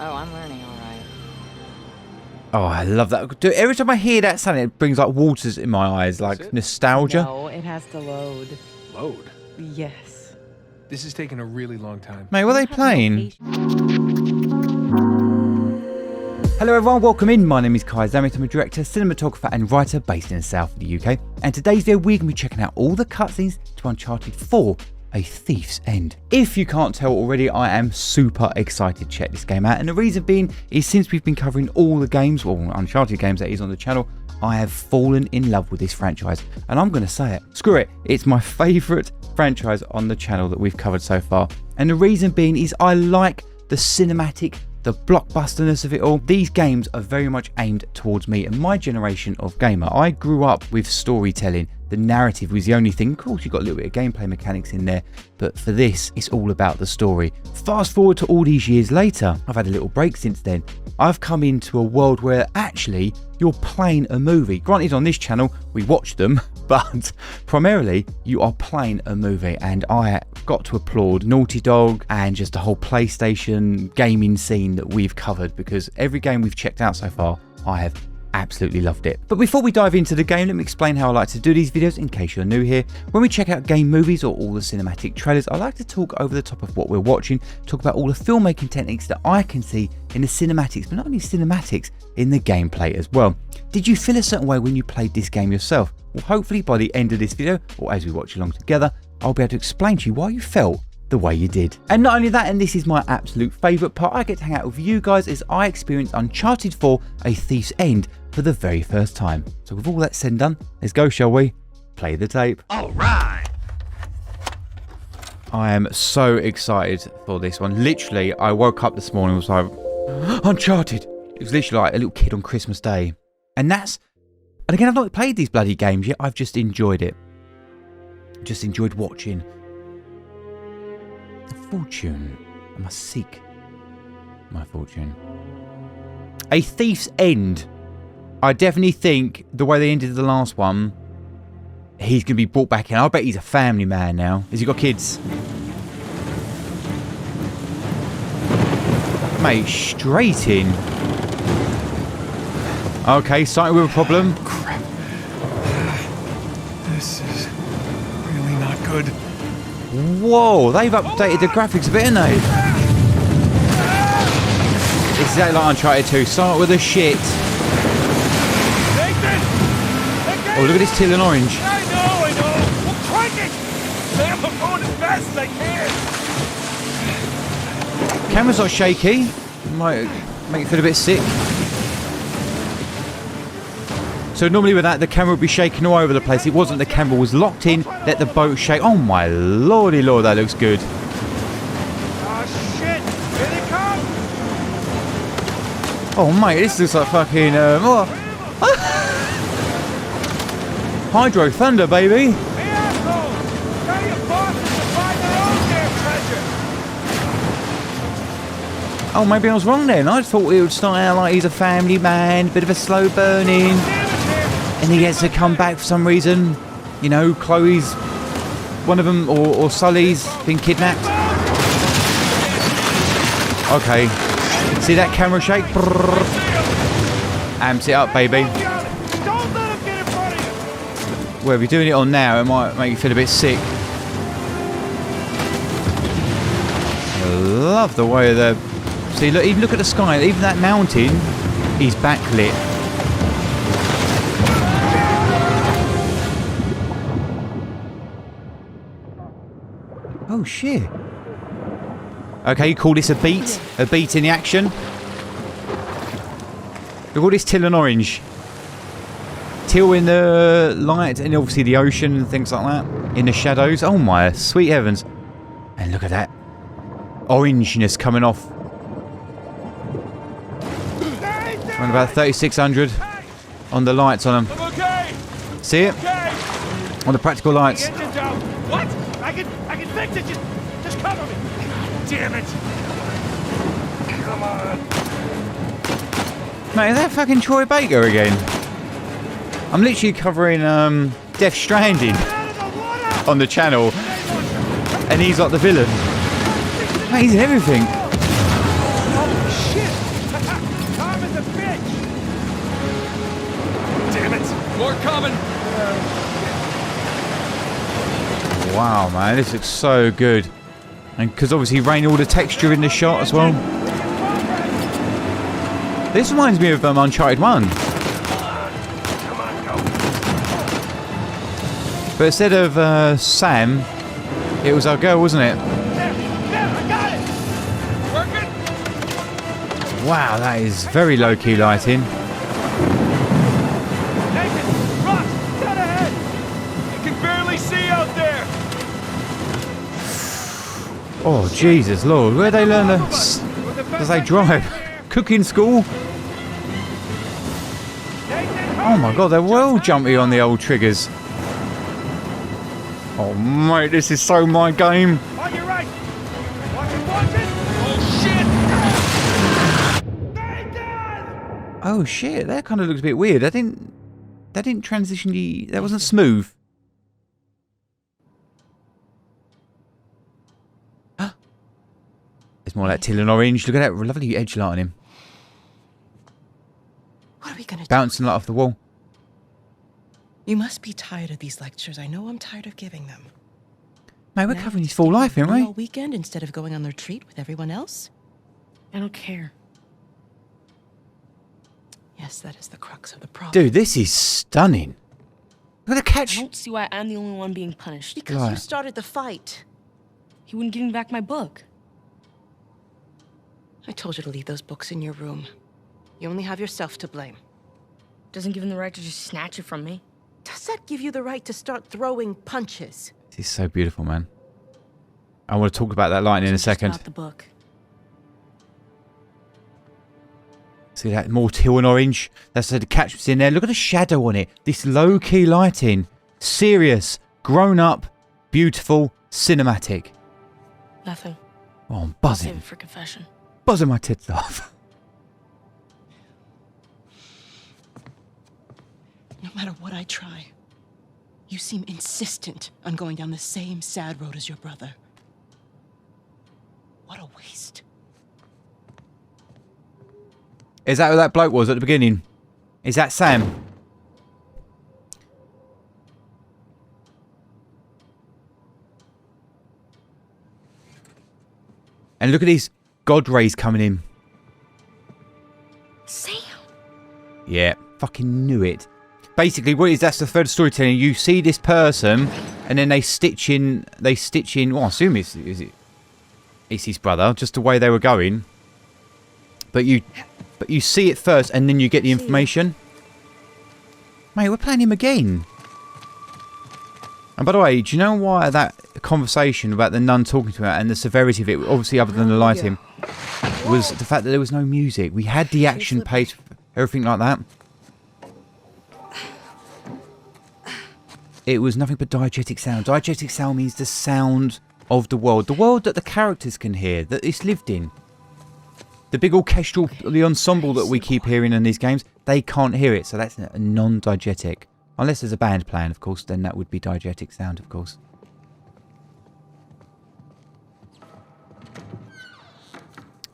Oh, I'm learning, all right. Oh, I love that. Dude, every time I hear that sound, it brings like waters in my eyes, like nostalgia. No, it has to load. Load? Yes. This is taking a really long time. Mate, what are they playing? Hello everyone, welcome in. My name is Zammit. I'm a director, cinematographer and writer based in the south of the UK. And today's video we're going to be checking out all the cutscenes to Uncharted 4, A Thief's End. If you can't tell already, I am super excited to check this game out. And the reason being is since we've been covering all the games, well, Uncharted games that is on the channel, I have fallen in love with this franchise. And I'm going to say it. Screw it. It's my favourite franchise on the channel that we've covered so far. And the reason being is I like the cinematic, the blockbusterness of it all. These games are very much aimed towards me and my generation of gamer. I grew up with storytelling. The narrative was the only thing. Of course, you got a little bit of gameplay mechanics in there, but for this, it's all about the story. Fast forward to all these years later, I've had a little break since then. I've come into a world where actually you're playing a movie. Granted, on this channel, we watch them, but primarily you are playing a movie, and I got to applaud Naughty Dog and just the whole PlayStation gaming scene that we've covered, because every game we've checked out so far, I have absolutely loved it. But before we dive into the game, let me explain how I like to do these videos in case you're new here. When we check out game movies or all the cinematic trailers, I like to talk over the top of what we're watching, talk about all the filmmaking techniques that I can see in the cinematics, but not only cinematics, in the gameplay as well. Did you feel a certain way when you played this game yourself? Well, hopefully by the end of this video, or as we watch along together, I'll be able to explain to you why you felt the way you did. And not only that, and this is my absolute favourite part, I get to hang out with you guys as I experience Uncharted 4, A Thief's End for the very first time. So with all that said and done, let's go, shall we? Play the tape. All right. I am so excited for this one. Literally, I woke up this morning and was like, Uncharted! It was literally like a little kid on Christmas Day. And again, I've not played these bloody games yet, I've just enjoyed it. Just enjoyed watching. Fortune. I must seek my fortune. A Thief's End. I definitely think the way they ended the last one, he's going to be brought back in. I bet he's a family man now. Has he got kids? Mate, straight in. Okay, starting with a problem. Crap. This is really not good. Whoa, they've updated the graphics a bit, haven't they? It's exactly like Uncharted 2. Start with the shit. Oh, look at this teal and orange. I know. Well, crank it! I'm going as fast as I can. Camera's not shaky. Might make you feel a bit sick. So normally with that, the camera would be shaking all over the place. It wasn't. The camera was locked in. Let the boat shake. Oh my lordy lord, that looks good. Oh shit! Here they come! Oh mate, this looks like fucking Hydro Thunder, baby. Hey asshole! Tell your bosses to find their own damn treasure! Oh, maybe I was wrong then. I thought it would start out like he's a family man, bit of a slow burning. And he gets to come back for some reason. You know, Chloe's, one of them, or Sully's been kidnapped. Okay. See that camera shake? Amps it up, baby. Don't let him get in front of you! Well, if you're doing it on now, it might make you feel a bit sick. I love the way the... See, look, even look at the sky. Even that mountain is backlit. Oh shit. Okay, you call this a beat? A beat in the action? Look at all this teal and orange. Teal in the light and obviously the ocean and things like that. In the shadows. Oh my sweet heavens. And look at that orangeness coming off. Around about 3600 on the lights on them. See it? On the practical lights. What? I can fix it. Just cover me. Damn it. Come on. Mate, is that fucking Troy Baker again? I'm literally covering Death Stranding on the channel, and he's like the villain. Mate, he's in everything. Holy shit. bitch! Damn it! More coming! Wow, man, this looks so good. And because obviously rain all the texture in the shot as well. This reminds me of Uncharted 1. But instead of Sam, it was our girl, wasn't it? There, I got it! Working! Wow, that is very low-key lighting. Nathan! Ross! Dead ahead! I can barely see out there! Oh, Jesus Lord, where they learn this? Does they drive? Cooking school? Oh my God, they're well jumpy on the old triggers. Oh mate, this is so my game. On your right! Watch it! Oh shit! Nathan! Oh shit, that kind of looks a bit weird. That didn't transition. That wasn't smooth. It's more like teal and orange. Look at that lovely edge light on him. What are we gonna do? Bouncing light off the wall. You must be tired of these lectures. I know I'm tired of giving them. Mate, we're Now covering it's his full life, staying aren't we? all weekend instead of going on the retreat with everyone else? I don't care. Yes, that is the crux of the problem. Dude, this is stunning. Look at the I catch. don't see why I'm the only one being punished. Because Right. you started the fight. He wouldn't give me back my book. I told you to leave those books in your room. You only have yourself to blame. Doesn't give him the right to just snatch it from me. Does that give you the right to start throwing punches? This is so beautiful, man. I want to talk about that lighting in a It's just second. about the book. See that? More teal and orange. That's the catch was in there. Look at the shadow on it. This low-key lighting. Serious, grown-up, beautiful, cinematic. Nothing. Oh, I'm Save buzzing. it for confession. Buzzing my tits off. No matter what I try, you seem insistent on going down the same sad road as your brother. What a waste. Is that who that bloke was at the beginning? Is that Sam? And look at these God rays coming in. Sam! Yeah, fucking knew it. Basically, what it is, that's the third storytelling. You see this person, and then they stitch in. Well, I assume it's his brother, just the way they were going. But you see it first, and then you get the information. Mate, we're playing him again. And by the way, do you know why that conversation about the nun talking to her and the severity of it, obviously other than the lighting, was the fact that there was no music. We had the action pace, everything like that. It was nothing but diegetic sound. Diegetic sound means the sound of the world that the characters can hear, that it's lived in. The big orchestral, the ensemble that we keep hearing in these games, they can't hear it, so that's a non-diegetic. Unless there's a band playing, of course, then that would be diegetic sound, of course.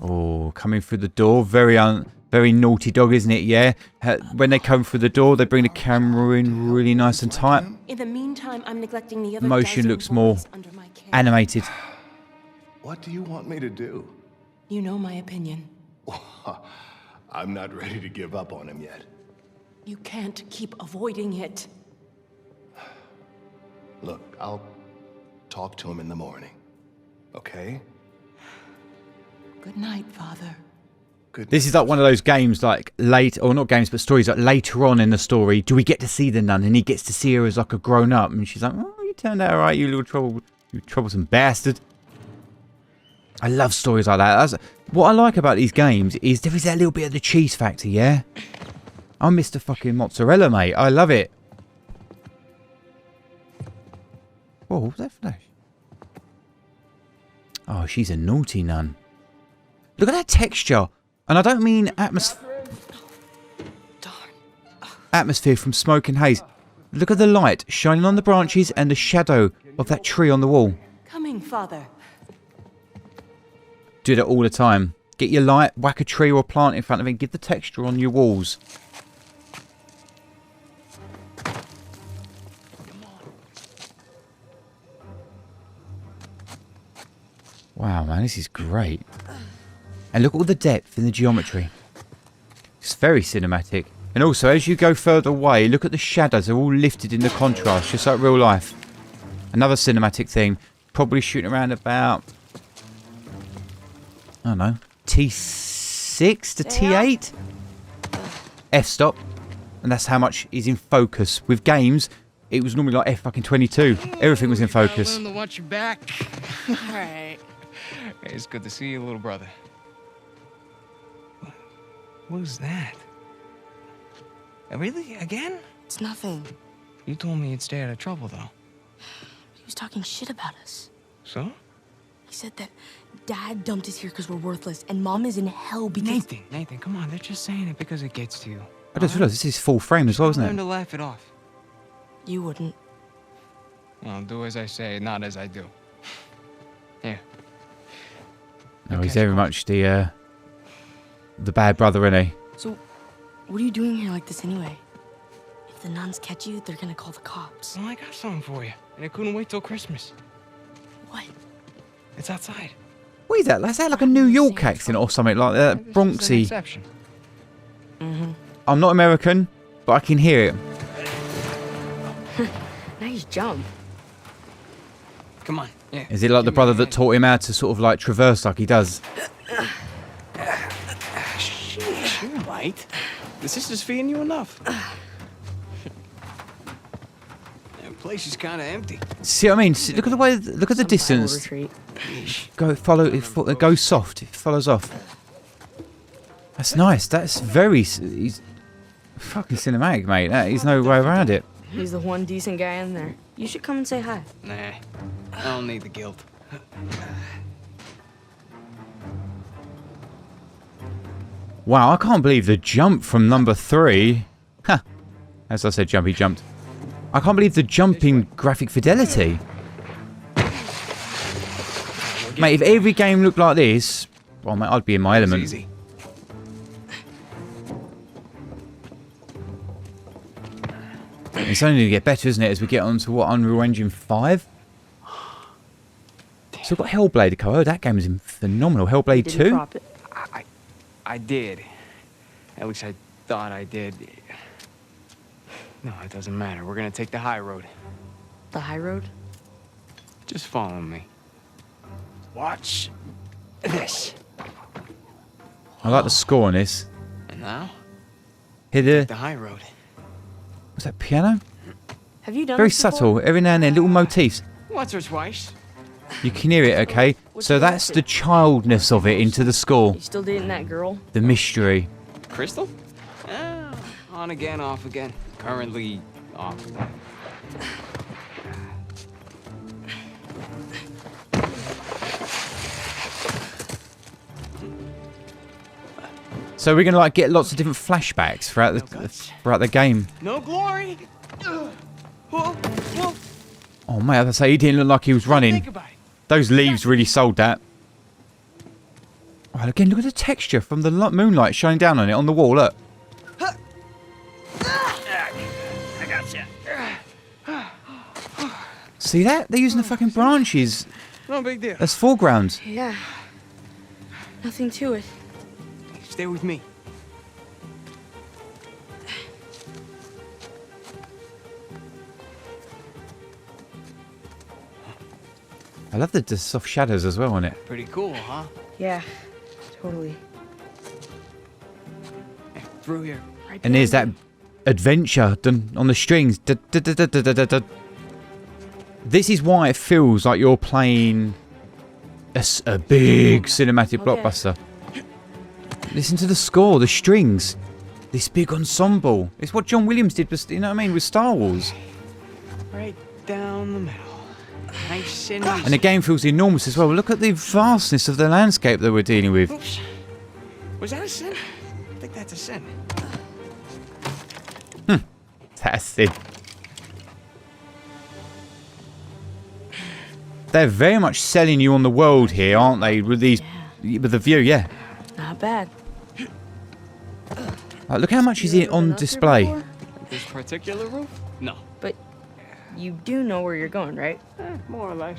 Oh, coming through the door, very naughty dog, isn't it? Yeah. When they come through the door, they bring the camera in really nice and tight. In the meantime, I'm neglecting the other Motion dozen looks more boys under my care. animated. What do you want me to do? You know my opinion. I'm not ready to give up on him yet. You can't keep avoiding it. Look, I'll talk to him in the morning. Okay? Good night, Father. Good. This is like one of those games, like late, or not games, but stories like later on in the story. Do we get to see the nun, and he gets to see her as like a grown up, and she's like, "Oh, you turned out alright, you little troublesome bastard." I love stories like that. What I like about these games is there is that little bit of the cheese factor, yeah? I'm Mr. fucking Mozzarella, mate. I love it. Whoa, what was that flash? Oh, she's a naughty nun. Look at that texture. And I don't mean atmosphere from smoke and haze. Look at the light shining on the branches and the shadow of that tree on the wall. Coming, Father. Do that all the time. Get your light, whack a tree or a plant in front of it, and give the texture on your walls. Wow, man, this is great. And look at all the depth in the geometry. It's very cinematic. And also, as you go further away, look at the shadows. They're all lifted in the contrast, just like real life. Another cinematic thing. Probably shooting around about, I don't know, T6 to T8? F-stop. And that's how much is in focus. With games, it was normally like F-22. Everything was in focus. Learn to watch your back. All right. Hey, it's good to see you, little brother. What was that? Really? Again? It's nothing. You told me you'd stay out of trouble, though. He was talking shit about us. So? He said that Dad dumped us here because we're worthless, and Mom is in hell because... Nathan, come on. They're just saying it because it gets to you. I just realised this is full frame as well, isn't Learn it? to laugh it off. You wouldn't. Well, do as I say, not as I do. Here. No, he's very much the bad brother, isn't he? So, what are you doing here like this anyway? If the nuns catch you, they're gonna call the cops. Well, I got something for you, and it couldn't wait till Christmas. What? It's outside. What is that? Is that like a New York accent or something like that? This is an Bronxy. exception. I'm not American, but I can hear it. Nice jump. Come on. Yeah. Is it like the brother that taught him how to sort of like traverse like he does? Sheesh, you're right. The sister's feeding you enough. The place is kind of empty. See what I mean? See, look at the way. Look at the distance. Retreat. Go follow. It goes soft. It follows off. That's nice. That's very. He's fucking cinematic, mate. There's no way around it. He's the one decent guy in there. You should come and say hi. Nah, I don't need the guilt. Wow, I can't believe the jump from number 3. Huh. As I said, he jumped. I can't believe the jumping graphic fidelity. Mate, if every game looked like this, well, mate, I'd be in my element. Easy. It's only going to get better, isn't it, as we get on to, what, Unreal Engine 5? So we've got Hellblade to cover. That game is phenomenal. Hellblade Did you 2? prop it? I did. At least I thought I did. No, it doesn't matter. We're gonna take the high road. The high road? Just follow me. Watch this. I like the score on this. And now, Hear the high road. what's that, piano? Have you done Very this before? subtle. Every now and then, little motifs. Once or twice. You can hear it, okay? So that's the childness of it into the score. You still dating that girl? The mystery. Crystal? On again, off again. Currently off. So we're gonna like get lots of different flashbacks throughout the game. No glory. Whoa, whoa. Oh mate, as I say, he didn't look like he was running. Think about it. Those leaves really sold that. Right, again, look at the texture from the moonlight shining down on it on the wall. Look. I gotcha. See that? They're using the fucking branches No big deal. as foregrounds. Yeah. Nothing to it. Stay with me. I love the soft shadows as well on it. Pretty cool, huh? Yeah, totally. Hey, through here. Right And there's that behind adventure done on the strings. This is why it feels like you're playing a big cinematic Okay. blockbuster. Listen to the score, the strings. This big ensemble. It's what John Williams did, you know what I mean, with Star Wars. Right down the middle. Nice and And the game feels enormous as well. Look at the vastness of the landscape that we're dealing with. Oops. Was that a sin? I think that's a sin. That's it. They're very much selling you on the world here, aren't they? With these, with the view, yeah. bad. Like, look how much is You it ever on been up there display. before? This particular roof? No. But you do know where you're going, right? More or less.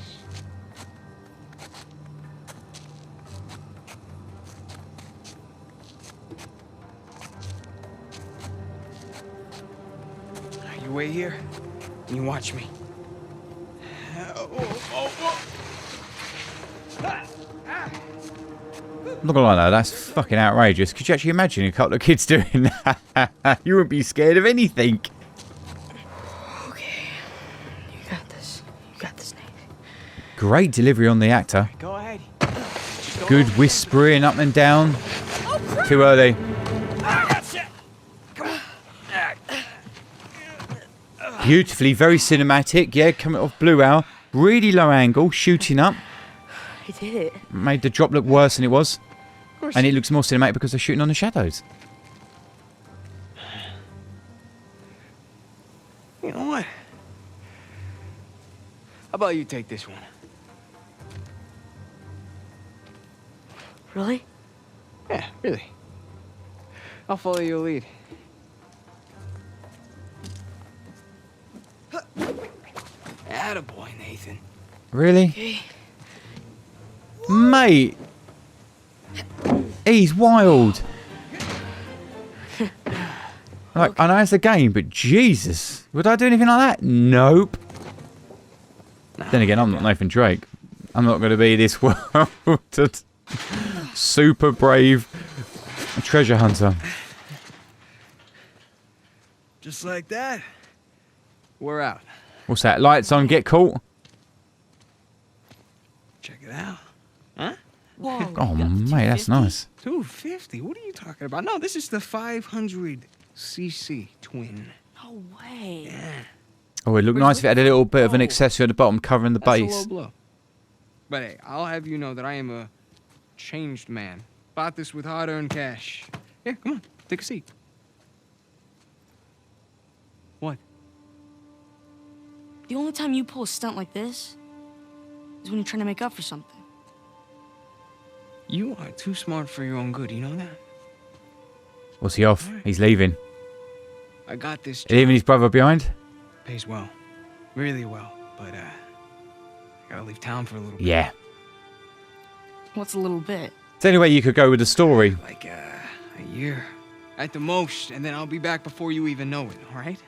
You wait here, and you watch me. I'm not gonna lie though, that's fucking outrageous. Could you actually imagine a couple of kids doing that? You wouldn't be scared of anything. Okay. You got this. You got this, Nate. Great delivery on the actor. Go ahead. Good whispering up and down. Too early. Beautifully, very cinematic. Yeah, coming off blue hour. Really low angle, shooting up. I did it. Made the drop look worse than it was. And it looks more cinematic because they're shooting on the shadows. You know what? How about you take this one? Really? Yeah, really. I'll follow your lead. Attaboy, Nathan. Really? Okay. Mate. He's wild. Like, I know it's a game, but Jesus. Would I do anything like that? Nope. Then again, I'm not Nathan Drake. I'm not going to be this world. Super brave treasure hunter. Just like that, we're out. What's that? Lights on, get caught? Check it out. Huh? Whoa. Oh, mate, that's nice. 250? What are you talking about? No, this is the 500cc twin. No way. Yeah. Oh, it'd look nice if it had a little bit of an accessory at the bottom covering the That's a base. low blow. But hey, I'll have you know that I am a changed man. Bought this with hard-earned cash. Yeah, come on, take a seat. What? The only time you pull a stunt like this is when you're trying to make up for something. You are too smart for your own good, you know that? What's he off? He's leaving. I got this. Leaving his brother behind? Pays well. Really well. But, I gotta leave town for a little bit. Yeah. What's a little bit? It's the only way you could go with the story. Like, a year. At the most, and then I'll be back before you even know it, alright?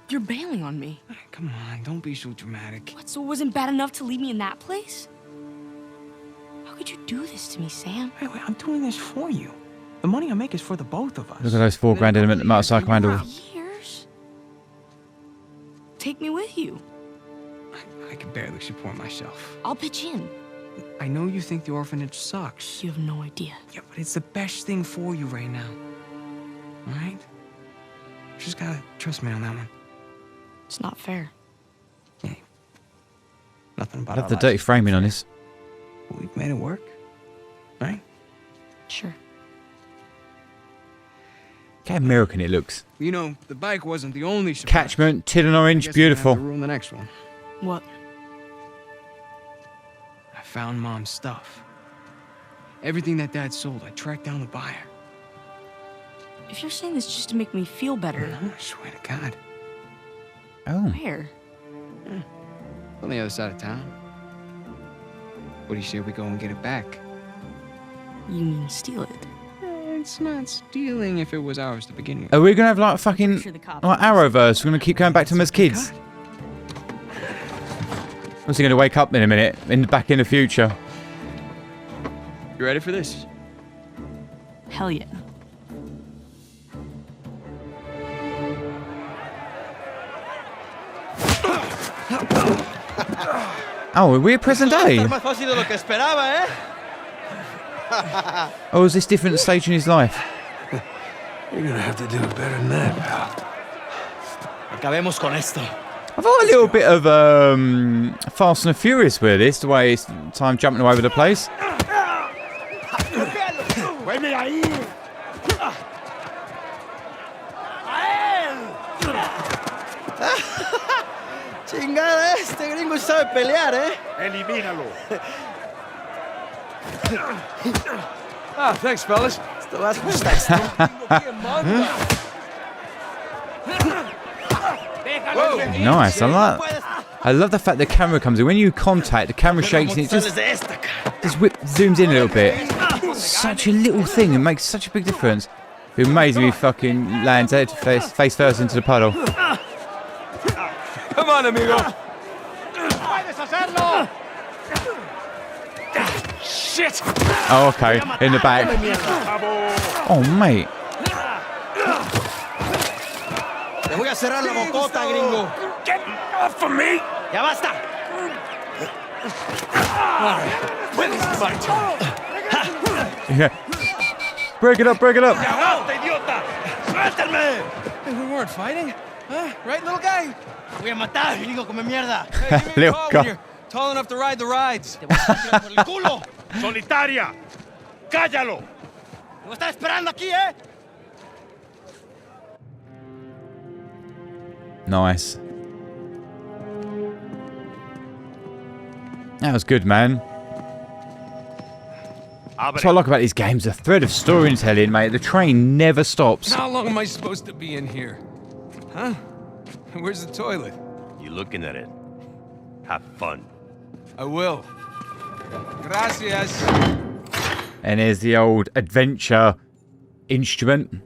You're bailing on me. Come on, don't be so dramatic. What, so it wasn't bad enough to leave me in that place? How could you do this to me, Sam? Wait, I'm doing this for you. The money I make is for the both of us. Look at those $4 in the motorcycle handle. Years? Take me with you. I can barely support myself. I'll pitch in. I know you think the orphanage sucks. You have no idea. Yeah, but it's the best thing for you right now. Alright? Just gotta trust me on that one. It's not fair. Yeah. Nothing about Love our the lives dirty is framing on fair. this. But we've made it work. Right? Sure. Look how American it looks. You know, the bike wasn't the only surprise. Catchment, tin and I orange, guess we're gonna have beautiful. to ruin the next one. What? I found Mom's stuff. Everything that Dad sold, I tracked down the buyer. If you're saying this just to make me feel better, I swear to God. Oh. where? On the other side of town. What do you say we go and get it back? You mean steal it? It's not stealing if it was ours to begin with. Are we going to have like fucking Sure the cops like Arrowverse? We're going to keep going back to them as kids? What's he going to wake up in a minute? Back in the future? You ready for this? Hell yeah. Oh, we're present day. Más fácil de lo que esperaba, ¿eh? Oh, is this different stage in his life? You're gonna have to do it better than that, pal. Acabemos con esto. I've got a little bit of Fast and Furious with this, the way it's time jumping all over the place. ¡Vuelve ahí! Chingada, este gringo sabe pelear, ¿eh? Elimínalo. Ah, thanks, fellas. Esto va a costar esto. Nice. I love the fact the camera comes in. When you contact, the camera shakes and it just zooms in a little bit. Such a little thing. It makes such a big difference. It'd be amazing if he fucking lands face first into the puddle. Come on, amigo. Shit. Oh, okay. In the back. Oh, mate. Te voy a cerrar la bocota, gringo. Get off of me. Ya basta. All right. When is my turn? Yeah. Break it up, break it up. Idiota. Suéltame. Hey, we weren't fighting. Huh? Right, little guy? Te voy a matar, gringo, come mierda. Hey, give me a Little call guy. when you're tall enough to ride the rides. Te voy a tirar por el culo. Solitaria. Cállalo. Te voy a estar esperando aquí, ¿eh? Nice. That was good, man. That's what I like about these games, the thread of storytelling, mate. The train never stops. How long am I supposed to be in here? Huh? Where's the toilet? You looking at it? Have fun. I will. Gracias. And here's the old adventure instrument.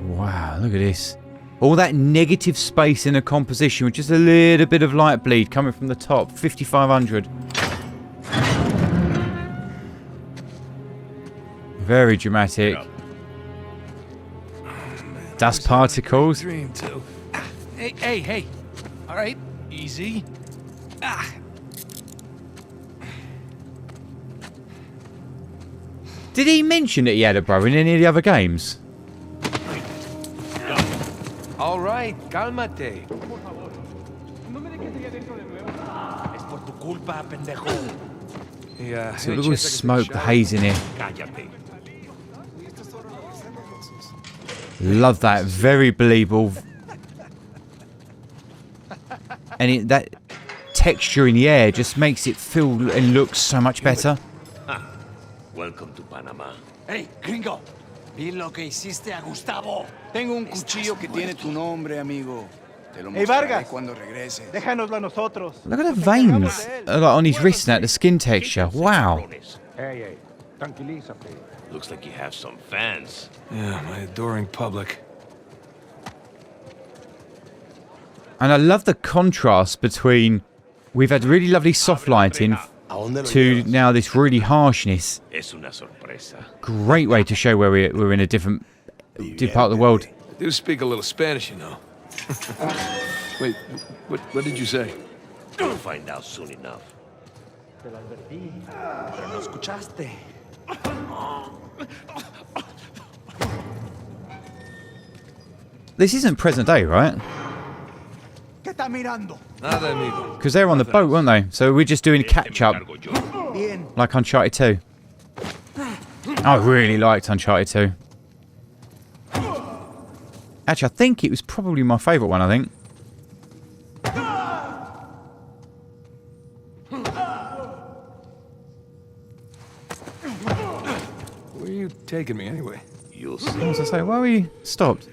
Wow, look at this. All that negative space in the composition with just a little bit of light bleed coming from the top. 5500. Very dramatic. Dust particles. Dream too. Hey, hey, hey. All right, easy. Did he mention that he had a brother in any of the other games? All right, cálmate. Yeah. So look at all the smoke, the haze in here. Love that. Very believable. And that texture in the air just makes it feel and look so much better. Welcome to Panama. Hey, gringo. Vi lo que hiciste a Gustavo. Tengo un cuchillo que tiene tu nombre, amigo. Te lo mostraré cuando regreses. Déjanoslo a nosotros. Look at the veins on his wrist and the skin texture. Wow. Hey, tranquilízate. Looks like you have some fans. Yeah, my adoring public. And I love the contrast between we've had really lovely soft lighting to now this really harshness. Es una sorpresa. Great way to show where we're in a different part of the world. I do speak a little Spanish, you know. Wait, what did you say? You'll find out soon enough. Pero no escuchaste. This isn't present day, right? ¿Qué está mirando? Nada, amigo. Because they're on the boat, weren't they? So we're just doing catch up, Bien. like Uncharted 2. I really liked Uncharted 2. Actually, I think it was probably my favourite one, I think. Where are you taking me anyway? You'll see. What was I saying? Why were you stopped?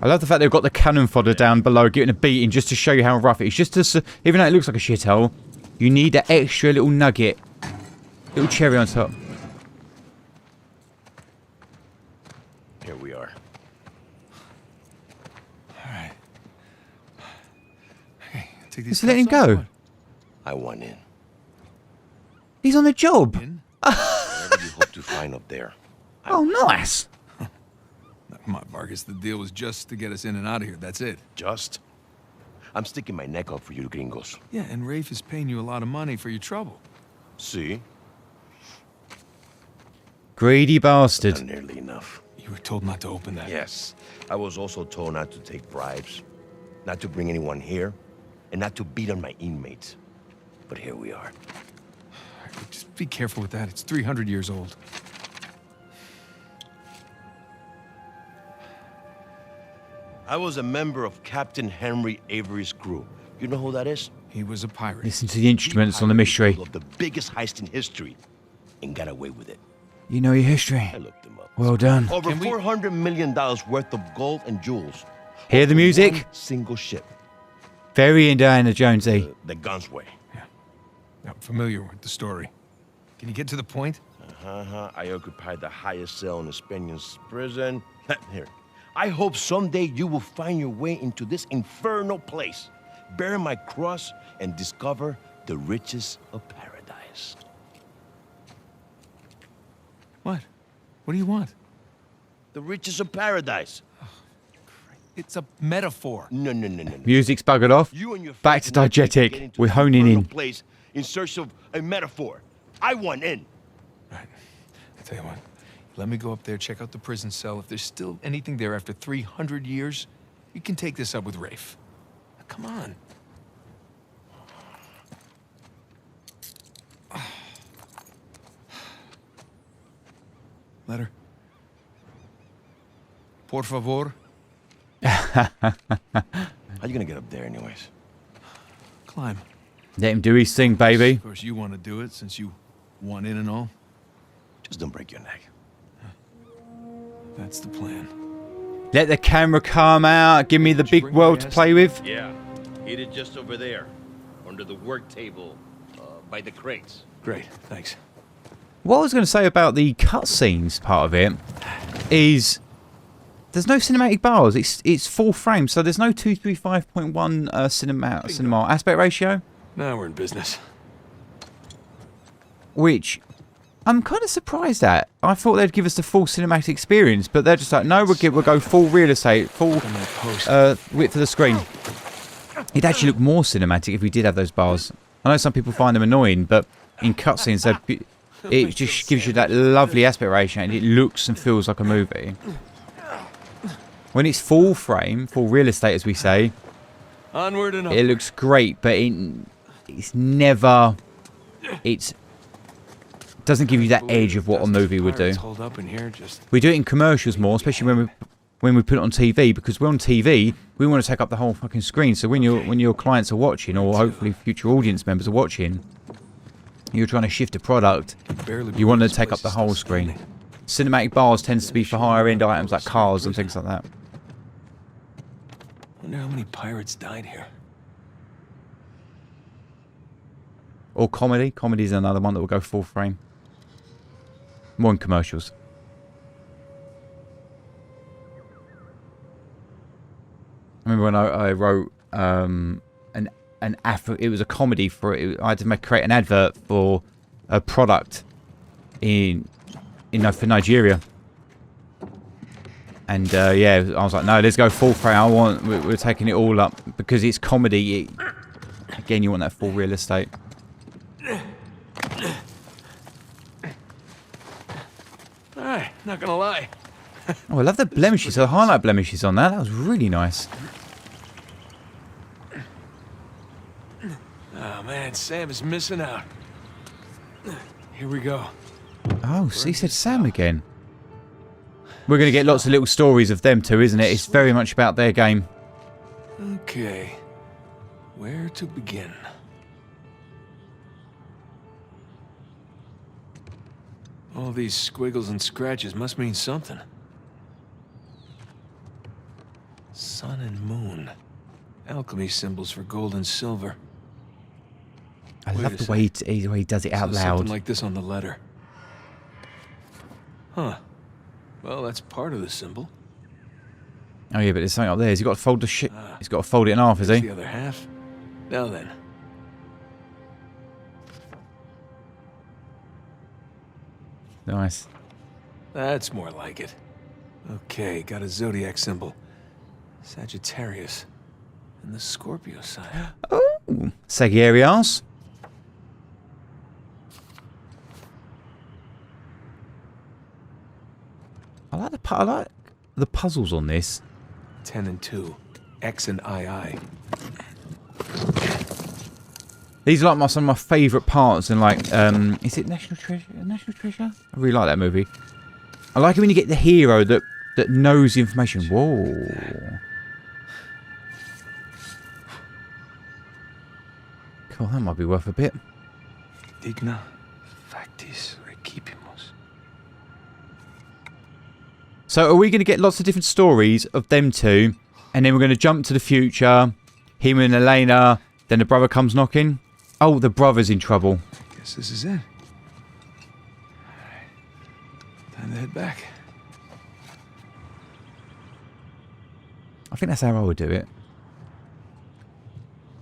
I love the fact they've got the cannon fodder down below, getting a beating just to show you how rough it is. Just to, even though it looks like a shithole, you need that extra little nugget, little cherry on top. Here we are. All right. Okay, take these. Just let him go. I want in. He's on the job. Whatever you hope to find up there. Oh, nice. Come on, Vargas. The deal was just to get us in and out of here. That's it. Just? I'm sticking my neck out for you gringos. Yeah, and Rafe is paying you a lot of money for your trouble. See? Greedy bastard. Not nearly enough. You were told not to open that. Yes. I was also told not to take bribes, not to bring anyone here, and not to beat on my inmates. But here we are. Just be careful with that. It's 300 years old. I was a member of Captain Henry Avery's crew. You know who that is? He was a pirate. Listen to the instruments on the mystery. Of the biggest heist in history, and got away with it. You know your history. I looked him up. Well done. Over $400 million worth of gold and jewels. Hear the music? One single ship. Very Indiana Jonesy. The Gunsway. Yeah. I'm familiar with the story. Can you get to the point? I occupied the highest cell in the Spaniards' prison. Here. I hope someday you will find your way into this infernal place, bear my cross, and discover the riches of paradise. What? What do you want? The riches of paradise. It's a metaphor. No. Music's buggered off. You and your Back to friends diegetic. We're honing in. Place in search of a metaphor. I want in. Right. I tell you what. Let me go up there, check out the prison cell. If there's still anything there after 300 years, you can take this up with Rafe. Now, come on. Letter. Por favor. How you gonna get up there anyways? Climb. Let him do his thing, baby. Of course, you want to do it since you want in and all. Just don't break your neck. That's the plan. Let the camera come out. Give me the big world to play with. Yeah, hit it just over there, under the work table, by the crates. Great, thanks. What I was going to say about the cutscenes part of it is there's no cinematic bars. It's full frame, so there's no 235.1 cinema aspect ratio. Now we're in business. Which I'm kind of surprised at. I thought they'd give us the full cinematic experience, but they're just like, no, we'll go full real estate, full width of the screen. It'd actually look more cinematic if we did have those bars. I know some people find them annoying, but in cutscenes, it just gives you that lovely aspect ratio, and it looks and feels like a movie. When it's full frame, full real estate, as we say, onward and it looks great, but it's never... It doesn't give you that edge of what a movie would do. Hold up in here, We do it in commercials more, especially when we put it on TV, because we're on TV, we want to take up the whole fucking screen. So when your clients are watching, or hopefully future audience members are watching, you're trying to shift a product, you want to take up the whole screen. Cinematic bars tends to be for higher end items like cars and things like that. Wonder how many pirates died here. Or comedy. Comedy is another one that will go full frame. More in commercials. I remember when I wrote it was a comedy for it. I had to create an advert for a product for Nigeria. And yeah, I was like, no, let's go full frame. We're taking it all up because it's comedy. Again, you want that full real estate. Alright, not gonna lie. Oh, I love the blemishes, the highlight blemishes on that. That was really nice. Oh man, Sam is missing out. Here we go. Oh, so he said Sam again. We're going to get lots of little stories of them too, isn't it? It's very much about their game. Okay. Where to begin? All these squiggles and scratches must mean something. Sun and moon. Alchemy symbols for gold and silver. I love the way he does it out loud. Something like this on the letter. Huh. Well, that's part of the symbol. Oh yeah, but there's something up there. He's got to fold the shit. He's got to fold it in half, has he? The other half. Now then. Nice. That's more like it. Okay, got a zodiac symbol. Sagittarius. And the Scorpio sign. Oh, Sagittarius. I like the puzzles on this. 10 and 2. X and II. These are like some of my favourite parts in like is it National Treasure? National Treasure? I really like that movie. I like it when you get the hero that knows the information. Whoa. Cool, that might be worth a bit. Digna factis recipimus. So are we going to get lots of different stories of them two, and then we're going to jump to the future, him and Elena, then the brother comes knocking? Oh, the brother's in trouble. Guess this is it. Alright. Time to head back. I think that's how I would do it.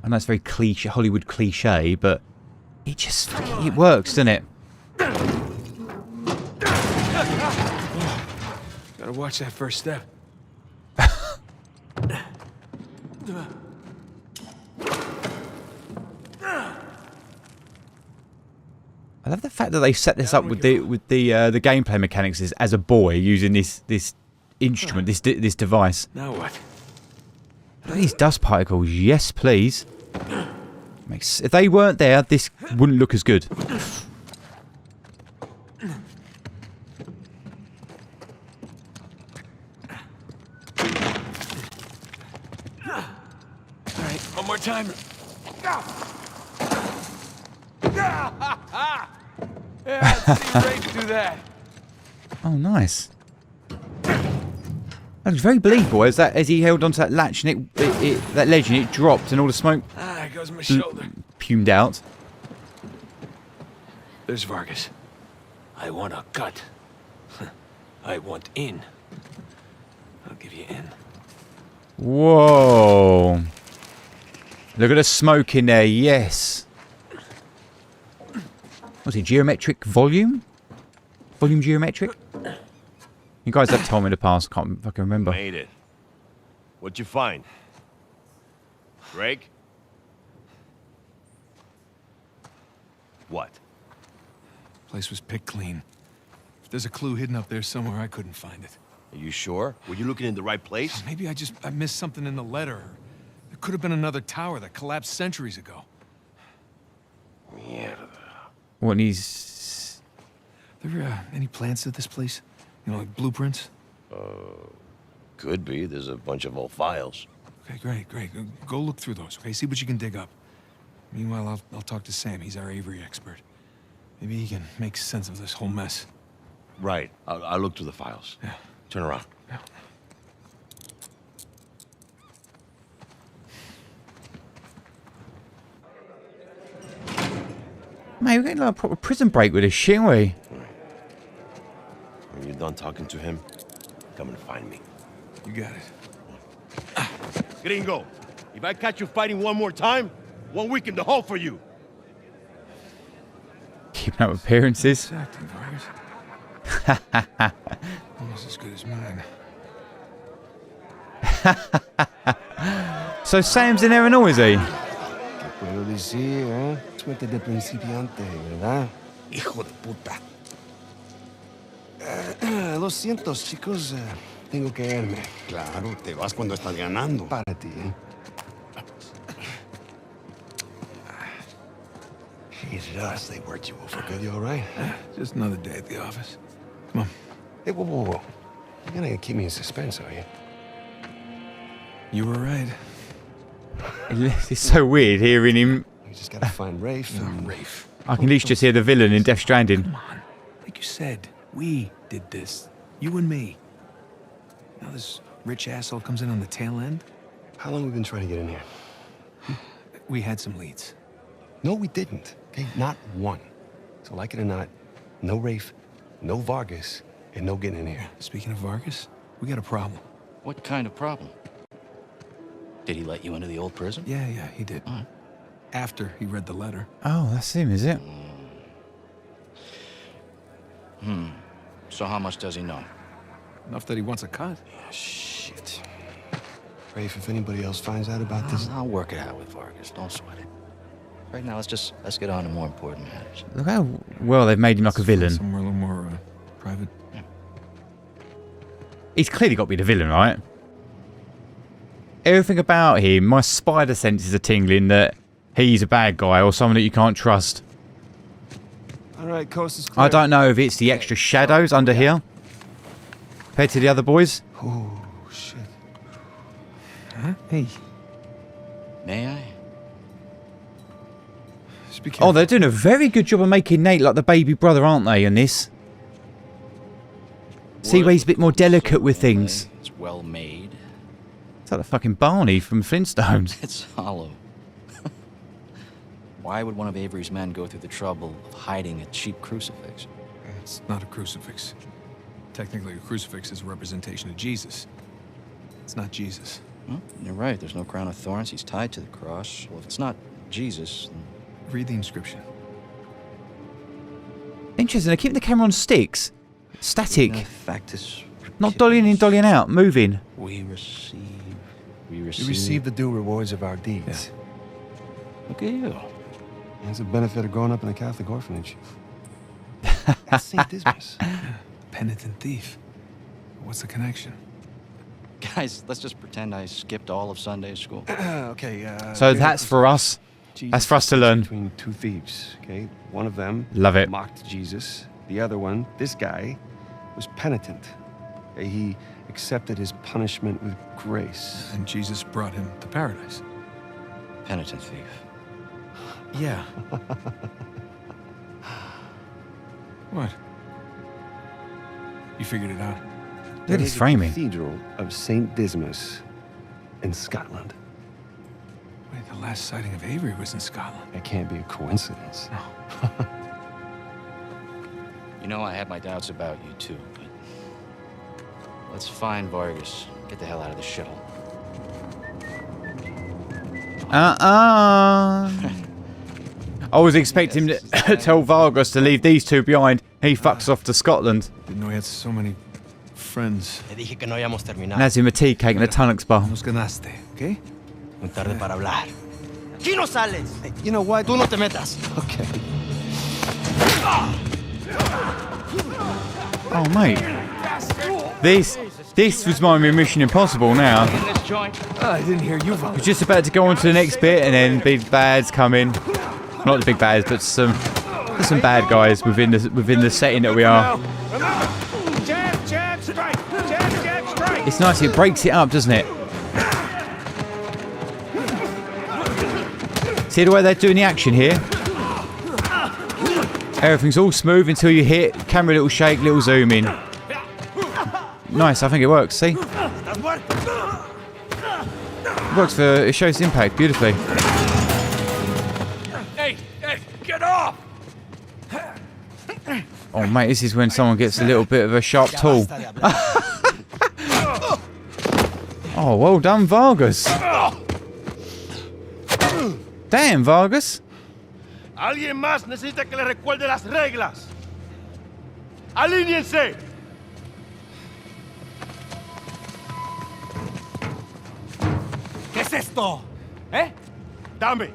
I know it's very cliche, Hollywood cliche, but it just, it works, doesn't it? Gotta watch that first step. I love the fact that they set this up with the gameplay mechanics as a boy using this instrument, this device. Now what? These dust particles, yes please. If they weren't there, this wouldn't look as good. Alright, one more time. Yeah, let's see Rafe do that. Oh, nice. That was very believable as he held onto that latch and that ledge and it dropped and all the smoke There goes my shoulder. fumed out. There's Vargas. I want a cut. I want in. I'll give you in. Whoa. Look at the smoke in there, yes. What's it, geometric volume? Volume geometric? You guys have told me in the past, I can't fucking remember. Made it. What'd you find? Greg? What? Place was picked clean. If there's a clue hidden up there somewhere, I couldn't find it. Are you sure? Were you looking in the right place? Maybe I missed something in the letter. There could have been another tower that collapsed centuries ago. Yeah. What needs... There any plans to this place? You know, like blueprints? Could be. There's a bunch of old files. Okay, great. Go look through those, okay? See what you can dig up. Meanwhile, I'll talk to Sam. He's our Avery expert. Maybe he can make sense of this whole mess. Right. I'll look through the files. Yeah. Turn around. Yeah. Mate, we're getting like a proper prison break with this shit, aren't we? When you're done talking to him, come and find me. You got it. Gringo, if I catch you fighting one more time, 1 week in the hole for you. Keeping up appearances. Acting, Vargas. Almost as good as mine. So Sam's in there and all, is he? Puedo decir, ¿eh? Suerte de principiante, ¿verdad? Hijo de puta. Lo siento, chicos. Tengo que irme. Claro, te vas cuando estás ganando. Para ti, ¿eh? Jesus, they worked you over good. You all right? Just another day at the office. Come on. Hey, whoa. You're gonna keep me in suspense, are you? You were right. It's so weird hearing him. You just gotta find Rafe. Rafe. I can at least just hear the villain in Death Stranding. Come on. Like you said, we did this. You and me. Now this rich asshole comes in on the tail end. How long have we been trying to get in here? We had some leads. No, we didn't. Okay, not one. So like it or not, no Rafe, no Vargas, and no getting in here. Speaking of Vargas, we got a problem. What kind of problem? Did he let you into the old prison? Yeah, he did. After he read the letter. Oh, that's him, is it? So how much does he know? Enough that he wants a cut. Yeah, shit. Rafe, if anybody else finds out about this... I'll work it out with Vargas. Don't sweat it. Right now, let's get on to more important matters. Look how well they've made him like a villain. Somewhere a little more private. Yeah. He's clearly got to be the villain, right? Everything about him, my spider senses are tingling that he's a bad guy or someone that you can't trust. All right, coast is clear. I don't know if it's the extra shadows under here compared to the other boys. Oh, shit. Huh? Hey. May I? Be careful. Oh, they're doing a very good job of making Nate like the baby brother, aren't they, on this? See where he's a bit more delicate with things. It's well made. It's like the fucking Barney from Flintstones. It's hollow. Why would one of Avery's men go through the trouble of hiding a cheap crucifix? It's not a crucifix. Technically, a crucifix is a representation of Jesus. It's not Jesus. Well, you're right. There's no crown of thorns. He's tied to the cross. Well, if it's not Jesus, then... Read the inscription. Interesting, they're keeping the camera on sticks. Static. Factus Not dollying in, dollying out, moving. We receive... We receive the due rewards of our deeds. Look at you. It's a benefit of growing up in a Catholic orphanage. That's St. Dismas. Penitent thief. What's the connection? Guys, let's just pretend I skipped all of Sunday school. Okay, So that's for us. That's for us to learn. Between two thieves, okay? One of them Love it. mocked Jesus. The other one, this guy, was penitent. Okay, he accepted his punishment with grace. And Jesus brought him to paradise. Penitent thief. Yeah. What? You figured it out? Look at his framing. Cathedral of St. Dismas in Scotland. Wait, the last sighting of Avery was in Scotland. It can't be a coincidence. No. You know, I had my doubts about you too, but... Let's find Vargas. Get the hell out of this shithole. I was expecting him to tell Vargas to leave these two behind. He fucks off to Scotland. Didn't know he had so many friends. And has him a tea cake and a Tunnocks bar. Nos ganaste, okay? Muy tarde para hablar. Aquí no sales. Hey, you know what? Tú no te metas. Okay. Oh, mate. This was my Mission Impossible now. I didn't hear you. We're just about to go on to the next bit and then big bads come in. Not the big bads, but some bad guys within the setting that we are. It's nice, it breaks it up, doesn't it? See the way they're doing the action here? Everything's all smooth until you hit, camera little shake, little zoom in. Nice, I think it works, see? It works it shows impact beautifully. Hey, get off! Oh mate, this is when someone gets a little bit of a sharp tool. Oh, well done, Vargas. Damn, Vargas. Alguien más necesita que le recuerde las reglas. ¡Alíñense! ¿Qué es esto? ¿Eh? Dame.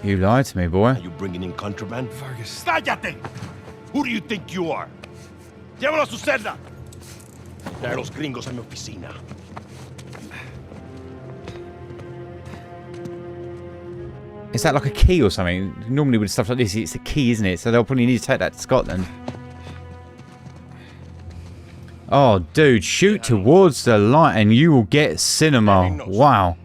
You lied to me, boy. Are you bringing in contraband? Vargas. ¡Cállate! Who do you think you are? Llévalo a su celda. Trae a los gringos a mi oficina. Is that like a key or something? Normally with stuff like this, it's a key, isn't it? So they'll probably need to take that to Scotland. Oh, dude, shoot towards the light and you will get cinema. Wow.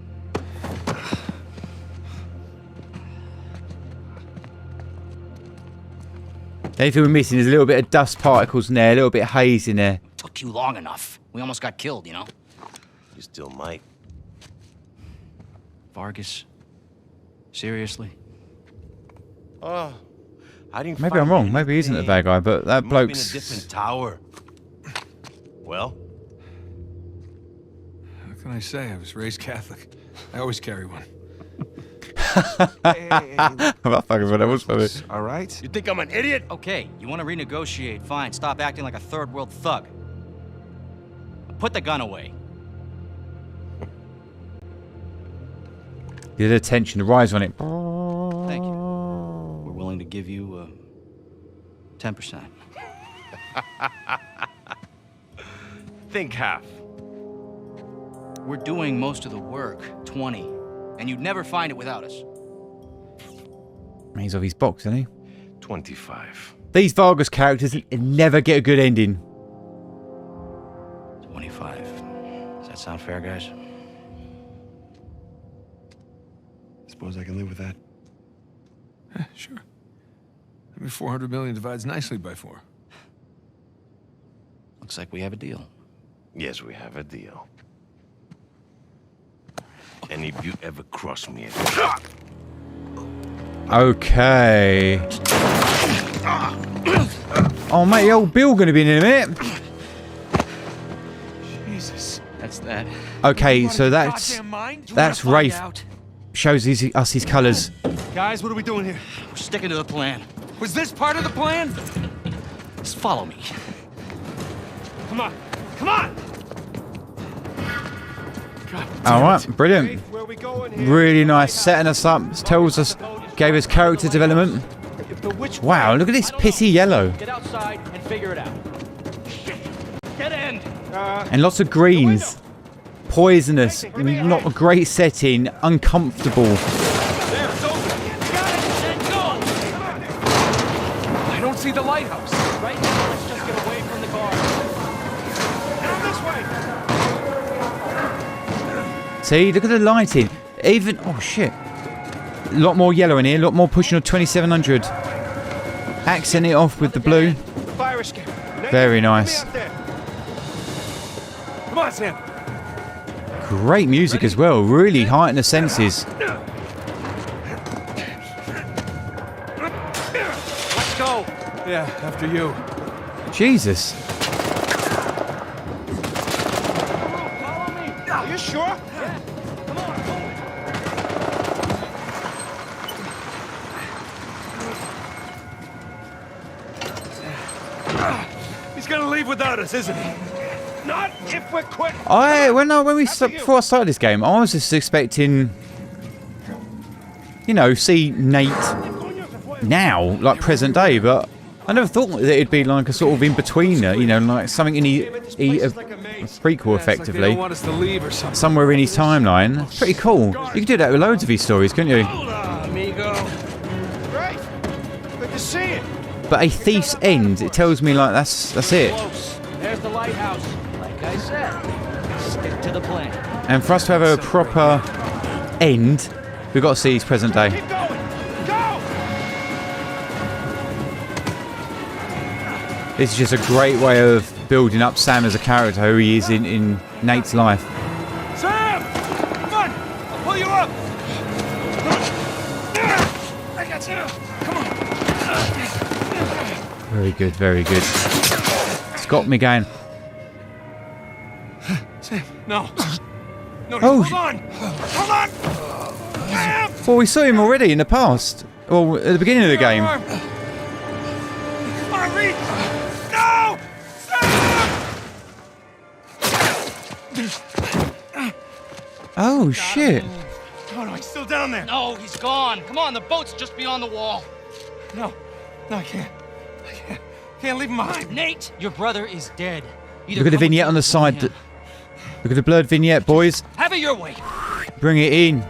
The only thing we're missing is a little bit of dust particles in there, a little bit of haze in there. Took you long enough. We almost got killed, you know? You still might. Vargas? Seriously? Oh, I didn't. Maybe I'm wrong. Maybe he isn't a bad guy, but that bloke's... in a different tower. Well? How can I say? I was raised Catholic. I always carry one. That fucking one, that was funny. All right. You think I'm an idiot? Okay, you want to renegotiate, fine. Stop acting like a third world thug. Put the gun away. The attention, the rise on it. Thank you. We're willing to give you 10%. Think half. We're doing most of the work, 20. And you'd never find it without us. He's off his box, isn't he? 25. These Vargas characters never get a good ending. 25. Does that sound fair, guys? Suppose I can live with that. Sure. I mean, 400 million divides nicely by 4. Looks like we have a deal. Yes, we have a deal. And if you ever cross me again... Okay. Oh, mate, the old Bill gonna be in a minute. Jesus. That's that. Okay, so that's Rafe. Shows us his colours. Guys, what are we doing here? We're sticking to the plan. Was this part of the plan? Just follow me. Come on. Come on! Alright, brilliant. Where are we going here? Really nice, setting us up, tells us, gave us character development. Wow, look at this pissy yellow. Get outside and figure it out. Get in! And lots of greens. Poisonous, not a great setting, uncomfortable. I don't see the lighthouse. Right now, let's just get away from the guard. Down this way. See, look at the lighting. Even, oh shit. A lot more yellow in here, a lot more pushing on 2700. Accent it off with the blue. Fire escape. Very nice. Come on, Sam. Great music as well, really heighten the senses. Let's go. Yeah, after you. Jesus. Follow me. Are you sure? Yeah. Come on. He's gonna leave without us, isn't he? Not if we're quick. Before I started this game, I was just expecting, you know, see Nate now, like present day, but I never thought that it'd be like a sort of in-betweener, you know, like something in a prequel, effectively. Like want us to leave or something. Somewhere in his timeline. It's pretty cool. You could do that with loads of his stories, couldn't you? Amigo. Great. Good to see you. But a thief's end, it tells me like that's it. Close. There's the lighthouse. Like I said, stick to the plan. And for us to have a proper end, we've got to see his present day. Keep going. Go. This is just a great way of building up Sam as a character, who he is in Nate's life. Sam! Come on! I'll pull you up! I got you! Come on! Very good, very good. It's got me going. Sam, no. No, Oh, hold on! Hold on! Sam! Well, we saw him already in the past. Well, at the beginning of the game. Come on, reach! No! Sam! Oh, shit. Oh, no, he's still down there. No, he's gone. Come on, the boat's just beyond the wall. No, I can't. Can't leave him behind. Nate, your brother is dead. Look at the vignette on the side. Look at the blurred vignette, boys. Have it your way. Bring it in.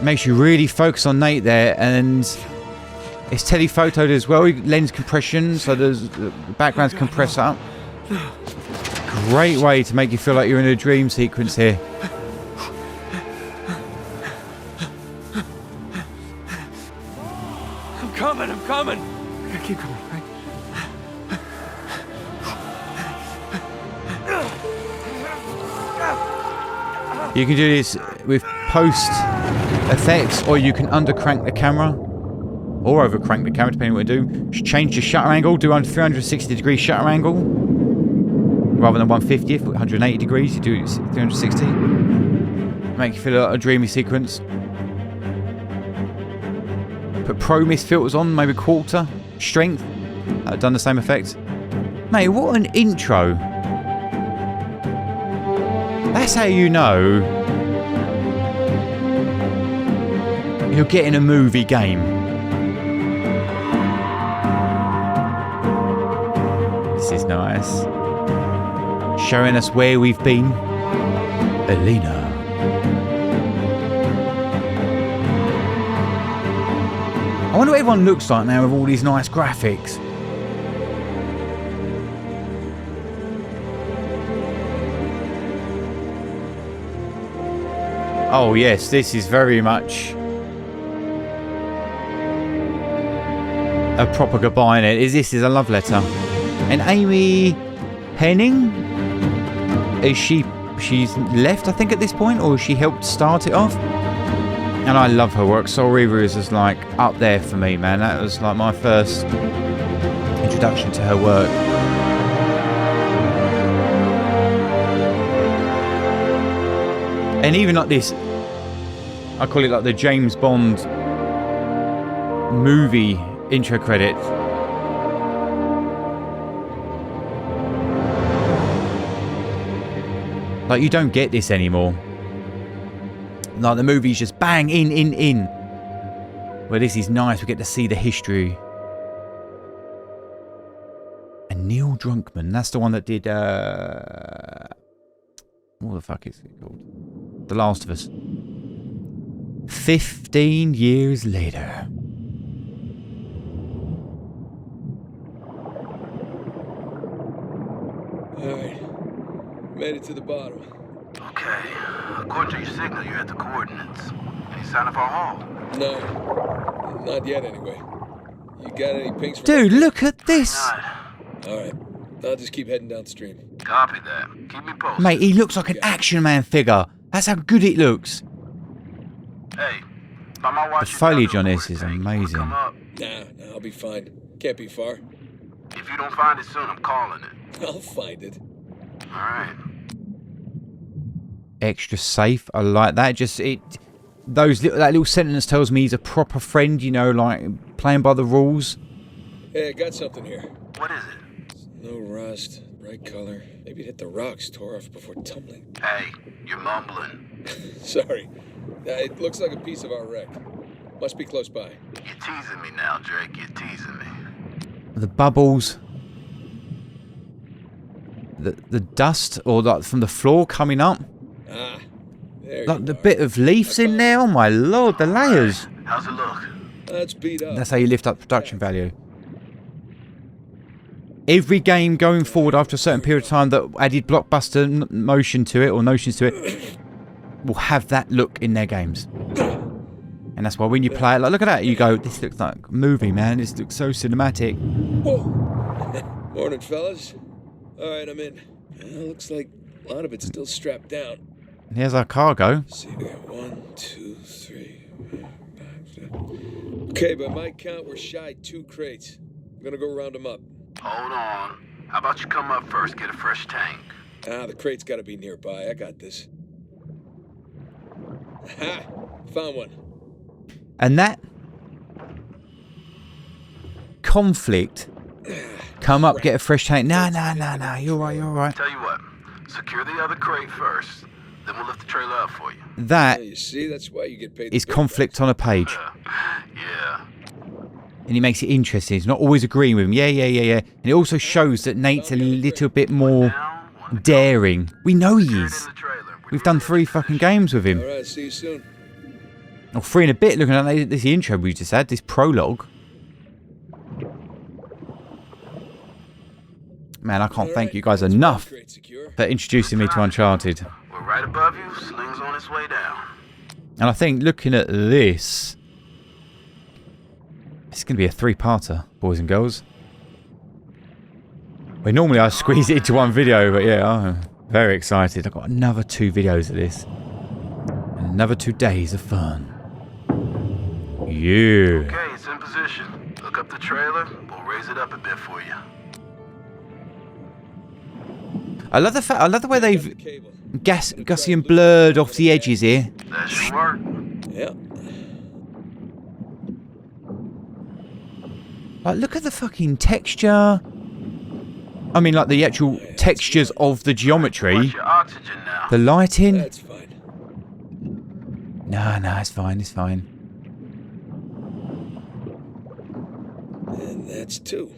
Makes you really focus on Nate there, and it's telephotoed as well. Lens compression, so the background's compressed up. Great way to make you feel like you're in a dream sequence here. I'm coming. I gotta keep coming, right? You can do this with post effects, or you can undercrank the camera, or overcrank the camera, depending on what you do. Change your shutter angle, do a 360-degree shutter angle, rather than 150. If 180 degrees, you do 360. Make you feel like a dreamy sequence. Put Pro Mist filters on, maybe quarter strength. Done the same effect. Mate, what an intro. That's how you know you're getting a movie game. This is nice. Showing us where we've been. Elena. I wonder what everyone looks like now with all these nice graphics. Oh yes, this is very much a proper goodbye in it. This is a love letter. And Amy Henning, she's left I think at this point, or she helped start it off? And I love her work. Soul Reaver is just like up there for me, man. That was like my first introduction to her work. And even like this, I call it like the James Bond movie intro credits. Like, you don't get this anymore. Like, the movie's just bang, in. Where this is nice, we get to see the history. And Neil Druckmann, that's the one that did, what the fuck is it called? The Last of Us. 15 years later. Alright. Made it to the bottom. Okay. According to your signal, you're at the coordinates. Any sign of our haul? No. Not yet, anyway. You got any pinks for... Dude, look at this! Alright. I'll just keep heading downstream. Copy that. Keep me posted. Mate, he looks like an Action Man figure. That's how good it looks. Hey, by my watch, the foliage on this is amazing. Nah, I'll be fine. Can't be far. If you don't find it soon, I'm calling it. I'll find it. Alright. Extra safe. I like that. Just that little sentence tells me he's a proper friend, you know, like playing by the rules. Hey, I got something here. What is it? No rust, bright color. Maybe it hit the rocks, tore off before tumbling. Hey, you're mumbling. Sorry. It looks like a piece of our wreck. Must be close by. You're teasing me now, Drake. You're teasing me. The bubbles. The dust, or like from the floor coming up. Ah, there like the bit of leaves in there. Oh my lord, the layers. How's it look? That's beat up. That's how you lift up production value. Every game going forward after a certain period of time that added blockbuster motion to it, or notions to it, will have that look in their games. And that's why when you play it, like, look at that, you go, this looks like a movie, man. This looks so cinematic. Whoa. Morning, fellas. All right, I'm in. Looks like a lot of it's still strapped down. And here's our cargo. Let's see, we got 1, 2, 3, 5, 6. Okay, by my count, we're shy 2 crates. I'm gonna go round them up. Hold on. How about you come up first, get a fresh tank? The crate's gotta be nearby. I got this. Ha! Found one. And that conflict. Come up, get a fresh tank. Nah, you're right. Tell you what, secure the other crate first, then we'll lift the trailer up for you. That you see, that's why you get paid. Is conflict on a page. Yeah. And he makes it interesting. He's not always agreeing with him. Yeah. And it also shows that Nate's a little bit more daring. We know he is. We've done 3 fucking games with him. Alright, see you soon. Or 3 and a bit, looking at this intro we just had, this prologue. Man, I can't thank you guys enough for introducing me to Uncharted. We're right above you, Sling's on its way down. And I think looking at this, it's going to be a 3-parter, boys and girls. Well, normally I squeeze it into one video, but yeah, I'm very excited. I've got another 2 videos of this. And another 2 days of fun. Yeah. Okay, it's in position. Look up the trailer, we'll raise it up a bit for you. I love the way they've Gaussian blurred off the edges here. That should work. Yeah. Like, look at the fucking texture. I mean, like the actual textures of the geometry. Watch your oxygen now. The lighting. That's fine. No, it's fine. And that's 2.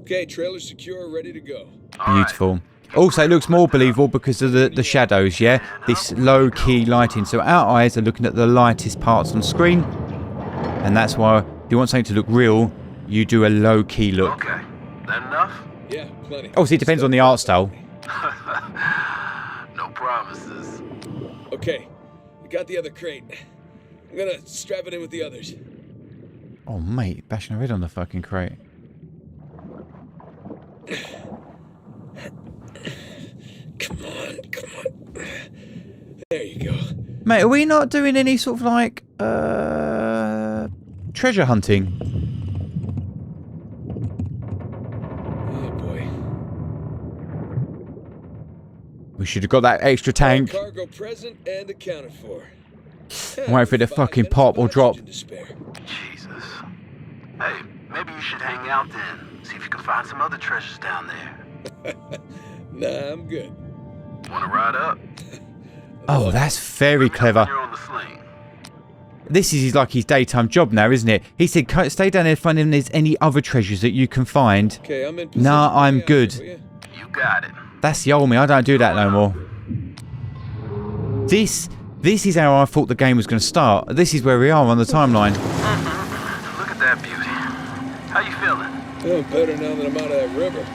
Okay, trailer secure, ready to go. Beautiful. Also, it looks more believable because of the shadows, yeah? This low-key lighting. So our eyes are looking at the lightest parts on screen. And that's why, if you want something to look real, you do a low-key look. Okay, that enough? Yeah, plenty. Obviously, it depends on the art style. No promises. Okay, We got the other crate. I'm gonna strap it in with the others. Oh, mate, bashing her head on the fucking crate. Come on, come on. There you go. Mate, are we not doing any sort of like, treasure hunting? Oh boy. We should have got that extra tank. Cargo present and accounted for. Wait for it to fucking pop or drop. Jesus. Hey, maybe you should hang out then. See if you can find some other treasures down there. Nah, I'm good. Wanna ride up? Oh, that's very clever. You're on the sling. This is like his daytime job now, isn't it? He said, stay down there, find if there's any other treasures that you can find. Okay, I'm in position. Nah, I'm good. You got it. That's the old me. I don't do that no more. This is how I thought the game was going to start. This is where we are on the timeline. Look at that beauty. How you feeling? Oh, better now that I'm out of that river.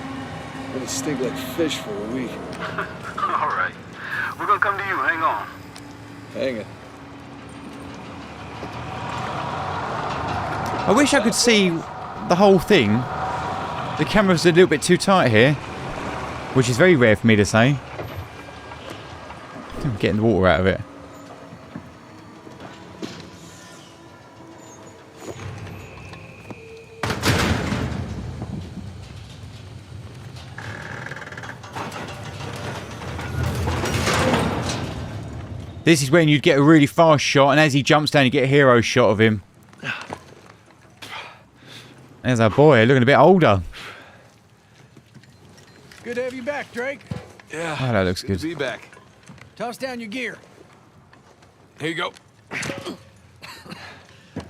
I'm gonna stink like fish for a week. All right. We're gonna come to you. Hang on. Hang it. I wish I could see the whole thing. The camera's a little bit too tight here, which is very rare for me to say. I'm getting the water out of it. This is when you'd get a really fast shot, and as he jumps down, you get a hero shot of him. There's our boy, looking a bit older. Good to have you back, Drake. Yeah. Oh, that looks good. To be back. Toss down your gear. Here you go.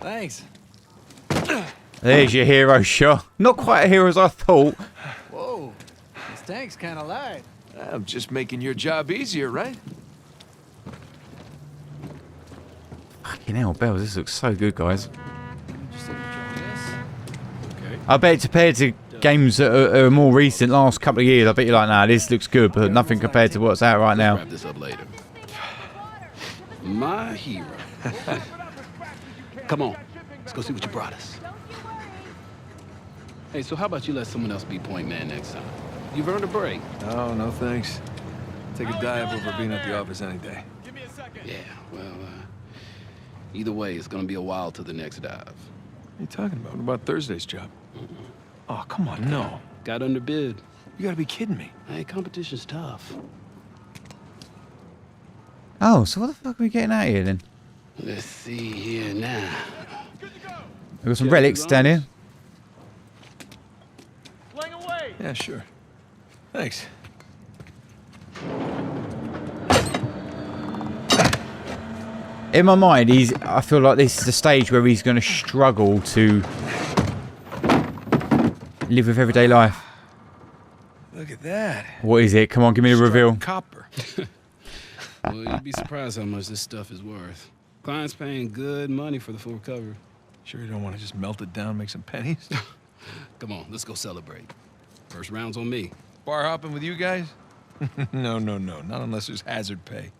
Thanks. There's your hero shot. Not quite a hero as I thought. Whoa, this tank's kind of light. I'm just making your job easier, right? Fucking hell, bells, this looks so good, guys. I bet compared to games that are more recent, last couple of years, I bet you're like, nah, this looks good, but nothing compared to what's out right now. Wrap this up later. My hero. Come on, let's go see what you brought us. Hey, so how about you let someone else be point man next time? You've earned a break. Oh, no thanks. Take a dive over being at the office any day. Yeah, well, either way, it's gonna be a while to the next dive. What are you talking about? What about Thursday's job? Oh, come on, no. Got underbid. You gotta be kidding me. Hey, competition's tough. Oh, so what the fuck are we getting out here then? Let's see here now. We've got some relics down here. Yeah, sure. Thanks. In my mind, I feel like this is the stage where he's going to struggle to live with everyday life. Look at that. What is it? Come on, give me the reveal. Copper. Well, you'd be surprised how much this stuff is worth. Client's paying good money for the full cover. Sure you don't want to just melt it down, make some pennies? Come on, let's go celebrate. First round's on me. Bar hopping with you guys? No. Not unless there's hazard pay.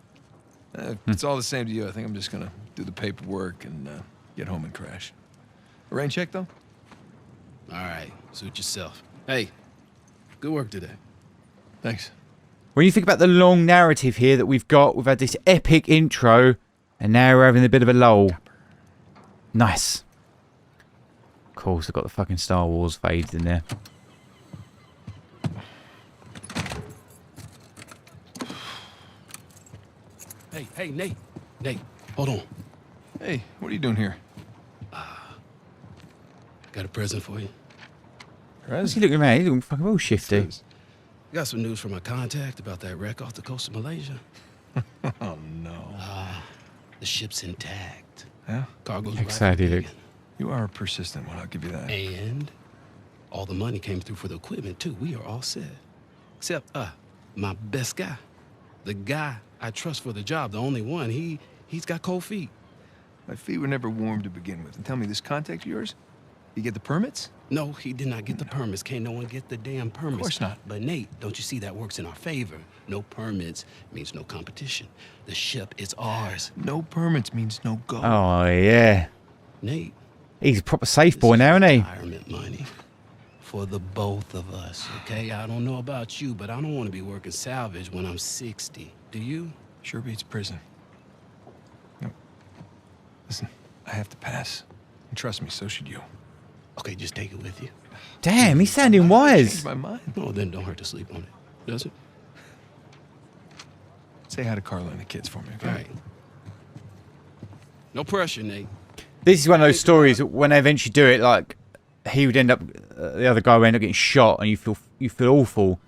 It's all the same to you. I think I'm just gonna do the paperwork and get home and crash. A rain check, though? All right, suit yourself. Hey, good work today. Thanks. When you think about the long narrative here that we've had this epic intro, and now we're having a bit of a lull. Nice. Of course, I've got the fucking Star Wars fades in there. Hey, Nate, hold on. Hey, what are you doing here? Got a present for you. What's he looking around? He's looking fucking real shifty. Got some news from my contact about that wreck off the coast of Malaysia. Oh, no. The ship's intact. Yeah? Cargo's Excited. right. You are a persistent one, I'll give you that. And all the money came through for the equipment, too. We are all set. Except, my best guy. The guy I trust for the job, the only one. He's got cold feet. My feet were never warm to begin with. And tell me, this contact of yours, You get the permits? No, he did not get the permits. Can't no one get the damn permits. Of course not. But Nate, don't you see that works in our favor? No permits means no competition. The ship is ours. No permits means no go. Oh, yeah. Nate. He's a proper safe boy now, isn't he? Retirement money for the both of us, okay? I don't know about you, but I don't want to be working salvage when I'm 60. Do you? Sure beats prison. No. Listen, I have to pass. And trust me, so should you. Okay, just take it with you. Damn, he's sounding wise. Changed my mind. Oh, then don't hurt to sleep on it. Does it? Say hi to Carla and the kids for me, okay? All right. No pressure, Nate. This is one of those stories that when they eventually do it, like, he would end up, the other guy would end up getting shot, and you feel awful.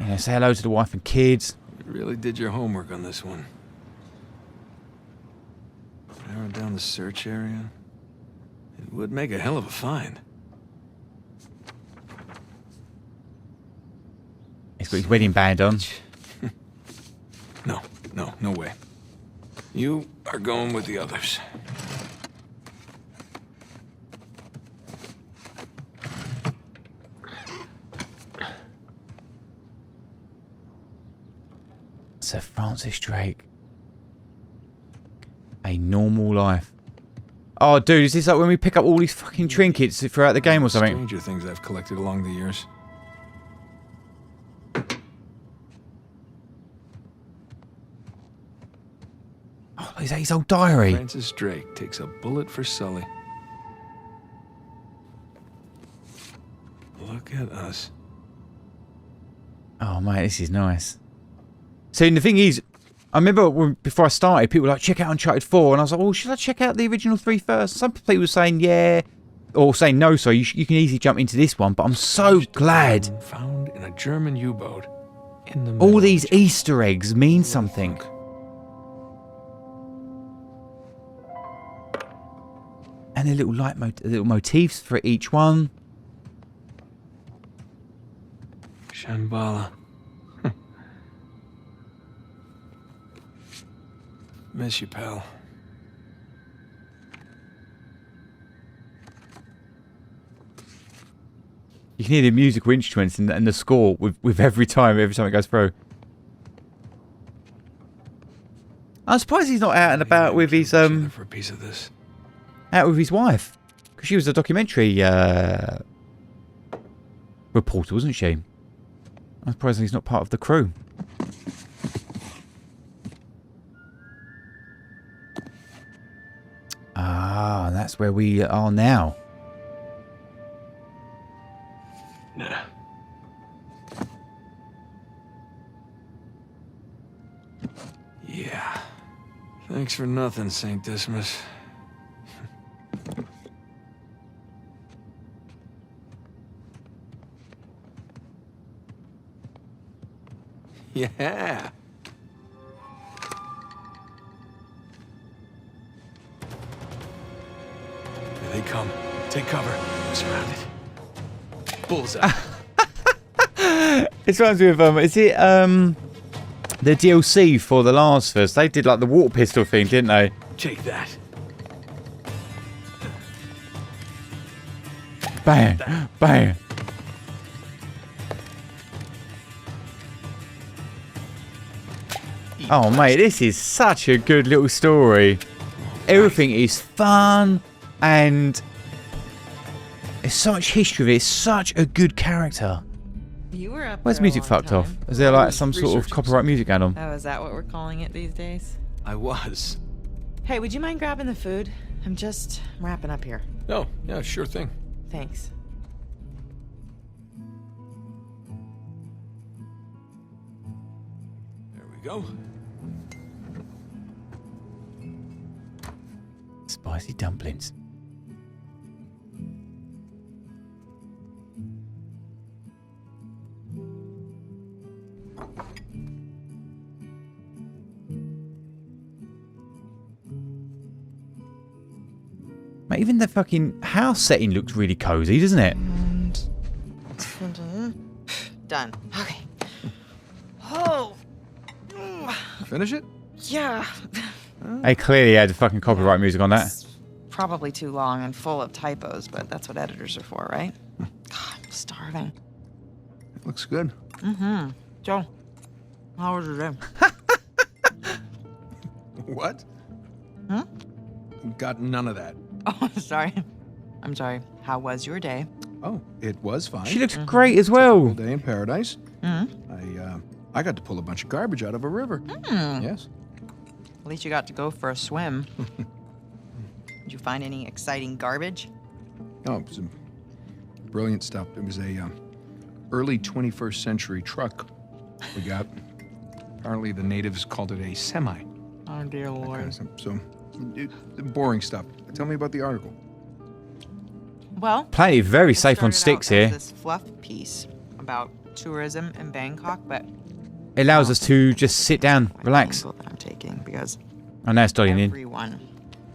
You know, say hello to the wife and kids. You really did your homework on this one. Narrow down the search area. It would make a hell of a find. He's got his wedding band on. No way. You are going with the others. Sir Francis Drake. A normal life. Oh, dude, is this like when we pick up all these fucking trinkets throughout the game or something? Stranger things I've collected along the years. Oh, is that his old diary? Francis Drake takes a bullet for Sully. Look at us. Oh, mate, this is nice. So the thing is, I remember before I started, people were like, check out Uncharted 4. And I was like, well, should I check out the original 3 first? Some people were saying, yeah. Or saying, no, so you can easily jump into this one. But I'm so glad. Found in a German U-boat. All these Easter eggs mean something. And the little little motifs for each one. Shambhala. Miss you, pal. You can hear the musical instruments and the score with every time it goes through. I'm surprised he's not out and about with his for a piece of this. Out with his wife, because she was a documentary reporter, wasn't she? I'm surprised he's not part of the crew. Ah, that's where we are now. Nah. Yeah. Thanks for nothing, St. Dismas. Yeah. Here they come. Take cover. I'm surrounded. Bullseye. It reminds me of is it the DLC for The Last of Us? They did like the water pistol thing, didn't they? Take that. Bang, bang. Oh mate, this is such a good little story. Everything is fun and there's so much history of it. It's such a good character. You were up Where's there a music long fucked time. off? Is there like some sort of copyright music going on? Oh, is that what we're calling it these days? I was. Hey, would you mind grabbing the food? I'm just wrapping up here. No, yeah, sure thing. Thanks. There we go. Spicy dumplings. Mate, even the fucking house setting looks really cozy, doesn't it? Done. Okay. Oh. Finish it? Yeah. They clearly had the fucking copyright music on that. probably too long and full of typos, but that's what editors are for, right? God, I'm starving. It looks good. Mm-hmm. Joe, how was your day? What? Hmm? Got none of that. Oh, sorry. I'm sorry. How was your day? Oh, it was fine. She looks great as well. Typical day in paradise. Mm-hmm. I got to pull a bunch of garbage out of a river. Yes. At least you got to go for a swim. Did you find any exciting garbage? Oh, it was some brilliant stuff. It was a early 21st century truck we got. Apparently the natives called it a semi. Oh, dear Lord. So, boring stuff. Tell me about the article. Well, Plenty very safe on started out sticks here. as this fluff piece about tourism in Bangkok, but It allows us to just sit down, relax. that I'm taking because I know it's dying in. everyone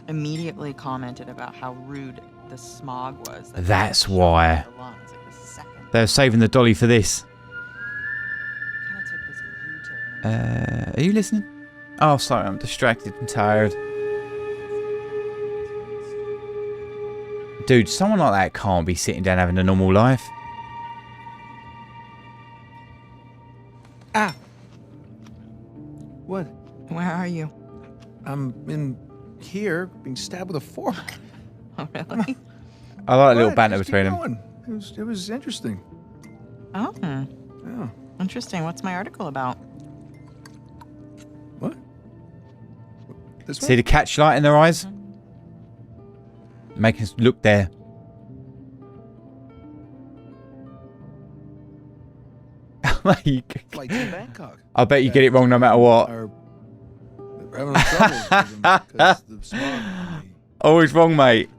immediately commented about how rude the smog was. That's why. The lungs, like the second. They're saving the dolly for this. Kinda took this U-turn. Are you listening? Oh, sorry, I'm distracted and tired. Dude, someone like that can't be sitting down having a normal life. Ah. What? Where are you? I'm in here being stabbed with a fork. Oh, really? I like a little What? banter Just between keep them. going. It was interesting. Oh. Yeah. Interesting. What's my article about? What? This See the catchlight in their eyes? Making us look there. Flight to Bangkok. I bet you get it wrong no matter what. We're having trouble because the smog. Always wrong, mate.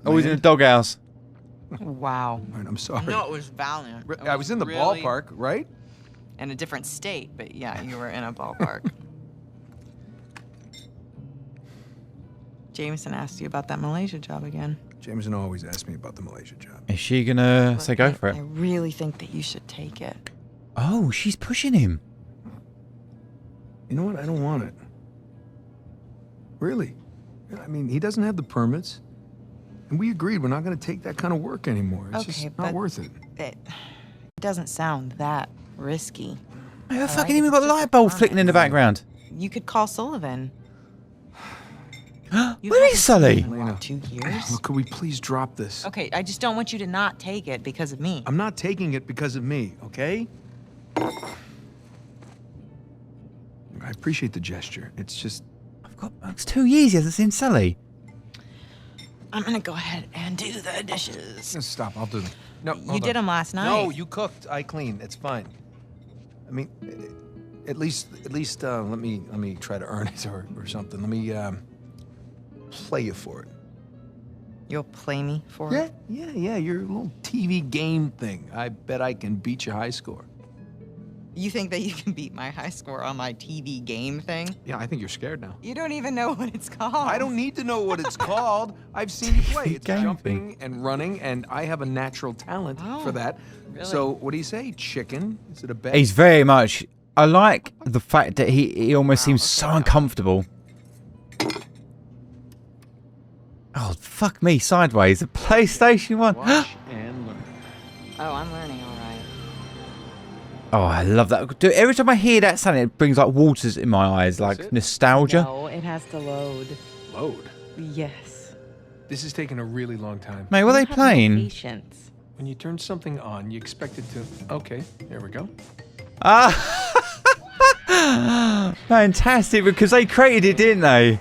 Always in the doghouse. Wow. Right, I'm sorry. No, it was valiant. It I was in the really ballpark, right? in a different state, but yeah, you were in a ballpark. Jameson asked you about that Malaysia job again. Jameson always asks me about the Malaysia job. Is she gonna say go for it? I really think that you should take it. Oh, she's pushing him. You know what? I don't want it. Really. I mean, he doesn't have the permits. And we agreed we're not going to take that kind of work anymore. It's just not but worth it. It doesn't sound that risky. Oh, fucking even got the light bulb flicking in the background. You could call Sullivan. Where is Sully? Elena, 2 years? look, could we please drop this? Okay, I just don't want you to not take it because of me. I'm not taking it because of me, okay? I appreciate the gesture. It's just... It's 2 years he hasn't seen Sully. I'm gonna go ahead and do the dishes. No, stop, I'll do them. No, You hold did on. them last night. No, you cooked. I cleaned. It's fine. I mean, at least, let me try to earn it or something. Let me play you for it. You'll play me for Yeah, it? yeah. Your little TV game thing. I bet I can beat your high score. You think that you can beat my high score on my TV game thing? Yeah, I think you're scared now. You don't even know what it's called. I don't need to know what it's called. I've seen you play. It's Game jumping and running, and I have a natural talent for that. really? So, what do you say? Chicken? Is it a bet? He's very much... I like the fact that he almost seems so uncomfortable. Oh, fuck me, sideways. A PlayStation 1. Watch and learn. Oh, I'm learning, all right. Oh, I love that. Dude, every time I hear that sound, it brings like waters in my eyes, like it? nostalgia. No, it has to load. Load? Yes. This is taking a really long time. Mate, what are they playing? Patience. When you turn something on, you expect it to... Okay, there we go. Ah, fantastic, because they created it, didn't they?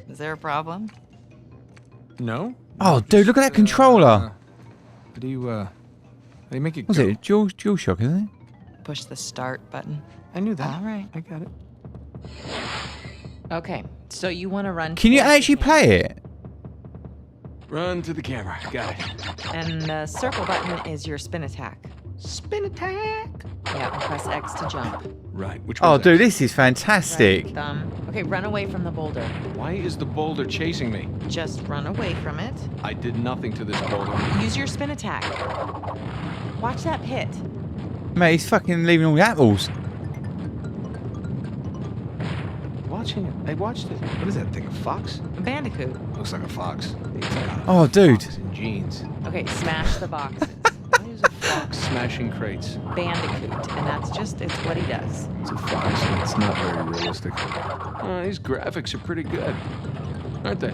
Is there a problem? No? Oh, dude, look at that controller. How do you make it Was go? it dual shock, isn't it? Push the start button. I knew that. All right. I got it. Okay, so you want to run... Can you towards the actually play it? Run to the camera. Got it. And the circle button is your spin attack. Spin attack. Yeah, and press X to jump. Right. Which Oh, one's dude, X? this is fantastic. Right thumb. Okay, run away from the boulder. Why is the boulder chasing me? Just run away from it. I did nothing to this boulder. Use your spin attack. Watch that pit. Mate, he's fucking leaving all the apples. watching it. I watched it. What is that thing, a fox? A bandicoot. Looks like a fox. Oh, dude. Fox in jeans. Okay, smash the boxes. Why is a fox smashing crates? Bandicoot, and that's just, it's what he does. It's a fox, and it's not very realistic. These graphics are pretty good, aren't they?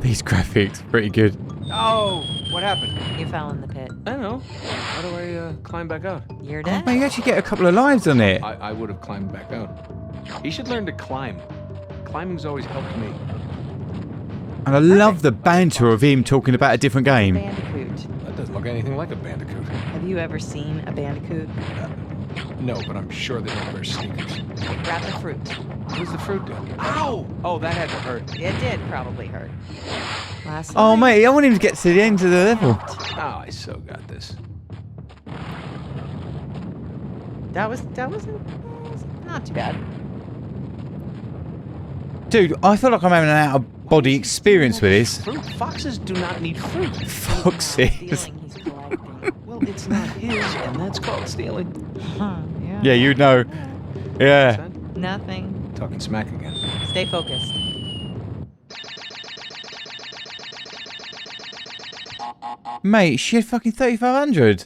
These graphics, pretty good. Oh, what happened? You fell in the pit. I don't know. How do I climb back out? You're Oh, dead. mate, you actually get a couple of lives on it. I would have climbed back out. He should learn to climb. Climbing's always helped me. And I love the banter of him talking about a different game. Bandicoot. That doesn't look anything like a bandicoot. Have you ever seen a bandicoot? No, but I'm sure they don't wear sneakers. Grab the fruit. What does the fruit do? Ow! Oh, that had to hurt. It did probably hurt. Last Oh, time. mate, I want him to get to the end of the level. Oh, I so got this. That was not too bad. Dude, I feel like I'm having an out-of-body experience with this. Fruit? Foxes do not need fruit. Foxes. Well, it's not his, and that's called stealing. Huh, yeah. Yeah, you'd know. Yeah. Nothing. Talking smack again. Stay focused. Mate, she had fucking 3,500.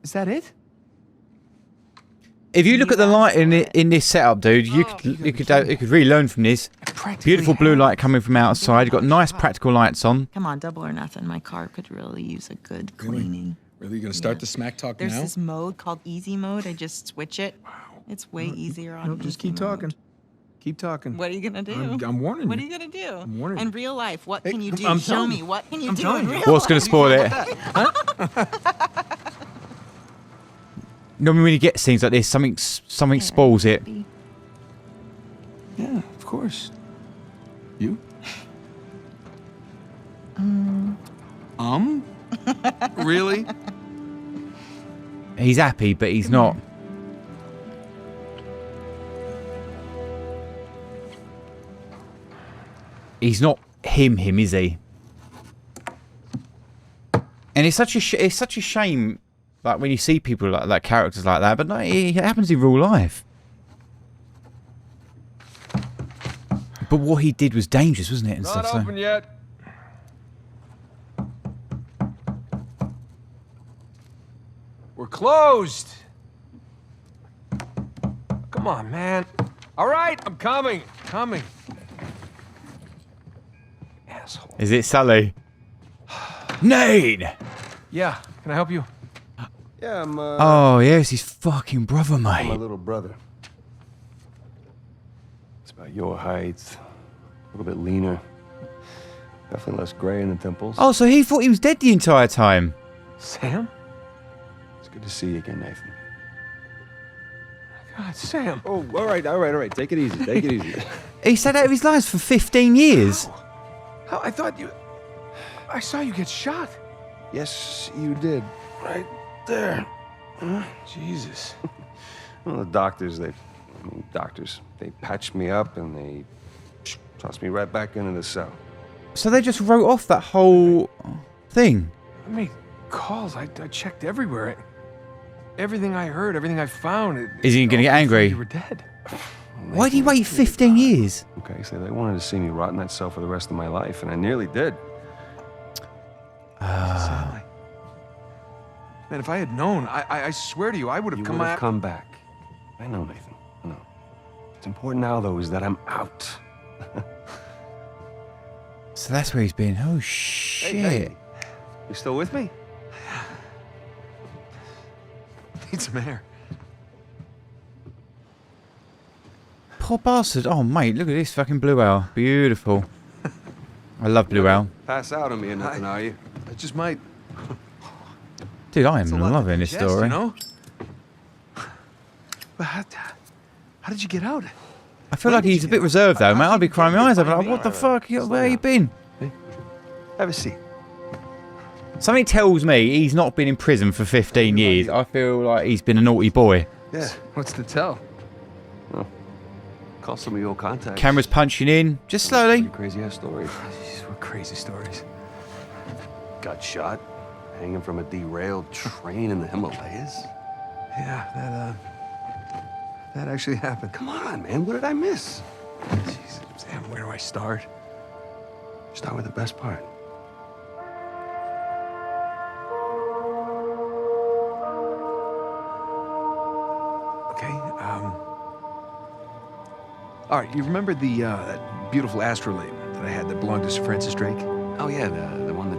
Is that it? If you look at the light in this setup, dude, you could really learn from this. Beautiful blue light coming from outside. You've got nice practical lights on. Come on, double or nothing. My car could really use a good cleaning. Really? You gonna start the smack talk There's now? this mode called easy mode. I just switch it. Wow. It's way easier on Nope, just easy keep mode. talking. Keep talking. What are you gonna do? I'm warning What are you. you gonna do? I'm warning you. In real life, what can you do? I'm Show telling me. you. What can you I'm do telling in you. real What's life? going to spoil it? Normally when you get scenes like this, something spoils it. Yeah, of course. You? Really? He's happy, but he's not. He's not him, is he? And it's such a shame, like when you see people like characters like that. But no, it happens in real life. But what he did was dangerous, wasn't it? And Not stuff. So. open yet. We're closed. Come on, man. All right, I'm coming. Coming. Asshole. Is it Sully? Nate! Yeah, can I help you? Yeah, I'm, Oh, yeah, it's his fucking brother, my mate. little brother. It's about your height. A little bit leaner. Definitely less gray in the temples. Oh, so he thought he was dead the entire time. Sam? It's good to see you again, Nathan. God, Sam. Oh, all right. Take it easy. Take it easy. He stayed out of his lives for 15 years. How? I thought you... I saw you get shot. Yes, you did. Right there. Huh? Jesus. Well, the doctors, they patched me up and they tossed me right back into the cell. So they just wrote off that whole thing. I made calls. I checked everywhere. Everything I heard, everything I found. Is he going to get angry? You were dead. Why did he wait 15 years? Okay, so they wanted to see me rot in that cell for the rest of my life, and I nearly did. Man, if I had known, I swear to you, I would have come out. Come back. I know, Nathan. I know. What's important now, though, is that I'm out. So that's where he's been. Oh, shit. Hey. You still with me? Need some air. Poor bastard. Oh, mate, look at this fucking blue owl. Beautiful. I love blue owl. Pass out on me or nothing, are you? I just might. Dude, I am loving this story. You know? But how did you get out? I feel like he's a bit reserved, though, mate. I'd be crying my eyes out. Like, what the fuck? Where you been? Have a seat. Something tells me he's not been in prison for 15 years. I feel like he's been a naughty boy. Yeah. What's to tell? Oh. Call some of your contacts. Cameras punching in, just slowly. Crazy ass stories. These were crazy stories. Got shot, hanging from a derailed train in the Himalayas. Yeah, that actually happened. Come on, man. What did I miss? Jesus, Sam, where do I start? Start with the best part. Okay, all right, you remember the that beautiful astrolabe that I had that belonged to Sir Francis Drake? Oh, yeah, the one that,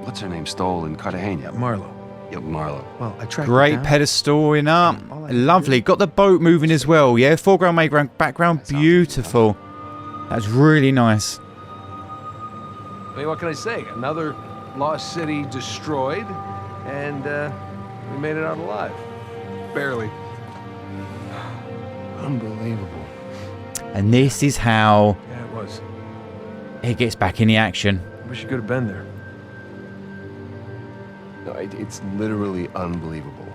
what's her name, stole in Cartagena. Yeah, Marlowe. Yep, Marlowe. Well, I tracked it Great down. pedestal in up. Lovely. Got the boat moving as well. Yeah, foreground, background, beautiful. That's really nice. I mean, what can I say? Another lost city destroyed, and we made it out alive. Barely. Unbelievable. And this is how Yeah, it was. it gets back in the action. Wish you could have been there. No, it's literally unbelievable.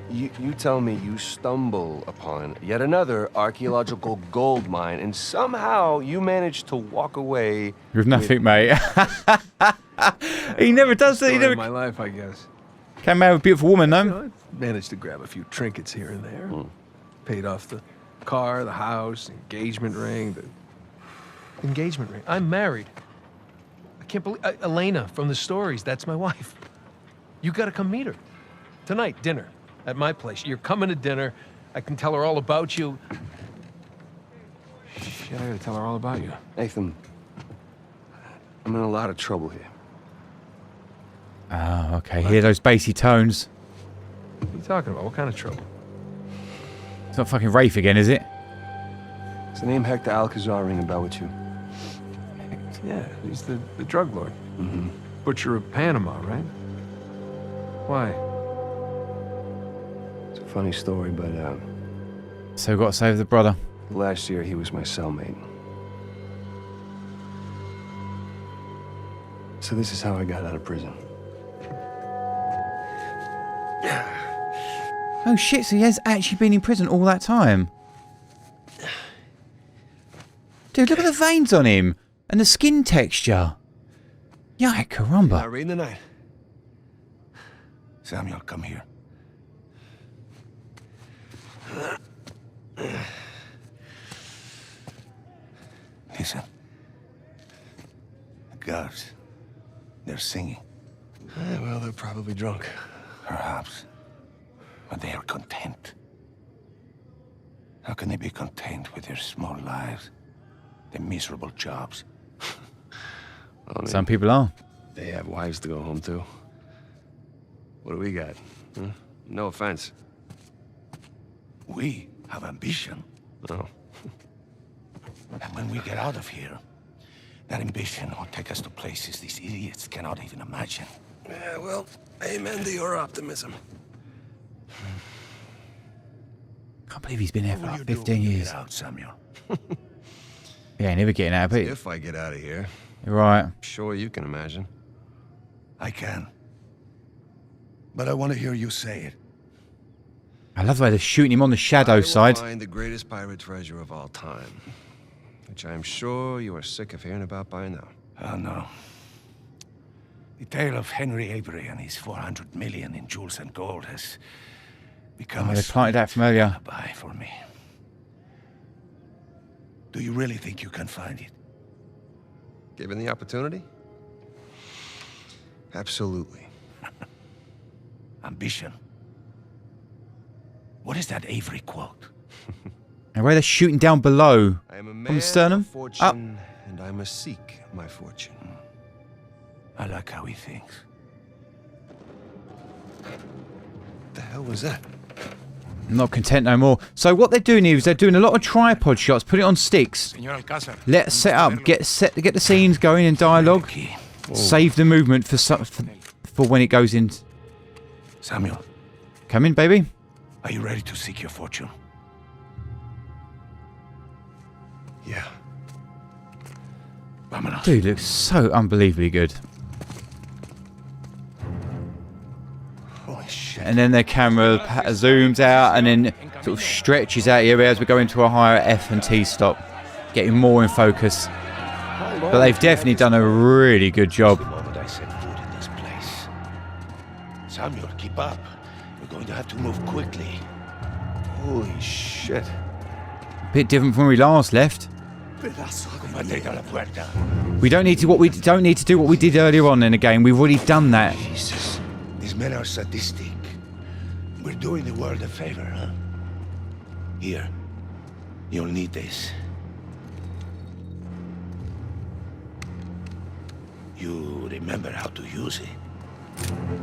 You tell me you stumble upon yet another archaeological gold mine, and somehow you manage to walk away With nothing, mate. He never does that. He Story never of my life, I guess. came out with a beautiful woman, though. You know, I managed to grab a few trinkets here and there. Paid off the car, the house, engagement ring, the engagement ring. I'm married. I can't believe Elena from the stories. That's my wife. You got to come meet her tonight. Dinner at my place. You're coming to dinner. I can tell her all about you. Shit, I got to tell her all about you. Nathan, I'm in a lot of trouble here. Oh, okay. Hear those bassy tones. What are you talking about? What kind of trouble? It's not fucking Rafe again, is it? Does the name Hector Alcazar ring a bell with you? Yeah, he's the drug lord. Butcher of Panama, right? Why? It's a funny story, but So got to save the brother. last year he was my cellmate. So this is how I got out of prison. Oh shit, so he has actually been in prison all that time. Dude, look at the veins on him. And the skin texture. Yeah, caramba. Not reading tonight. Samuel, come here. Listen. The guards. They're singing. Well, they're probably drunk. Perhaps. But they are content. How can they be content with their small lives? Their miserable jobs? Some people are. They have wives to go home to. What do we got? Huh? No offense. We have ambition. No. And when we get out of here, that ambition will take us to places these idiots cannot even imagine. Yeah, well, amen to your optimism. Can't believe he's been there for like 15 years. Get out, Samuel. Yeah, never getting out of it. If I get out of here. You're right. I'm sure you can imagine. I can. But I want to hear you say it. I love the way they're shooting him on the shadow side. Find the greatest pirate treasure of all time, which I am sure you are sick of hearing about by now. Oh, no. The tale of Henry Avery and his 400 million in jewels and gold has become Oh, a they planted that from earlier. alibi for me. Do you really think you can find it? Given the opportunity? Absolutely. Ambition. What is that Avery quote? And where they're shooting down below. I am a From man the sternum. of fortune, and I must seek my fortune. I like how he thinks. What the hell was that? I'm not content no more. So what they're doing here is they're doing a lot of tripod shots, put it on sticks. Let's set up, get the scenes going in dialogue. Save the movement for when it goes in. Samuel. Come in, baby. Are you ready to seek your fortune? Yeah. Vámonos. Dude, looks so unbelievably good. Holy shit. And then the camera zooms out and then sort of stretches out here as we go into a higher F and T stop, getting more in focus. But they've definitely done a really good job. The moment I set foot in this place. Samuel, keep up. We're going to have to move quickly. Holy shit. Bit different from when we last left. We don't need to do what we did earlier on in the game. We've already done that. Jesus, these men are sadistic. We're doing the world a favor, huh? Here, you'll need this. You remember how to use it?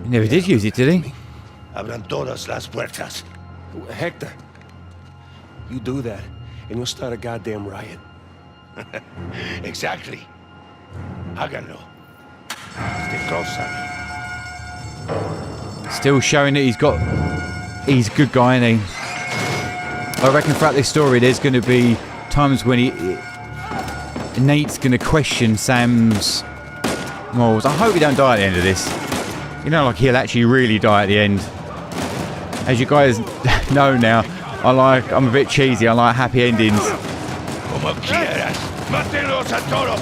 He never did use it, did he? Abran todas las puertas. Hector, you do that, and you'll start a goddamn riot. Exactly. Háganlo. Stay close, Sammy. Still showing that he's a good guy, isn't he? I reckon throughout this story there's going to be times when Nate's going to question Sam's morals. I hope he don't die at the end of this. You know, like he'll actually really die at the end. As you guys know now, I'm a bit cheesy. I like happy endings. Como quieras. Mátenlos a todos.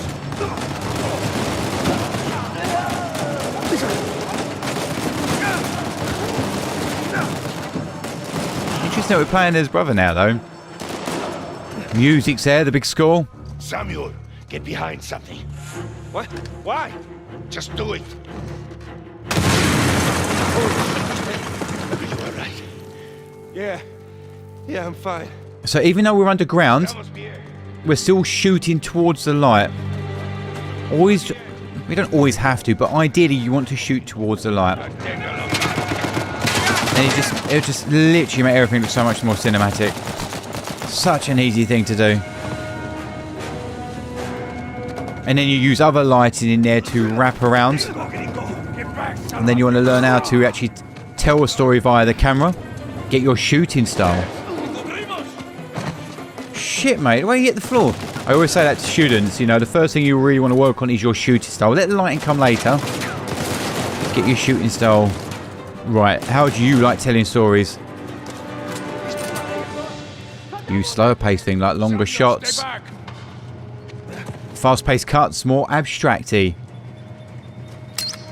Interesting that we're playing his brother now, though. Music's there, the big score. Samuel, get behind something. What? Why? Just do it. Are you all right? Yeah, I'm fine. So even though we're underground, we're still shooting towards the light. We don't always have to, but ideally you want to shoot towards the light. And it'll just literally make everything look so much more cinematic. Such an easy thing to do. And then you use other lighting in there to wrap around. And then you want to learn how to actually tell a story via the camera. Get your shooting style. Shit, mate, where you hit the floor? I always say that to students, you know, the first thing you really want to work on is your shooting style. Let the lighting come later. Get your shooting style right. How do you like telling stories? Use slower paced thing like longer shots. Fast paced cuts, more abstract-y.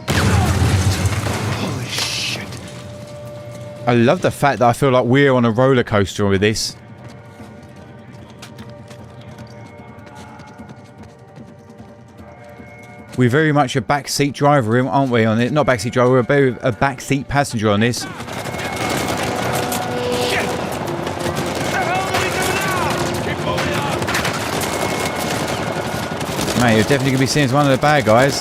Holy shit. I love the fact that I feel like we're on a roller coaster with this. We're very much a backseat driver, aren't we, on it? Not backseat driver, we're a backseat passenger on this. Mate, you're definitely going to be seen as one of the bad guys.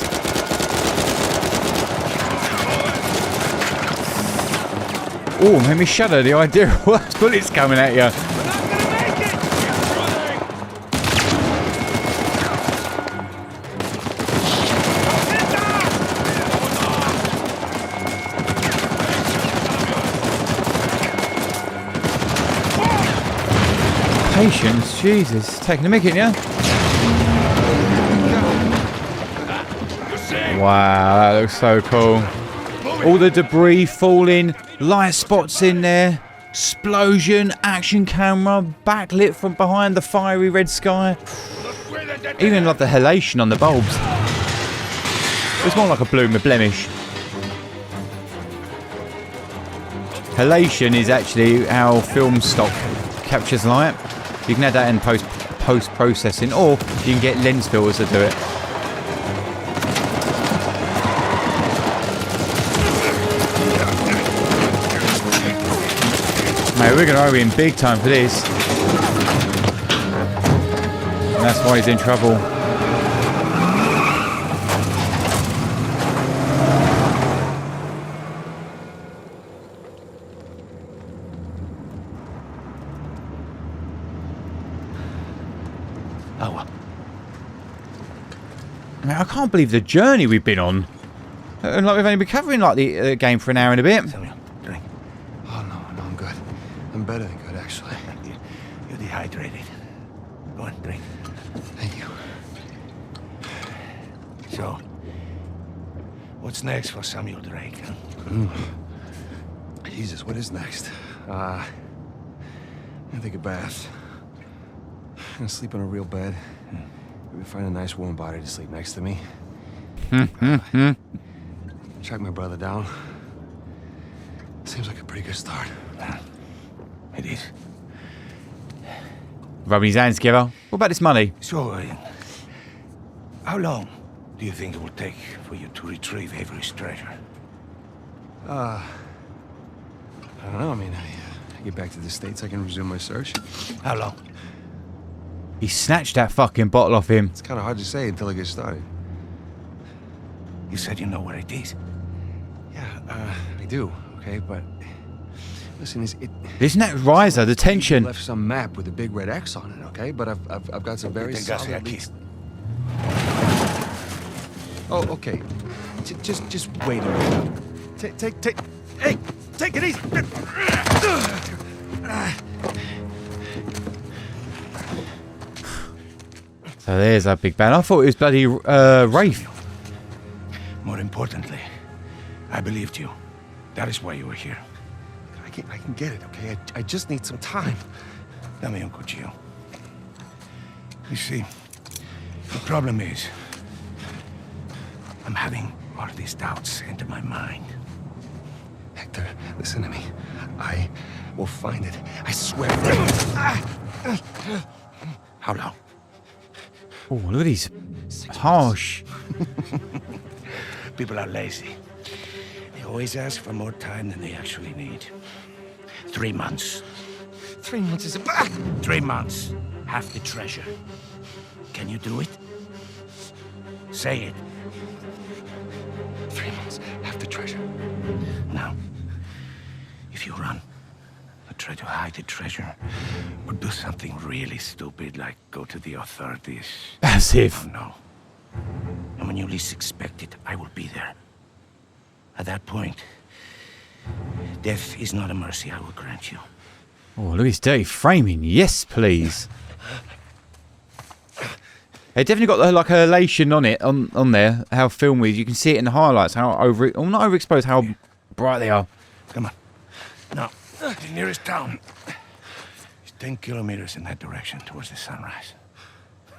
Oh, made me shudder, the idea of what bullets coming at you. Patience, Jesus, taking a mick in ya. Wow, that looks so cool. All the debris falling, light spots in there, explosion, action camera, backlit from behind the fiery red sky. Even like the halation on the bulbs. It's more like a blemish. Halation is actually how film stock captures light. You can add that in post-processing, or you can get lens filters to do it. Mate, we're going to owe him big time for this. And that's why he's in trouble. Man, I can't believe the journey we've been on. Like we've only been covering like the game for an hour and a bit. Drink. Oh, no, I'm good. I'm better than good, actually. You're dehydrated. Go on, drink. Thank you. So, what's next for Samuel Drake? Huh? Jesus, what is next? I'm gonna take a bath. I'm gonna sleep on a real bed. Maybe find a nice warm body to sleep next to me. Track my brother down. See Seems like a pretty good start. It is. Rubbing his hands together. What about this money? So, how long do you think it will take for you to retrieve Avery's treasure? I don't know. I mean, I get back to the States, I can resume my search. How long? He snatched that fucking bottle off him. It's kind of hard to say until I get started. You said you know where it is. Yeah, I do. Okay, but listen, Isn't that riser? The tension. left some map with a big red X on it. Okay, but I've got some very solid leads. Oh, okay. Just wait a minute. Take. Hey, take it easy. So there's that big band. I thought it was bloody Rafe. More importantly, I believed you. That is why you were here. I can get it, okay? I just need some time. Dame un cuchillo. You see, the problem is, I'm having all of these doubts into my mind. Hector, listen to me. I will find it. I swear. How long? Oh, look at these harsh. People are lazy. They always ask for more time than they actually need. 3 months. 3 months is 3 months. Half the treasure. Can you do it? Say it. 3 months, half the treasure. Now, if you run, or try to hide the treasure, or do something really stupid like go to the authorities. As if. Oh, no. And when you least expect it, I will be there. At that point, death is not a mercy I will grant you. Oh, look at his dirty framing. Yes, please. It definitely got like a elation on it, on there. How filmed is. You can see it in the highlights. How not overexposed. How bright they are. Come on. Now, the nearest town is 10 kilometers in that direction towards the sunrise.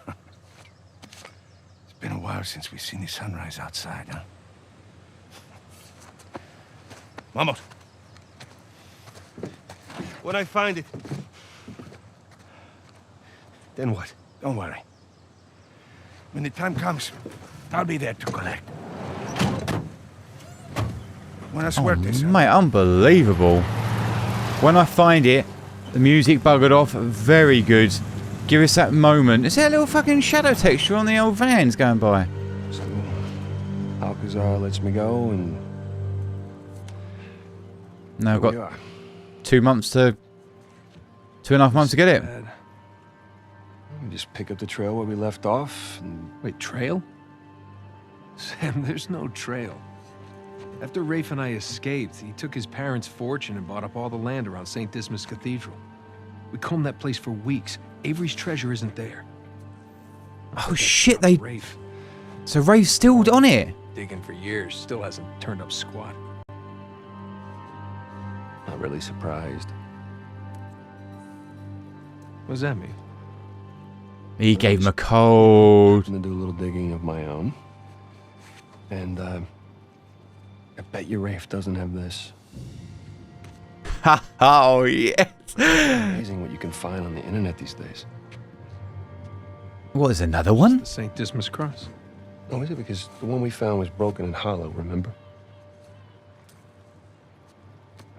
It's been a while since we've seen the sunrise outside, huh? Vamos. When I find it, then what? Don't worry. When the time comes, I'll be there to collect. Buena suerte, sir. Mate, unbelievable. When I find it, the music buggered off. Very good. Give us that moment. Is there a little fucking shadow texture on the old vans going by? So, Alcazar lets me go, and No, I've got 2 months to... 2.5 months to get it. We just pick up the trail where we left off, and... Wait, trail? Sam, there's no trail. After Rafe and I escaped, he took his parents' fortune and bought up all the land around St. Dismas Cathedral. We combed that place for weeks. Avery's treasure isn't there. Oh shit, they... Rafe. So Rafe's still on it? Digging for years, still hasn't turned up squat. Not really surprised. What does that mean? He gave him a cold. I'm gonna do a little digging of my own. And, I bet you Rafe doesn't have this. Oh, yes. Amazing what you can find on the internet these days. What, is another one? The St. Dismas Cross. Oh, is it? Because the one we found was broken and hollow, remember?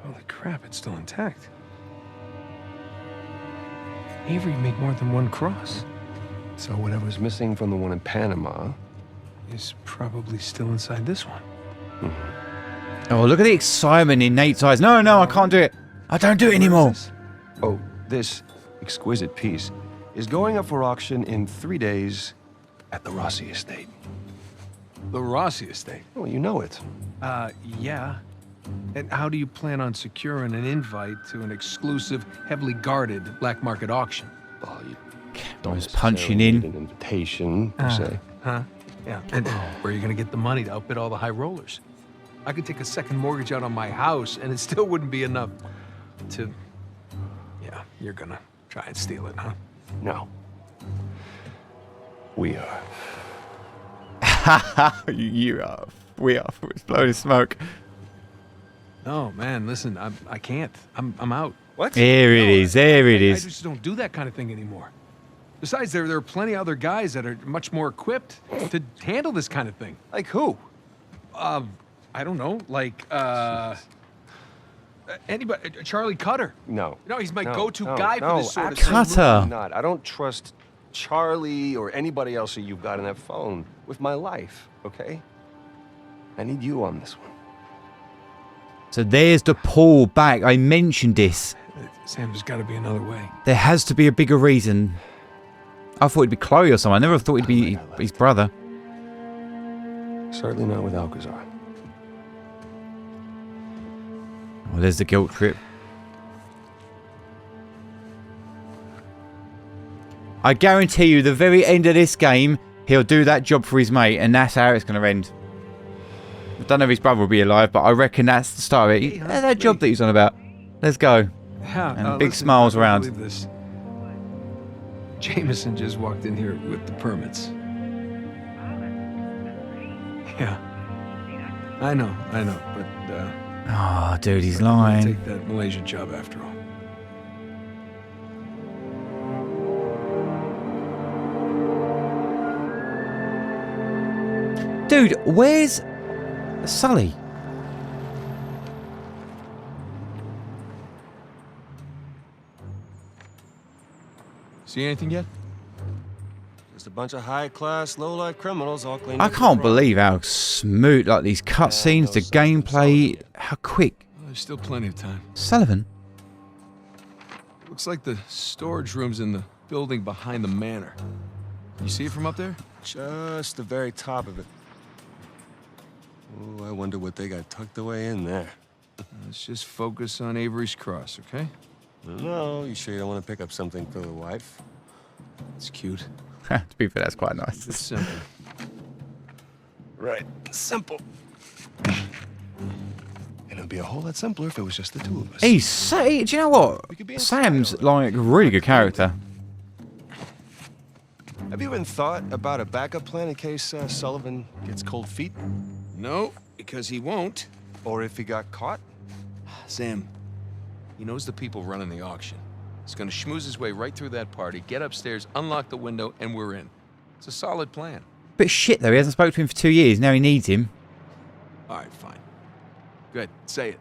Holy crap, it's still intact. Avery made more than one cross. So whatever's missing from the one in Panama is probably still inside this one. Oh, look at the excitement in Nate's eyes. No, I can't do it. I don't do it anymore. Oh, this exquisite piece is going up for auction in 3 days at the Rossi estate. The Rossi estate? Oh, you know it. Yeah. And how do you plan on securing an invite to an exclusive, heavily guarded black market auction? Well, you I was punching in. need an invitation, per se. Huh? Yeah. And where are you going to get the money to outbid all the high rollers? I could take a second mortgage out on my house, and it still wouldn't be enough to... Yeah, you're going to try and steal it, huh? No. We are. You are. We are. It's blowing smoke. No, man, listen, I can't. I'm out. What? There it is. There it I is. just don't do that kind of thing anymore. Besides, there are plenty of other guys that are much more equipped to handle this kind of thing. Like who? I don't know, like, anybody, Charlie Cutter. No. No, he's my No, go-to no, guy for no, this sort of absolutely thing. Cutter. not. I don't trust Charlie or anybody else that you've got on that phone with my life, okay? I need you on this one. So there's the pull back. I mentioned this. Sam, there's got to be another way. There has to be a bigger reason. I thought it'd be Chloe or someone. I never thought it'd be his brother. Certainly not with Alcazar. Well, there's the guilt trip. I guarantee you, the very end of this game, he'll do that job for his mate, and that's how it's going to end. I don't know if his brother will be alive, but I reckon that's the start of it. That job that he's on about. Let's go. Yeah, And big listen, smiles I can't around. believe this. Jameson just walked in here with the permits. Yeah. I know, but, Oh, dude, he's I'm gonna lying. take that Malaysian job after all. Dude, where's Sully? See anything yet? Just a bunch of high-class, low-life criminals all cleaning I up the can't crime. believe how smooth, like these cutscenes, the gameplay, how quick. Well, there's still plenty of time. Sullivan? Looks like the storage room's in the building behind the manor. You see it from up there? Just the very top of it. Oh, I wonder what they got tucked away in there. Let's just focus on Avery's Cross, okay? No, you sure you don't want to pick up something for the wife? It's cute. To be fair, that's quite nice. It's simple. Right. Simple. And it'd be a whole lot simpler if it was just the two of us. Do you know what? Sam's like a really good character. Have you even thought about a backup plan in case Sullivan gets cold feet? No, because he won't. Or if he got caught? Sam, he knows the people running the auction. He's gonna schmooze his way right through that party, get upstairs, unlock the window, and we're in. It's a solid plan. But shit though, he hasn't spoken to him for 2 years. Now he needs him. All right, fine. Good, say it.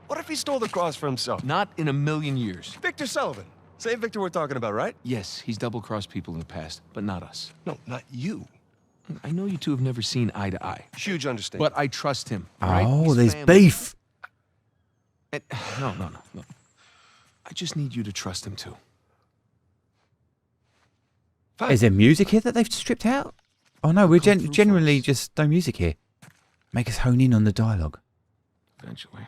What if he stole the cross for himself? Not in a million years. Victor Sullivan. Same Victor we're talking about, right? Yes, he's double-crossed people in the past, but not us. No, not you. I know you two have never seen eye to eye. Huge understanding. But I trust him. Right? Oh, He's there's family. beef. And, no. I just need you to trust him too. Fine. Is there music here that they've stripped out? Oh no, we're generally just no music here. Make us hone in on the dialogue. Eventually.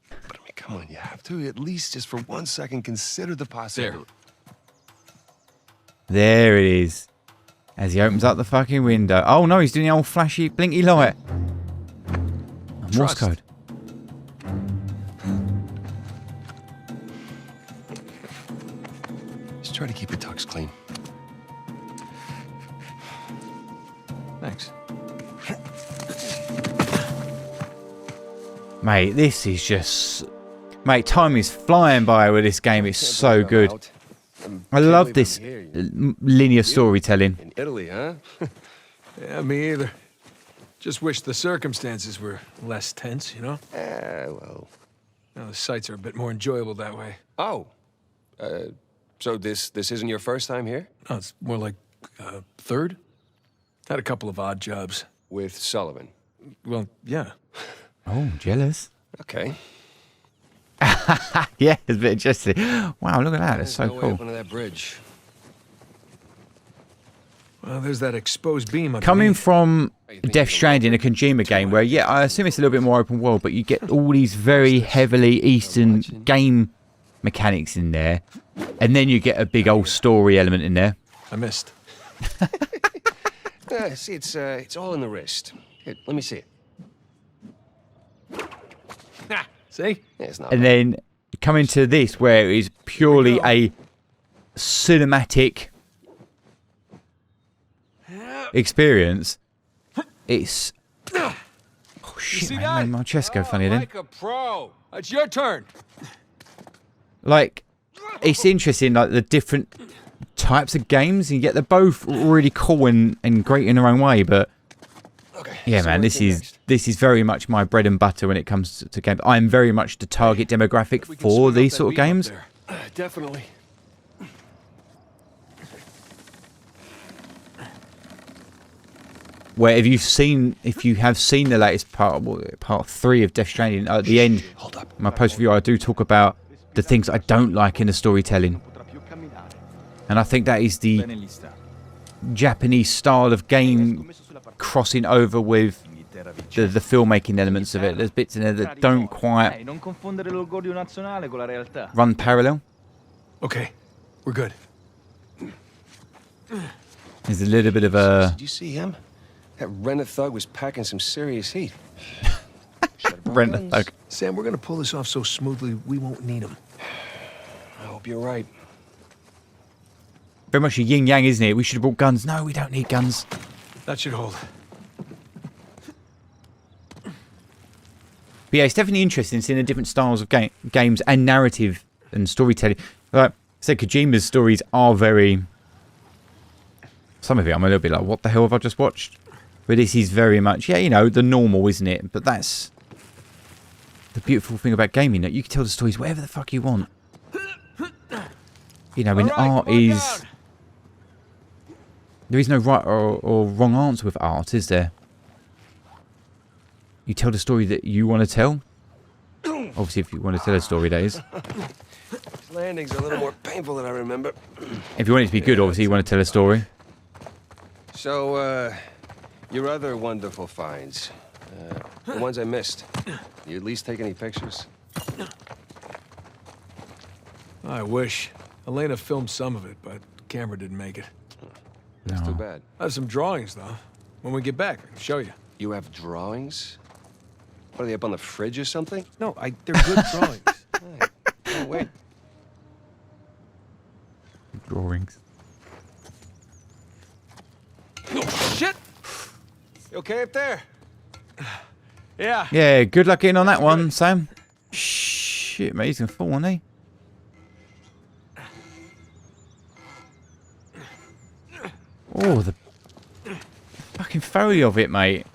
But I mean, come on, you have to at least just for 1 second consider the possibility. There it is. As he opens up the fucking window. Oh no, he's doing the old flashy, blinky light. Morse code. Just try to keep your tux clean. Thanks. Mate, this is just... Mate, time is flying by with this game. It's so good. I love this linear storytelling. In Italy, huh? Yeah, me either. Just wish the circumstances were less tense, you know? Well. The sights are a bit more enjoyable that way. Oh. So this isn't your first time here? No, it's more like third. Had a couple of odd jobs. With Sullivan? Well, yeah. Oh, jealous. Okay. Yeah, it's a bit just. Wow, look at that. It's so no way cool. up onto that bridge. Well, there's that exposed beam. Coming from Death Stranding, a Kojima game, where, yeah, I assume it's a little bit more open world, but you get all these very heavily Eastern game mechanics in there, and then you get a big old story element in there. I missed. See, it's all in the wrist. Here, let me see it. See? Yeah, it's not And then coming to this, where it is purely a cinematic experience. It's shit, man, my chest go funny then. Like a pro. It's your turn. Like, it's interesting, like the different types of games. You get they're both really cool and great in their own way, but yeah, man, this is very much my bread and butter when it comes to games. I'm very much the target demographic for these sort of games. Definitely. Where if you have seen the latest part 3 of Death Stranding, at the end, my post review, I do talk about the things I don't like in the storytelling, and I think that is the Japanese style of game crossing over with the filmmaking elements of it. There's bits in there that don't quite run parallel. Okay, we're good. There's a little bit of a... Did you see him? That Renner thug was packing some serious heat. Renner thug. Sam, we're gonna pull this off so smoothly we won't need him. I hope you're right. Very much a yin-yang, isn't it? We should have brought guns. No, we don't need guns. That should hold. But yeah, it's definitely interesting seeing the different styles of games and narrative and storytelling. Like I said, Kojima's stories are very... Some of it I'm a little bit like, what the hell have I just watched? But this is very much, yeah, you know, the normal, isn't it? But that's the beautiful thing about gaming, that you can tell the stories whatever the fuck you want. You know, in art is... There is no right or wrong answer with art, is there? You tell the story that you want to tell. Obviously, if you want to tell a story, that is. These landings are a little more painful than I remember. If you want it to be good, obviously, you want to tell a story. So, your other wonderful finds. The ones I missed. You at least take any pictures? I wish. Elena filmed some of it, but the camera didn't make it. That's too bad. I have some drawings, though. When we get back, I can show you. You have drawings? What, are they up on the fridge or something? No, they're good drawings. Oh, wait. Drawings. Oh, shit! You okay up there? Yeah. Yeah, good luck getting on that one, Sam. Shit, mate, he's gonna fall, isn't he? Oh, the fucking foley of it, mate.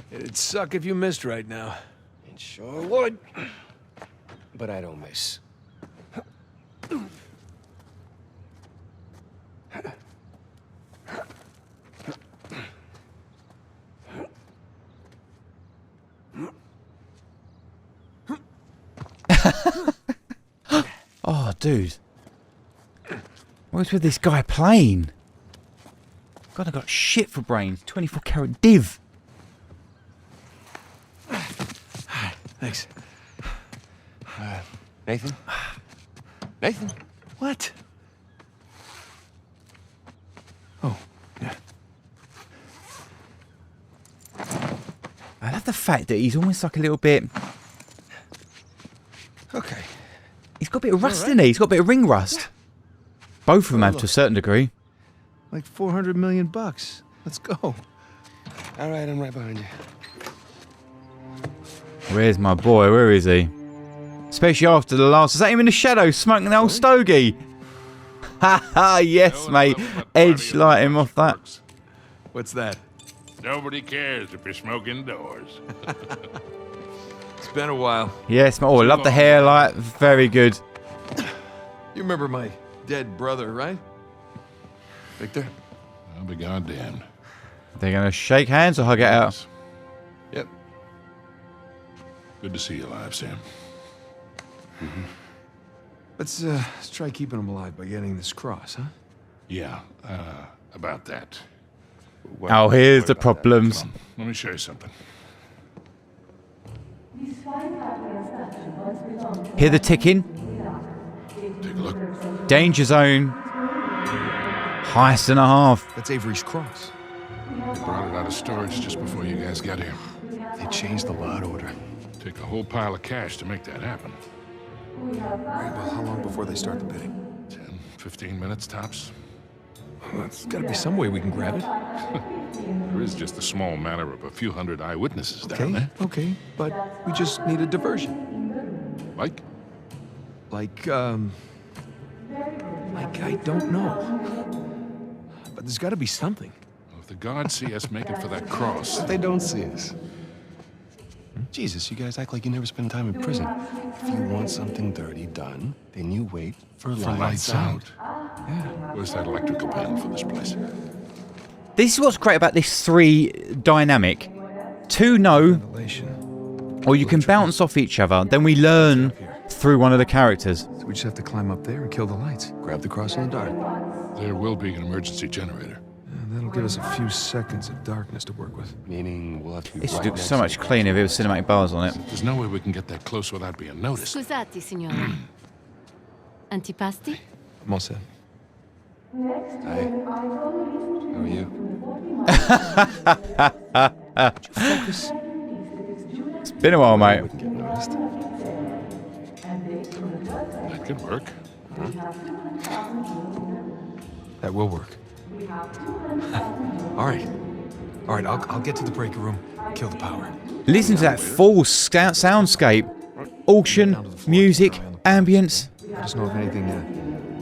It'd suck if you missed right now. It sure would. But I don't miss. Oh, dude. What's with this guy playing? God, I got shit for brains. 24 karat div. Thanks. Nathan? Nathan? What? Oh, yeah. I love the fact that he's almost like a little bit... Okay. He's got a bit of rust in there. He's got a bit of ring rust. Both of them have to a certain degree. Like 400 million bucks. Let's go. All right, I'm right behind you. Where's my boy? Where is he? Especially after the last... Is that him in the shadow smoking an old stogie? Ha ha, yes, mate. Edge light him off that. What's that? Nobody cares if you're smoking indoors. It's been a while. Yes, oh, I love the hair light. Very good. You remember my dead brother, right? Victor? I'll be goddamned. They're going to shake hands or hug it out? Yep. Good to see you alive, Sam. Mm-hmm. Let's try keeping him alive by getting this cross, huh? Yeah, about that. Oh, here's the problems. Let me show you something. Hear the ticking? Take a look. Danger zone. Heist and a half. That's Avery's cross. They brought it out of storage just before you guys got here. They changed the lot order. Take a whole pile of cash to make that happen. Right, well, how long before they start the bidding? 10, 15 minutes tops. Well, there's got to be some way we can grab it. There is just a small matter of a few hundred eyewitnesses down there. Okay, but we just need a diversion. Like? Like I don't know. But there's got to be something. Well, if the guards see us making for that cross... But they don't see us. Jesus, you guys act like you never spend time in prison. If you want something dirty done, then you wait for lights out. Yeah. Where's that electrical panel for this place? This is what's great about this 3 dynamic. 2 know, or you can bounce off each other. Then we learn through one of the characters. So we just have to climb up there and kill the lights. Grab the cross in the dark. There will be an emergency generator. That'll give us a few seconds of darkness to work with. Meaning we'll have to be This would look so much cleaner if there was cinematic bars on it. There's no way we can get that close without being noticed. Scusate, signora. Antipasti? I'm all set. Hi. How are you? Focus. It's been a while, mate. Wouldn't get noticed. That could work. That will work. All right. All right, I'll get to the breaker room, kill the power. Listen to that full soundscape. Auction, music, ambience. I just know if anything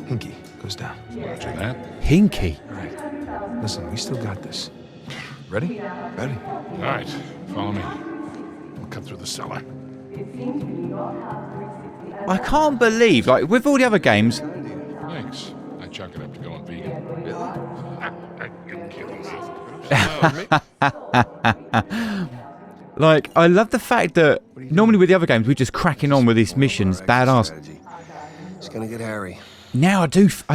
hinky goes down. Roger that. Hinky? All right. Listen, we still got this. Ready? Ready. All right, follow me. We'll cut through the cellar. I can't believe, like, with all the other games... Thanks. I chalk it up to going vegan. Like, I love the fact that normally with the other games we're just cracking on with these missions, badass. It's gonna get hairy. Now I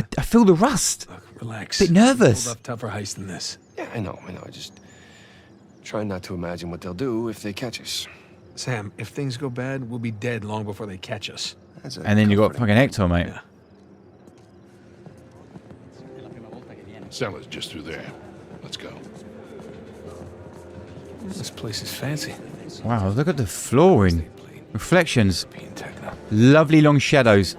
feel the rust. Look, relax. Bit nervous. Hold up tougher heist than this. Yeah, I know. I just try not to imagine what they'll do if they catch us. Sam, if things go bad, we'll be dead long before they catch us. And then you got fucking Hector, mate. Yeah. Cellar's just through there. Let's go. This place is fancy. Wow, look at the flooring. Reflections. Lovely long shadows.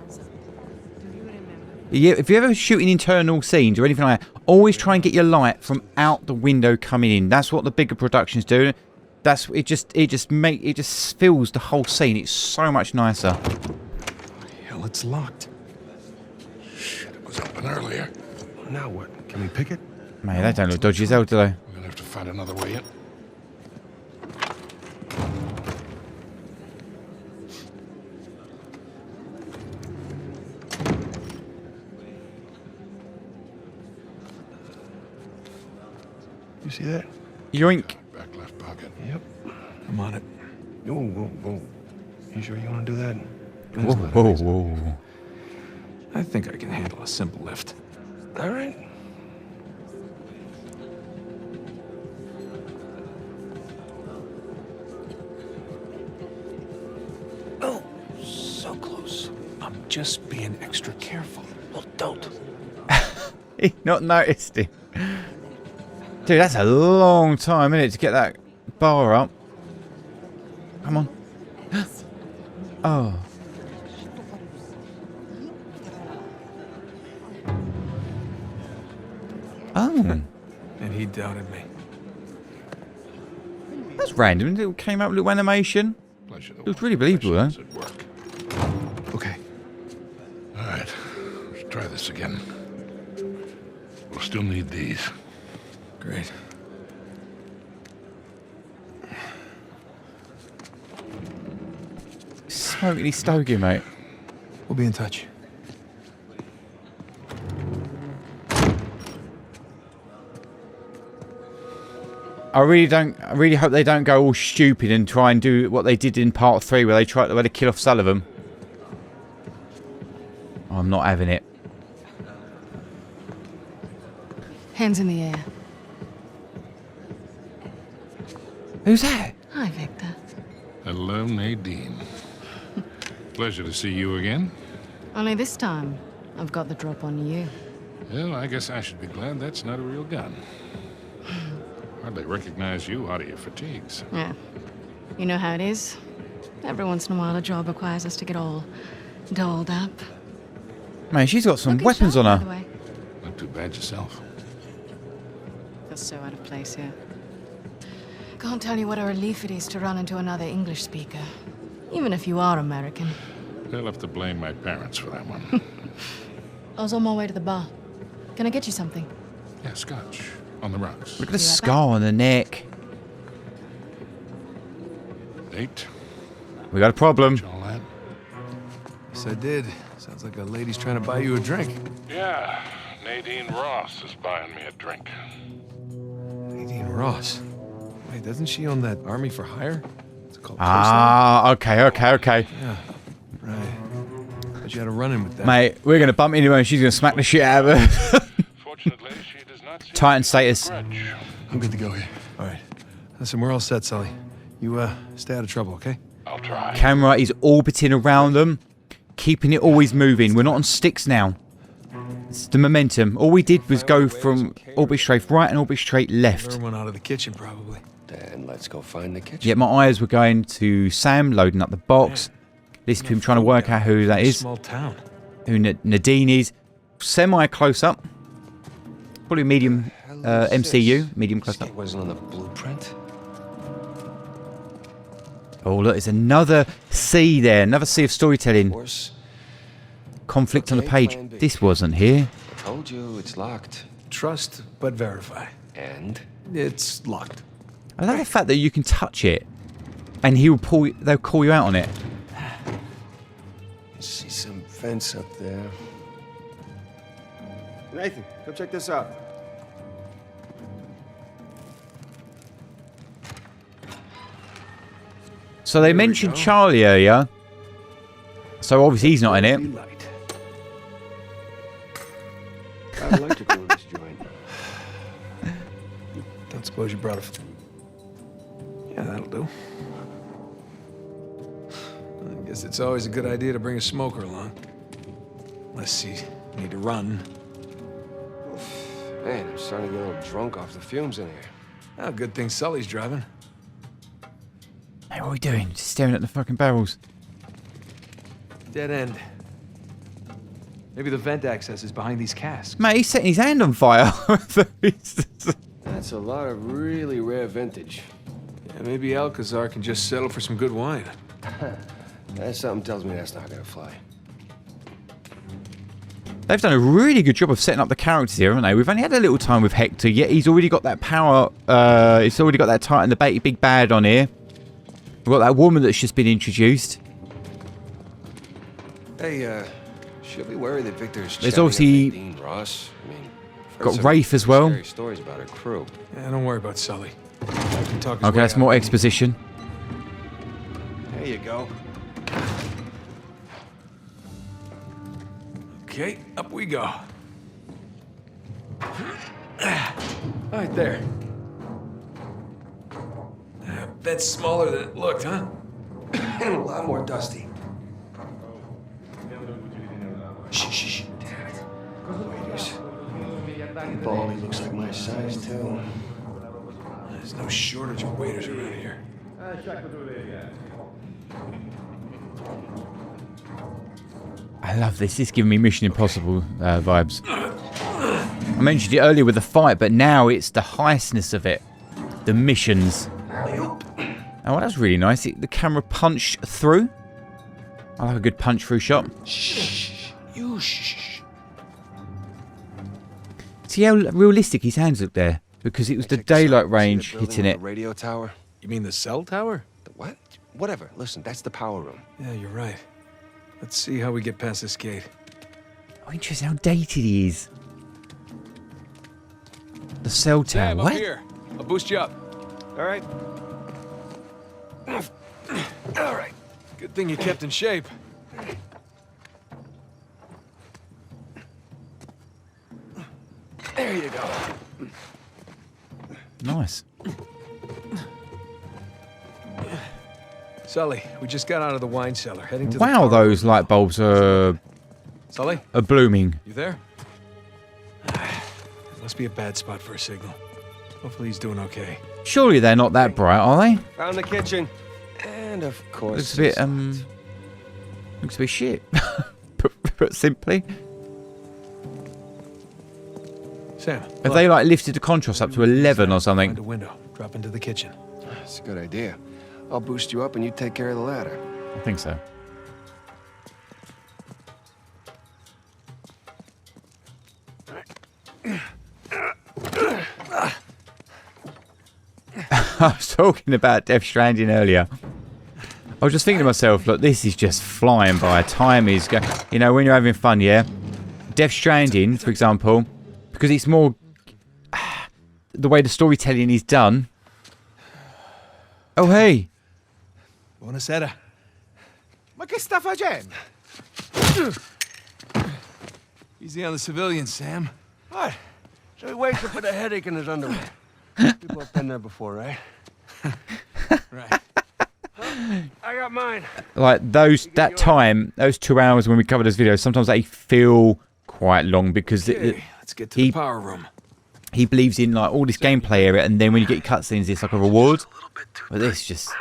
Yeah, if you're ever shooting internal scenes or anything like that, always try and get your light from out the window coming in. That's what the bigger productions do. That's it just fills the whole scene. It's so much nicer. Hell, it's locked. Shit, it was open earlier. Now what? Can we pick it? Mate, they don't look dodgy as hell, do they? We're gonna have to find another way in. You see that? Yoink. Back left pocket. Yep. I'm on it. Whoa, whoa, whoa. You sure you want to do that? Whoa, whoa, whoa. I think I can handle a simple lift. All right. Oh, so close. I'm just being extra careful. Well, don't. He not noticed him. Dude, that's a long time, isn't it, to get that bar up? Come on. Oh. Oh. And he doubted me. That's random. It came up with a little animation. It was really believable, though. Okay. All right, let's try this again. We'll still need these. Great. Smokey stogie, mate. We'll be in touch. I really hope they don't go all stupid and try and do what they did in part 3 where they tried to kill off Sullivan. I'm not having it. Hands in the air. Who's that? Hi, Victor. Hello, Nadine. Pleasure to see you again. Only this time, I've got the drop on you. Well, I guess I should be glad that's not a real gun. Hardly recognize you out of your fatigues. Yeah. You know how it is. Every once in a while, a job requires us to get all dolled up. Man, she's got some weapons on By the her. way. Not too bad yourself. feel so out of place here. Can't tell you what a relief it is to run into another English speaker. Even if you are American. They'll have to blame my parents for that one. I was on my way to the bar. Can I get you something? Yeah, scotch. On the rocks. Look at the scar on the neck. Date? We got a problem. Yes, I did. Sounds like a lady's trying to buy you a drink. Yeah, Nadine Ross is buying me a drink. Nadine Ross? Wait, doesn't she own that Army for Hire? It's called okay. Yeah, right. But you had a run-in with that. Mate, we're going to bump into her and she's going to smack the shit out of her. Fortunately, she does not seem Titan status. I'm good to go here. All right. Listen, we're all set, Sully. You, stay out of trouble, okay? I'll try. Camera is orbiting around them, keeping it always moving. We're not on sticks now. It's the momentum. All we did was go from orbit straight right and orbit straight left. Everyone out of the kitchen, probably. Then let's go find the kitchen. Yet my eyes were going to Sam loading up the box. Listen to him trying to work out who that is. Small town. Who Nadine is. Semi close up. Probably medium MCU. Medium close up. It wasn't on the blueprint. Oh, look, there's another C there. Another C of storytelling. Conflict on the page. This wasn't here. I told you, it's locked. Trust, but verify. And? It's locked. I love the fact that you can touch it and they'll call you out on it. See some fence up there. Nathan, come check this out. So they mentioned Charlie earlier. So obviously he's not in it. Got electrical in this joint. Don't suppose you brought a... Yeah, that'll do. I guess it's always a good idea to bring a smoker along. Unless you need to run. Man, I'm starting to get a little drunk off the fumes in here. Oh, good thing Sully's driving. Hey, what are we doing? Just staring at the fucking barrels. Dead end. Maybe the vent access is behind these casks. Mate, he's setting his hand on fire. That's a lot of really rare vintage. Yeah, maybe Alcazar can just settle for some good wine. That something tells me that's not gonna fly. They've done a really good job of setting up the characters here, haven't they? We've only had a little time with Hector, yet he's already got that power. He's already got that Titan, the big bad on here. We've got that woman that's just been introduced. Hey, should we worry that Victor's There's chatting obviously up Nadine Ross? I mean, got Rafe as well. Scary stories about her crew. Yeah, don't worry about Sully. I can talk his Okay, way that's out. more exposition. There you go. Okay, up we go. Right there. That's smaller than it looked, huh? And a lot more dusty. Shh. Waiters. Baldy looks like my size, too. There's no shortage of waiters around here. I love this. This is giving me Mission Impossible vibes. I mentioned it earlier with the fight, but now it's the heistness of it. The missions. Oh, that was really nice. The camera punched through. I like a good punch through shot. Shh. You shh. See how realistic his hands look there? Because it was the daylight range hitting it. The radio tower? You mean the cell tower? The what? Whatever. Listen, that's the power room. Yeah, you're right. Let's see how we get past this gate. Oh, interesting how dated he is. The cell tower. Sam, up What? here. I'll boost you up. All right. All right. Good thing you kept in shape. There you go. Nice. Sully, we just got out of the wine cellar, heading to Wow, those light bulbs are Sully? blooming. You there? Must be a bad spot for a signal. Hopefully he's doing okay. Surely they're not that bright, are they? Found the kitchen. And of course. Looks a bit looks a bit shit. put simply. Sam. Have they like lifted the contrast up to 11 or something? Find a window. Drop into the kitchen. That's a good idea. I'll boost you up and you take care of the ladder. I think so. I was talking about Death Stranding earlier. I was just thinking to myself, look, this is just flying by. Time is going. You know, when you're having fun, yeah. Death Stranding, for example, because it's more the way the storytelling is done. Oh, hey. Buonasera. Ma che sta facendo? Easy on the civilians, Sam. What? So he wakes up with a headache in his underwear. People have been there before, right? Right. I got mine. Like those 2 hours when we cover this video, sometimes they feel quite long because Let's get to the power room. He believes in like all this gameplay area, and then when you get cutscenes, it's like a reward. But this just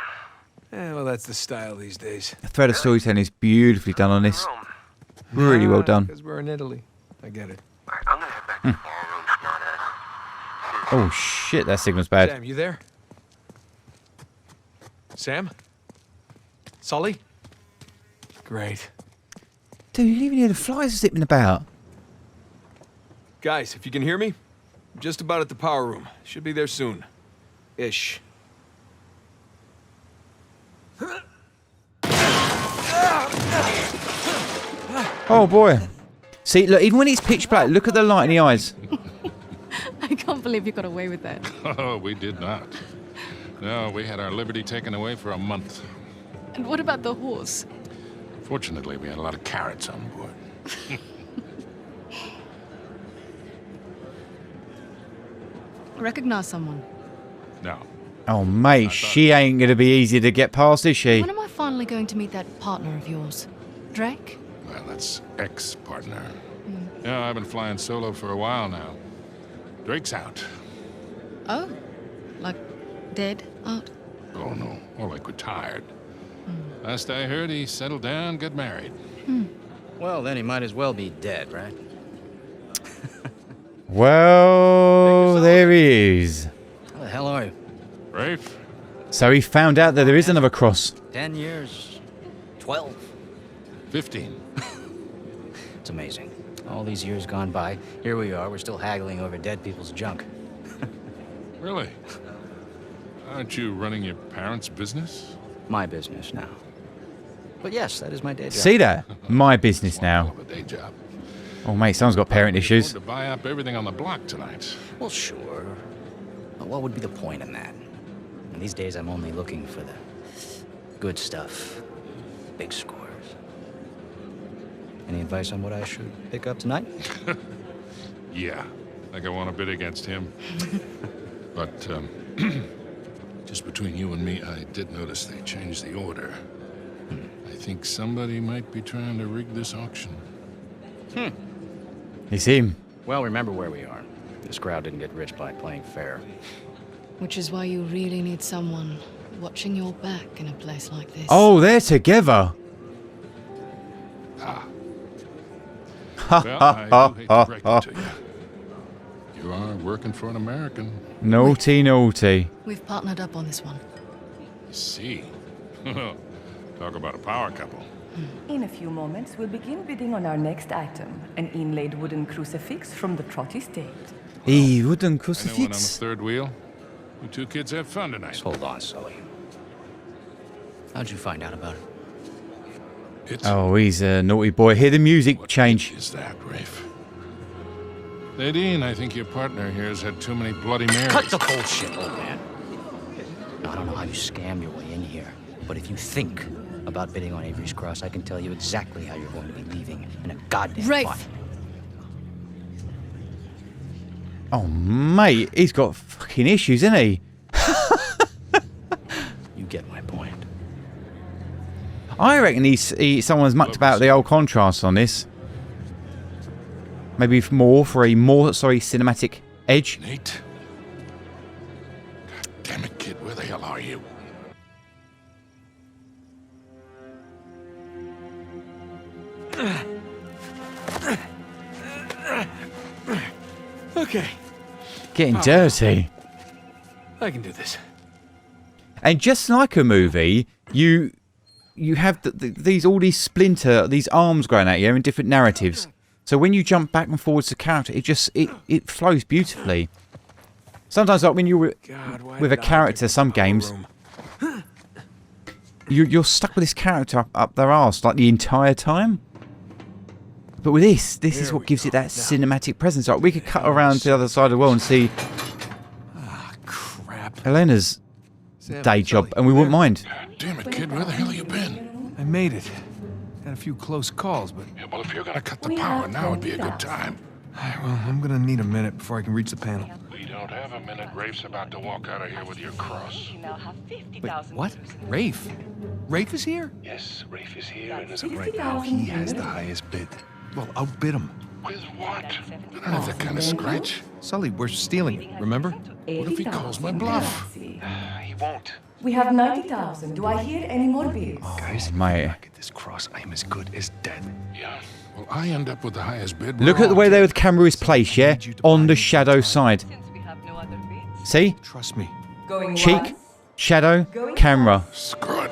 Yeah, well, that's the style these days. the thread of storytelling is beautifully done on this. Really well done. Because we're in Italy. I get it. Oh shit, that signal's bad. Sam, you there? Sam? Sully? Great. Dude, you didn't even hear the flies zipping about. Guys, if you can hear me, I'm just about at the power room. Should be there soon. Ish. Oh boy. See, look, even when it's pitch black, look at the light in the eyes. I can't believe you got away with that. Oh, we did not. No, we had our liberty taken away for a month. And what about the horse? Fortunately, we had a lot of carrots on board. Recognize someone? No. Oh mate, she ain't gonna be easy to get past, is she? When am I finally going to meet that partner of yours? Drake? Well, that's ex-partner. Yeah, I've been flying solo for a while now. Drake's out. Oh, like dead out? Oh, no. More like retired. Last I heard, he settled down, got married. Well, then he might as well be dead, right? Well, there he is. How the hell are you? Rafe? So he found out that there is another cross. 10 years. 12. 15. It's amazing. All these years gone by, here we are, we're still haggling over dead people's junk. Really? Aren't you running your parents' business? My business now. But yes, that is my day job. See that? My business now. A day job. Oh mate, someone's got parent issues. To buy up everything on the block tonight. Well, sure. But what would be the point in that? And these days, I'm only looking for the good stuff. Big scores. Any advice on what I should pick up tonight? Yeah, like I want to bid against him. But, just between you and me, I did notice they changed the order. I think somebody might be trying to rig this auction. It's him. Well, remember where we are. This crowd didn't get rich by playing fair. Which is why you really need someone watching your back in a place like this. Oh, they're together. Ah. Well, I do hate to break it to you. You are working for an American. Naughty, naughty. We've partnered up on this one. You see. Talk about a power couple. In a few moments, we'll begin bidding on our next item, an inlaid wooden crucifix from the Trot Estate. Wooden Anyone on the crucifix. third wheel? You two kids have fun tonight. Just hold on, Sully. How'd you find out about it? It's Oh, he's a naughty boy. Hear the music change. is that, Rafe? Nadine, I think your partner here has had too many Bloody Marys. Cut the bullshit, old man. Now, I don't know how you scam your way in here, but if you think about bidding on Avery's Cross, I can tell you exactly how you're going to be leaving in a goddamn Rafe! bind. Oh, mate, he's got fucking issues, isn't he? You get my point. I reckon someone's mucked about the old contrast on this. Maybe more for a cinematic edge. Nate? God damn it, kid, where the hell are you? Okay. Okay. Getting dirty. I can do this. And just like a movie, you have these arms growing at you in different narratives. So when you jump back and forwards to character, it flows beautifully. Sometimes, like when you're with a character, some games, you're stuck with this character up their arse like the entire time. But with this is what gives it that cinematic presence. Like we could cut around to the other side of the world and see Elena's day job, and we wouldn't mind. Damn it, kid, where the hell have you been? I made it. Had a few close calls, but... Yeah, well, if you're gonna cut the power, now would be a good time. Well, I'm gonna need a minute before I can reach the panel. We don't have a minute. Rafe's about to walk out of here with your cross. Wait, what? Rafe? Rafe is here? Yes, Rafe is here, and as of right now, he has the highest bid. Well, outbid him. With what? I don't have that kind of scratch. Sully, we're stealing it, remember? What if he calls my bluff? He won't. We have 90,000. Do I hear any more bids? Guys, mate. look at this cross. I am as good as dead. Yeah. Well, I end up with the highest bid. Look at the way the camera is placed, yeah? On the shadow side. See? Trust me. Going Cheek, once? shadow, Going camera. Scrod.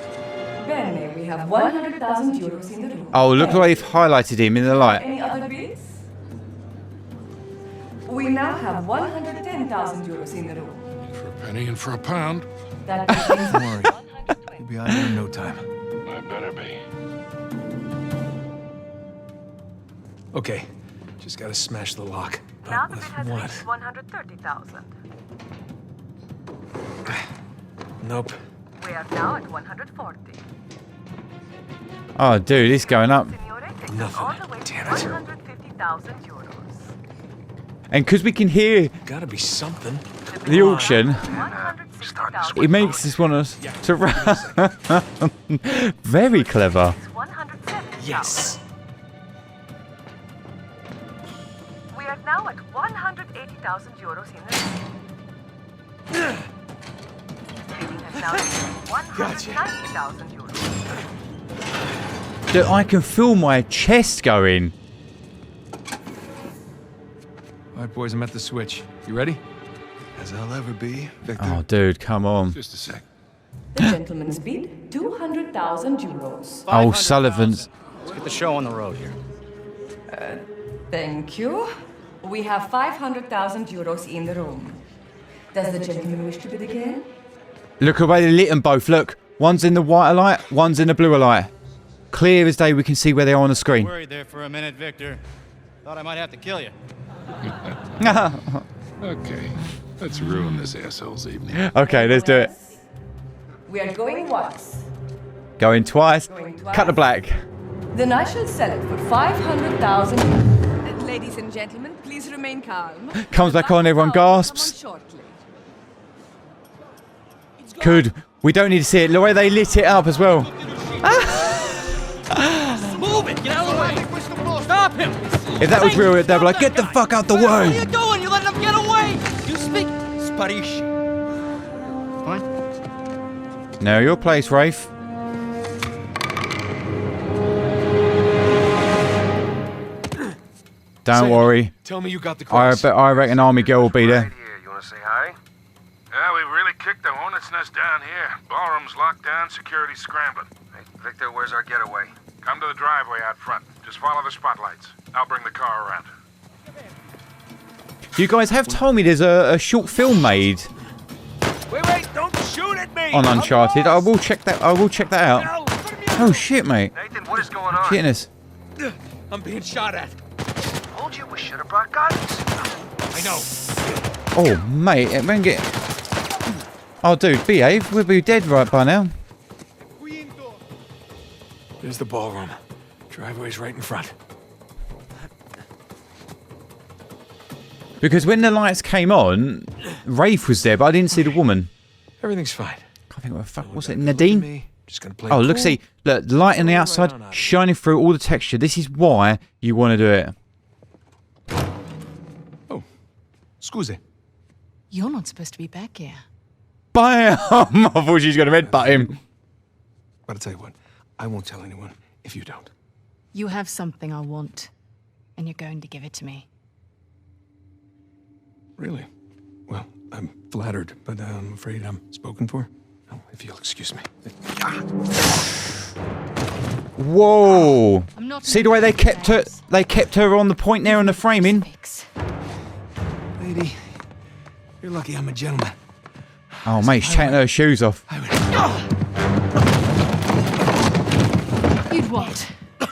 Bene, we have 100,000 euros in the room. Oh, look at the way they've highlighted him in the light. Any other bids? We now have 110,000 euros in the room. For a penny and for a pound. That begins. Don't worry. You'll be out of here in no time. I better be. Okay. Just gotta smash the lock. Now the With bid has what? reached 130,000. Nope. We are now at 140. Oh, dude, it's going up. Nothing. Damn it. 150,000 euros. And because we can hear Gotta be something. the auction, it makes us want us to run. Very clever. Yes. We are now at 180,000 euros in the room. Bidding has now reached 190,000 euros. Dude, I can feel my chest going. All right, boys, I'm at the switch. You ready? As I'll ever be, Victor. Oh, dude, come on. Just a sec. The gentleman's bid, 200,000 euros. Oh, Sullivan's. Let's get the show on the road here. Thank you. We have 500,000 euros in the room. Does the gentleman wish to bid again? Look at the way they lit them both. Look, one's in the white light, one's in the blue light. Clear as day, we can see where they are on the screen. Worried there for a minute, Victor. Thought I might have to kill you. Okay, let's ruin this asshole's evening. Okay, let's do it. We are going once. Going twice. Cut the black. Then I shall sell it for 500,000. And ladies and gentlemen, please remain calm. Comes back on, everyone gasps. Good. We don't need to see it. The way they lit it up as well. Move it! Get out of the way! Stop him! If that was real, they'd be like, get the fuck out the What are way. you doing? You letting him get away! You speak Spanish. Fine. Now your place, Rafe. Don't worry. Tell me you got the cross. I reckon Army Girl will be there. You wanna say hi? Yeah, we've really kicked the hornet's nest down here. Ballroom's locked down, security's scrambling. Hey, Victor, where's our getaway? Come to the driveway out front. Just follow the spotlights. I'll bring the car around. You guys have told me there's a short film made Wait, don't shoot at me! on Uncharted. I will check that out. Oh shit, mate. Nathan, what is going on? Shitness. I'm being shot at. Told you we should have brought guns. I know. Oh, mate, it won't get. Oh, dude, behave. We'll be dead right by now. There's the ballroom. Driveway's right in front. Because when the lights came on, Rafe was there, but I didn't see the woman. Everything's fine. I think what the fuck was it? Nadine? Just gonna play Oh, look, cool. see, look, the light on the outside shining through all the texture. This is why you want to do it. Oh, scusi. You're not supposed to be back here. Bam! I thought she was going to headbutt him. But I'll tell you what, I won't tell anyone if you don't. You have something I want, and you're going to give it to me. Really? Well, I'm flattered, but I'm afraid I'm spoken for. Oh, if you'll excuse me. Whoa! See the way they kept her? They kept her on the point there on the framing. Lady, you're lucky I'm a gentleman. Oh, mate, she's taking her shoes off. You'd what? All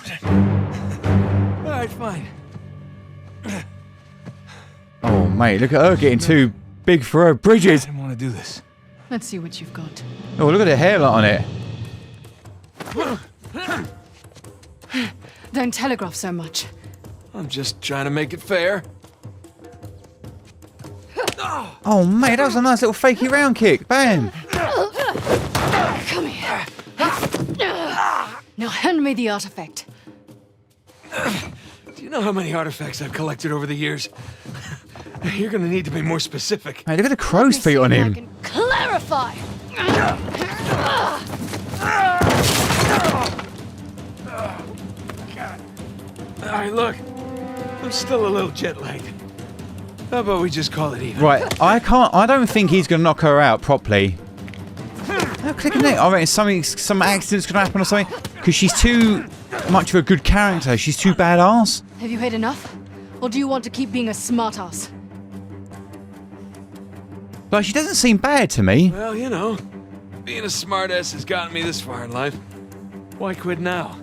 right, fine. Oh, mate, look at her getting too big for her bridges. I didn't want to do this. Let's see what you've got. Oh, look at the hairline on it. Don't telegraph so much. I'm just trying to make it fair. Oh, mate, that was a nice little fakey round kick. Bam. Come here. Now hand me the artifact. Do you know how many artifacts I've collected over the years? You're gonna need to be more specific. Mate, look at the crow's feet on him. Clarify. All right, look. I'm still a little jet lagged. How about we just call it even? Right, I don't think he's gonna knock her out properly. Now clicking it. I reckon some accident's gonna happen or something. Because she's too much of a good character. She's too badass. Have you had enough? Or do you want to keep being a smartass? Like, she doesn't seem bad to me. Well, you know, being a smartass has gotten me this far in life. Why quit now?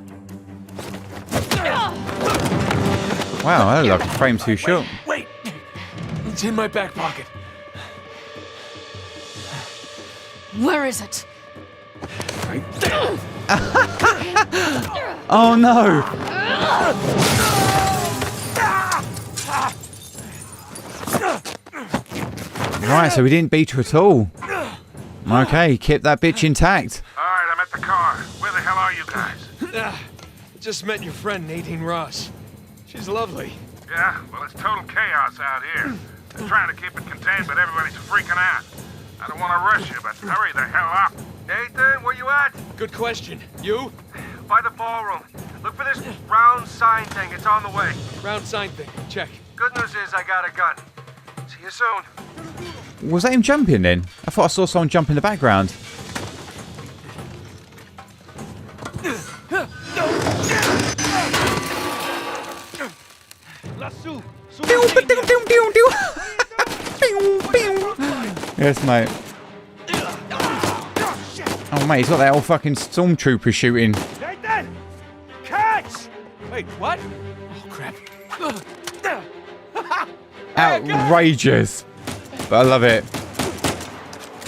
Wow, I look like a frame too short. Wait! It's in my back pocket. Where is it? Right there. Oh no! Right, so we didn't beat her at all. Okay, keep that bitch intact. Alright, I'm at the car. Where the hell are you guys? Just met your friend Nadine Ross. She's lovely. Yeah, well, it's total chaos out here. They're trying to keep it contained, but everybody's freaking out. I don't want to rush you, but hurry the hell up. Nathan, where you at? Good question. You? By the ballroom. Look for this round sign thing. It's on the way. Round sign thing. Check. Good news is I got a gun. See you soon. Was that him jumping then? I thought I saw someone jump in the background. Yes, mate. Oh, mate, he's got that old fucking stormtrooper shooting. Nathan! Catch! Wait, what? Oh, crap. Outrageous. But I love it.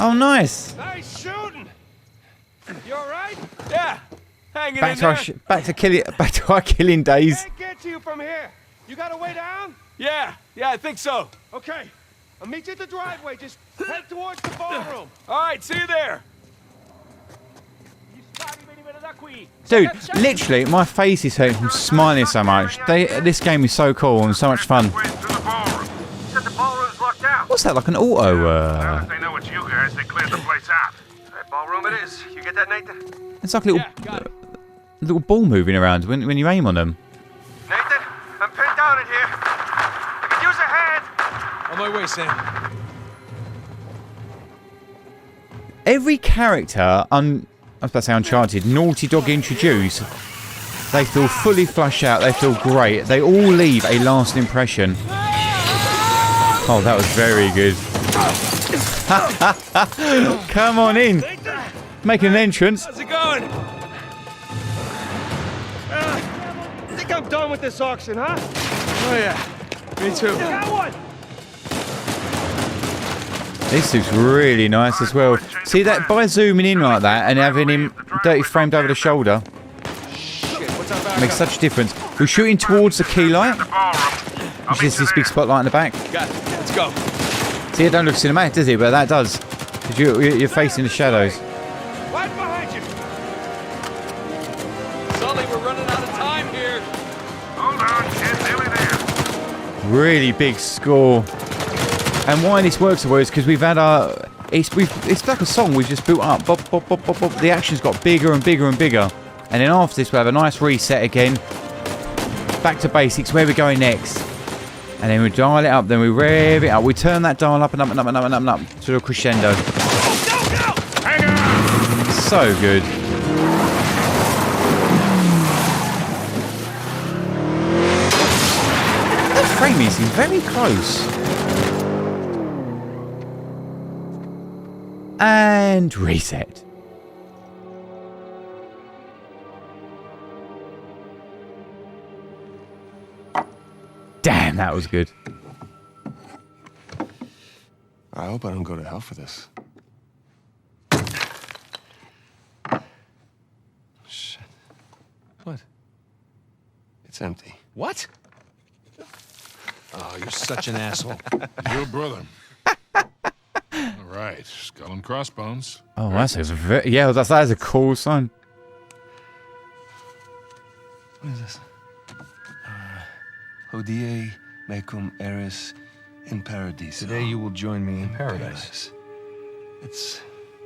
Oh, nice. Nice shooting. You all right? Yeah. Hanging Back in to there. back to our killing days. Can't get to you from here. You got a way down? Yeah, I think so. Okay. I'll meet you at the driveway. Just head towards the ballroom. All right, see you there. Dude, literally, my face is hurting from smiling so much. This game is so cool and so much fun. What's that, like an auto? They know it's you guys. They cleared the place out. That ballroom it is. You get that, Nathan? It's like a little ball moving around when you aim on them. Nathan, I'm pinned down in here. I could use a hand. On my way, Sam. Every character, I was about to say Uncharted, Naughty Dog introduced, they feel fully flushed out, they feel great, they all leave a lasting impression. Oh, that was very good. Come on in. Make an entrance. How's it going? I think I'm done with this auction, huh? Oh, yeah. Me too. Got one. This looks really nice as well. See that, by zooming in like that and having him dirty framed over the shoulder, makes such a difference. We're shooting towards the key light, which is this big spotlight in the back. Got it. Let's go. See, it don't look cinematic, does it? But that does. Because you're facing the shadows. Right behind you. Sully, we're running out of time here. Hold on, kid. Nearly there. Really big score. And why this works so well is because we've had our... It's like a song we've just built up. Bop, bop, bop, bop, bop. The action's got bigger and bigger and bigger. And then after this we'll have a nice reset again. Back to basics. Where we're going next. And then we dial it up, then we rev it up. We turn that dial up and up and up and up and up and up to a crescendo. Hang on! So good. That frame is very close. And reset. Damn, that was good. I hope I don't go to hell for this. Shit. What? It's empty. What? Oh, you're such an asshole. Your brother. All right, skull and crossbones. Oh, that's a very, yeah, that's a cool sign. What is this? Hodie mecum eris in paradiso. Today you will join me in paradise. It's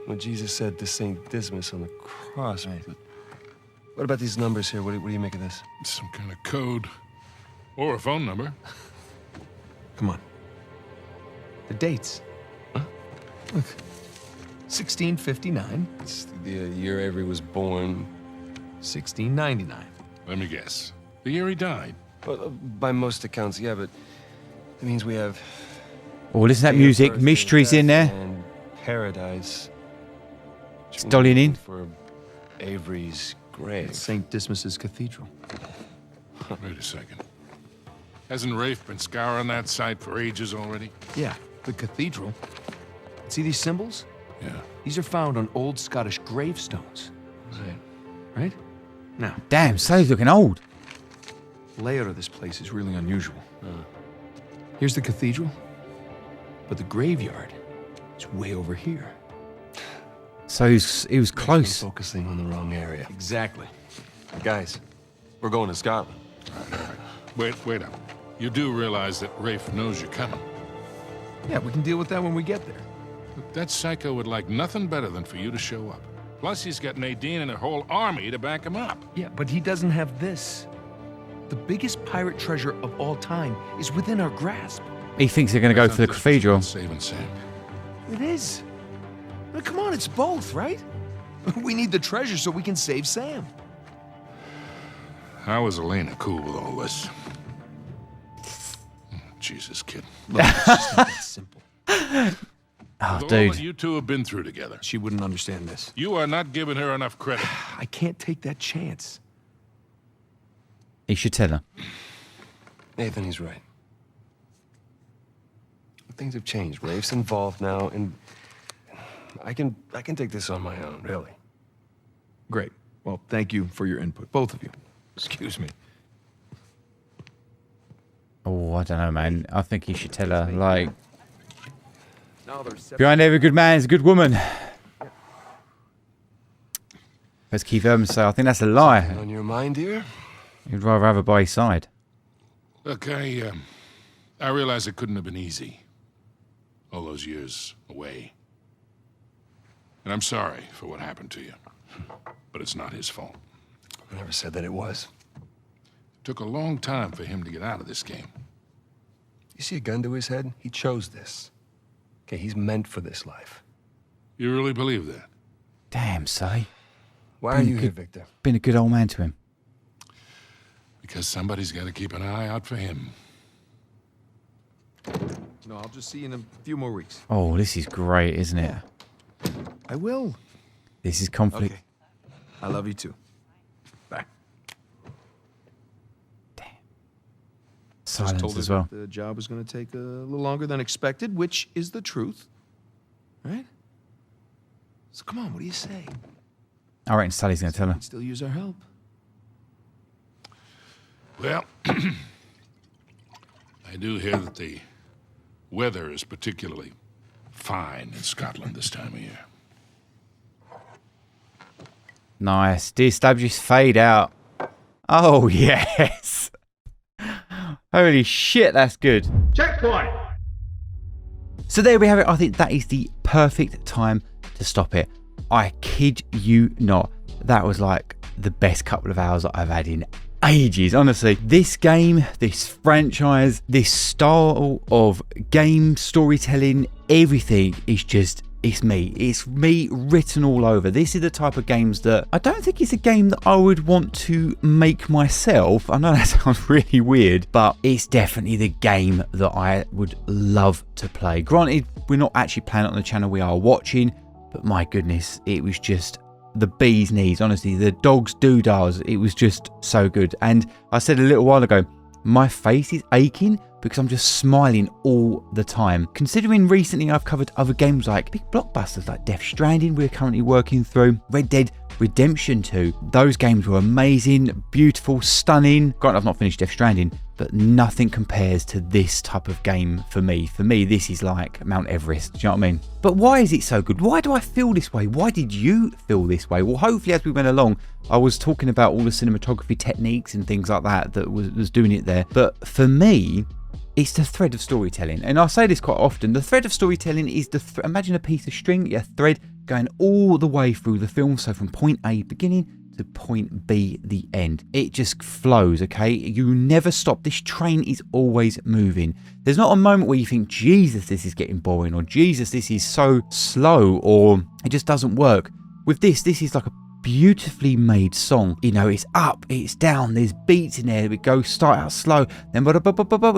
what Jesus said to Saint Dismas on the cross. Right. But what about these numbers here? What do you make of this? Some kind of code. Or a phone number. Come on. The dates. Huh? Look. 1659. It's the year Avery was born. 1699. Let me guess. The year he died. Well, by most accounts, yeah, but it means we have... Oh, listen to that music. Mysteries in there. And paradise. Stolling in. For Avery's grave. It's St. Dismas's cathedral. Wait a second. Hasn't Rafe been scouring that site for ages already? Yeah, the cathedral. See these symbols? Yeah. These are found on old Scottish gravestones. Right? Now. Damn, Sally's looking old. The layout of this place is really unusual. Here's the cathedral, but the graveyard is way over here. So he was close. Focusing on the wrong area. Exactly. Guys, we're going to Scotland. Wait up. You do realize that Rafe knows you're coming? Yeah, we can deal with that when we get there. Look, that psycho would like nothing better than for you to show up. Plus, he's got Nadine and a whole army to back him up. Yeah, but he doesn't have this. The biggest pirate treasure of all time is within our grasp. He thinks they're going to go for the cathedral. Saving Sam. It is. I mean, come on, it's both, right? We need the treasure so we can save Sam. How is Elena cool with all this? Jesus, kid. Look, it's just not that simple. Oh, with all dude. that you two have been through together. She wouldn't understand this. You are not giving her enough credit. I can't take that chance. He should tell her. Nathan, he's right. Things have changed. Rafe's involved now, and I can take this on my own, really. Great. Well, thank you for your input, both of you. Excuse me. Oh, I don't know, man. I think he should tell her, like, behind every good man is a good woman. As Keith Urban say, I think that's a lie. Something on your mind, dear? You'd rather have her by his side. Look, I realize it couldn't have been easy. All those years away. And I'm sorry for what happened to you. But it's not his fault. I never said that it was. It took a long time for him to get out of this game. You see a gun to his head? He chose this. Okay, he's meant for this life. You really believe that? Damn, Sally. Why are you here, Victor? Been a good old man to him. Because somebody's got to keep an eye out for him. No, I'll just see you in a few more weeks. Oh, this is great, isn't it? I will. This is conflict. Okay. I love you too. Bye. Silence told as her well. that the job was going to take a little longer than expected, which is the truth. Right? So come on, what do you say? I reckon Sally's going to tell her. Still use our help. Well, I do hear that the weather is particularly fine in Scotland this time of year. Nice. De-establish fade out. Oh, yes. Holy shit, that's good. Checkpoint! So there we have it. I think that is the perfect time to stop it. I kid you not. That was like the best couple of hours that I've had in ages. Honestly, this game, this franchise, this style of game storytelling, everything is just, it's me written all over. This is the type of games that I don't think it's a game that I would want to make myself. I know that sounds really weird, but it's definitely the game that I would love to play. Granted, we're not actually playing it on the channel, we are watching, but my goodness, it was just the bee's knees. Honestly, the dog's doodahs, it was just so good. And I said a little while ago, my face is aching because I'm just smiling all the time. Considering recently I've covered other games like big blockbusters like Death Stranding we're currently working through, Red Dead Redemption 2. Those games were amazing, beautiful, stunning. Granted, I've not finished Death Stranding, but nothing compares to this type of game for me. For me, this is like Mount Everest, do you know what I mean? But why is it so good? Why do I feel this way? Why did you feel this way? Well, hopefully as we went along, I was talking about all the cinematography techniques and things like that that was doing it there. But for me, it's the thread of storytelling. And I say this quite often. The thread of storytelling is imagine a piece of string, a thread going all the way through the film. So from point A, beginning, to point B, the end. It just flows, okay? You never stop. This train is always moving. There's not a moment where you think, Jesus, this is getting boring, or Jesus, this is so slow, or it just doesn't work. With this is like a beautifully made song. You know, it's up, it's down, there's beats in there. We start out slow, then we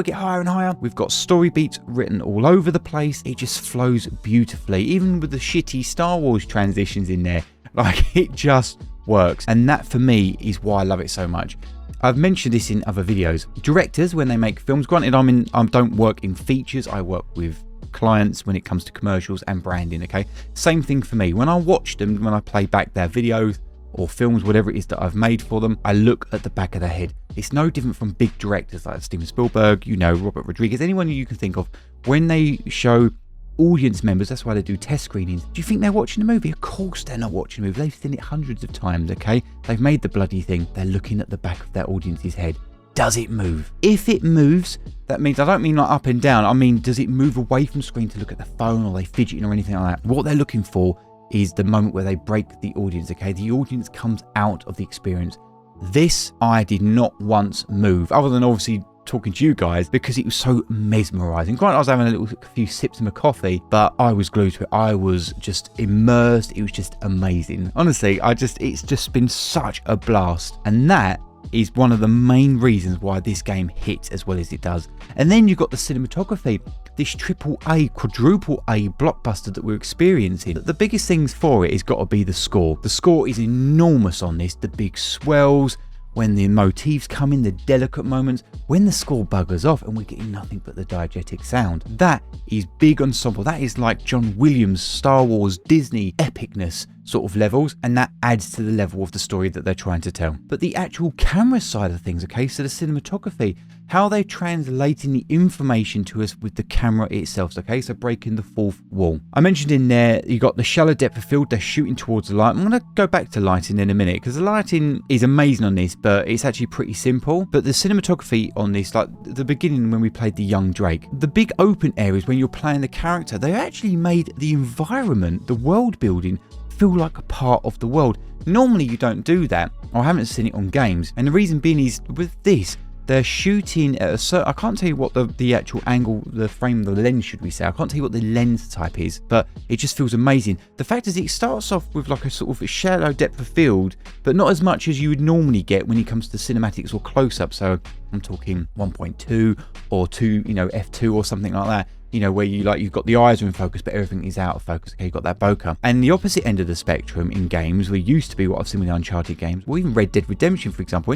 get higher and higher. We've got story beats written all over the place. It just flows beautifully, even with the shitty Star Wars transitions in there. Like, it just works. And that for me is why I love it so much. I've mentioned this in other videos. Directors, when they make films, granted I don't work in features, I work with clients when it comes to commercials and branding, okay? Same thing for me. When I watch them, when I play back their videos or films, whatever it is that I've made for them, I look at the back of their head. It's no different from big directors like Steven Spielberg, you know, Robert Rodriguez, anyone you can think of. When they show audience members, that's why they do test screenings. Do you think they're watching the movie? Of course they're not watching the movie. They've seen it hundreds of times, okay? They've made the bloody thing. They're looking at the back of their audience's head. Does it move? If it moves, that means, I don't mean like up and down, I mean, does it move away from screen to look at the phone, or are they fidgeting or anything like that? What they're looking for is the moment where they break the audience, okay? The audience comes out of the experience. This, I did not once move, other than obviously talking to you guys, because it was so mesmerizing. Granted, I was having a few sips of my coffee, but I was glued to it. I was just immersed. It was just amazing. Honestly, it's just been such a blast. And that is one of the main reasons why this game hits as well as it does. And then you've got the cinematography, this AAA, quadruple A blockbuster that we're experiencing. The biggest things for it has got to be the score. The score is enormous on this. The big swells, when the motifs come in, the delicate moments, when the score buggers off and we're getting nothing but the diegetic sound. That is big ensemble. That is like John Williams, Star Wars, Disney epicness sort of levels, and that adds to the level of the story that they're trying to tell. But the actual camera side of things, okay, so the cinematography, how they're translating the information to us with the camera itself, okay, so breaking the fourth wall. I mentioned in there, you got the shallow depth of field, they're shooting towards the light. I'm going to go back to lighting in a minute, because the lighting is amazing on this, but it's actually pretty simple. But the cinematography on this, like the beginning when we played the young Drake, the big open areas when you're playing the character, they actually made the environment, the world building, feel like a part of the world. Normally you don't do that, or I haven't seen it on games, and the reason being is with this, they're shooting at a certain, I can't tell you what the actual angle, the frame, the lens should we say, I can't tell you what the lens type is, but it just feels amazing. The fact is it starts off with like a sort of a shallow depth of field, but not as much as you would normally get when it comes to cinematics or close-up. So I'm talking 1.2 or 2, you know, f2 or something like that. You know, where you've got the eyes are in focus, but everything is out of focus. Okay, you've got that bokeh. And the opposite end of the spectrum in games, where used to be what I've seen with the Uncharted games, or even Red Dead Redemption, for example,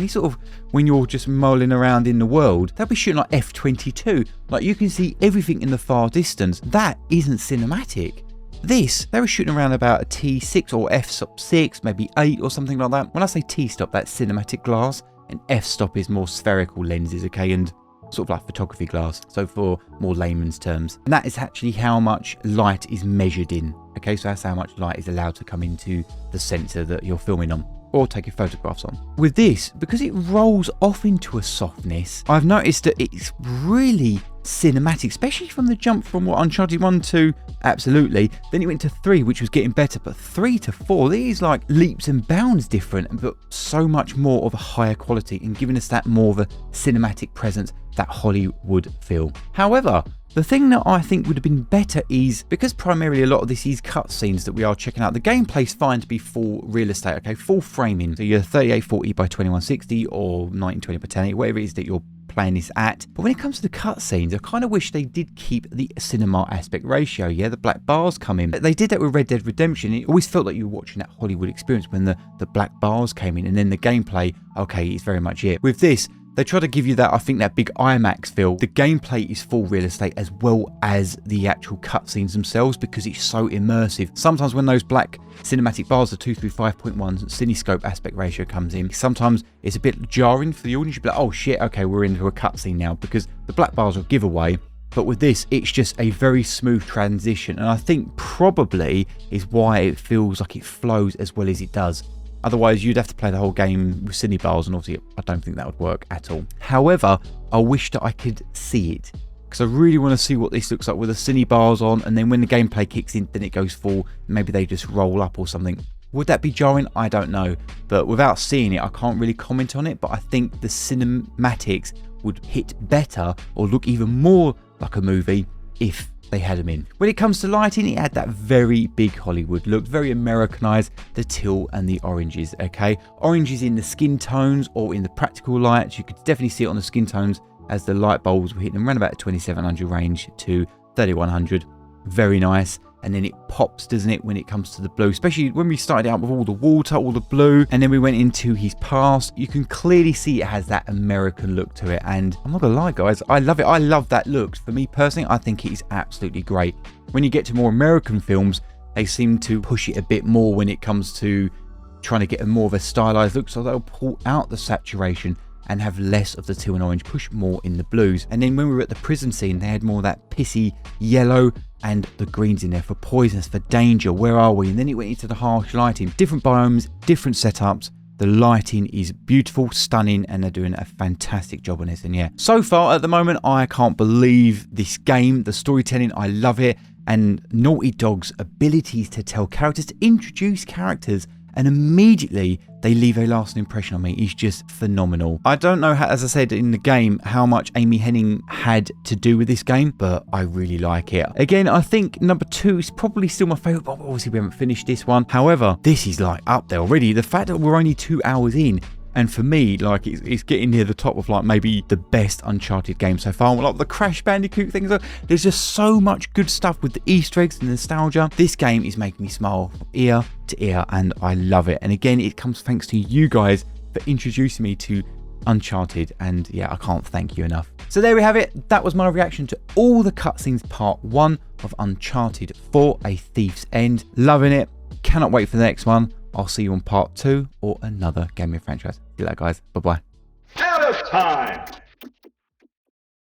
when you're just mulling around in the world, they'll be shooting like f22. Like you can see everything in the far distance. That isn't cinematic. This, they were shooting around about a T6 or f-stop 6, maybe 8 or something like that. When I say T-stop, that's cinematic glass, and f-stop is more spherical lenses, okay, and sort of like photography glass, so for more layman's terms. And that is actually how much light is measured in, okay, so that's how much light is allowed to come into the sensor that you're filming on, or taking photographs on. With this, because it rolls off into a softness, I've noticed that it's really cinematic, especially from the jump from what Uncharted 1 to absolutely, then it went to 3, which was getting better, but 3 to 4, these like leaps and bounds different, but so much more of a higher quality and giving us that more of a cinematic presence, that Hollywood feel. However, the thing that I think would have been better is, because primarily a lot of this is cutscenes that we are checking out, the gameplay's fine to be full real estate, okay, full framing, so you're 3840 by 2160 or 1920 by 1080, whatever it is that you're playing this at. But when it comes to the cutscenes, I kind of wish they did keep the cinema aspect ratio. Yeah, the black bars come in. They did that with Red Dead Redemption. It always felt like you were watching that Hollywood experience when the black bars came in, and then the gameplay, okay, is very much it. With this, they try to give you that, I think, that big IMAX feel. The gameplay is full real estate as well as the actual cutscenes themselves, because it's so immersive. Sometimes when those black cinematic bars, the 2:5.1 cinescope aspect ratio comes in, sometimes it's a bit jarring for the audience. You'll be like, oh shit, okay, we're into a cutscene now, because the black bars are a giveaway. But with this, it's just a very smooth transition, and I think probably is why it feels like it flows as well as it does. Otherwise, you'd have to play the whole game with cine bars, and obviously I don't think that would work at all. However, I wish that I could see it, because I really want to see what this looks like with the cine bars on, and then when the gameplay kicks in, then it goes full. Maybe they just roll up or something. Would that be jarring? I don't know. But without seeing it, I can't really comment on it. But I think the cinematics would hit better or look even more like a movie if they had them in. When it comes to lighting, it had that very big Hollywood look, very Americanized, the teal and the oranges, okay? Oranges in the skin tones or in the practical lights. You could definitely see it on the skin tones as the light bulbs were hitting around about 2700 range to 3100. Very nice. And then it pops, doesn't it, when it comes to the blue, especially when we started out with all the water, all the blue, and then we went into his past. You can clearly see it has that American look to it, and I'm not gonna lie, guys, I love it. I love that look. For me personally, I think it is absolutely great. When you get to more American films, they seem to push it a bit more when it comes to trying to get a more of a stylized look, so they'll pull out the saturation and have less of the teal and orange, push more in the blues. And then when we were at the prison scene, they had more of that pissy yellow and the greens in there for poisonous, for danger, where are we? And then it went into the harsh lighting. Different biomes, different setups. The lighting is beautiful, stunning, and they're doing a fantastic job on this. And yeah, so far at the moment, I can't believe this game. The storytelling, I love it. And Naughty Dog's abilities to tell characters, to introduce characters, and immediately they leave a lasting impression on me is just phenomenal. I don't know, as I said in the game, how much Amy Hennig had to do with this game, but I really like it. Again, I think number 2 is probably still my favourite, but obviously we haven't finished this one. However, this is like up there already. The fact that we're only 2 hours in, and for me, like, it's getting near the top of like maybe the best Uncharted game so far. Like the Crash Bandicoot things. There's just so much good stuff with the Easter eggs and the nostalgia. This game is making me smile from ear to ear, and I love it. And again, it comes thanks to you guys for introducing me to Uncharted, and yeah, I can't thank you enough. So there we have it. That was my reaction to all the cutscenes part 1 of Uncharted 4: A Thief's End. Loving it. Cannot wait for the next one. I'll see you on part 2 or another gaming franchise. See you later, guys. Bye-bye. Out of time!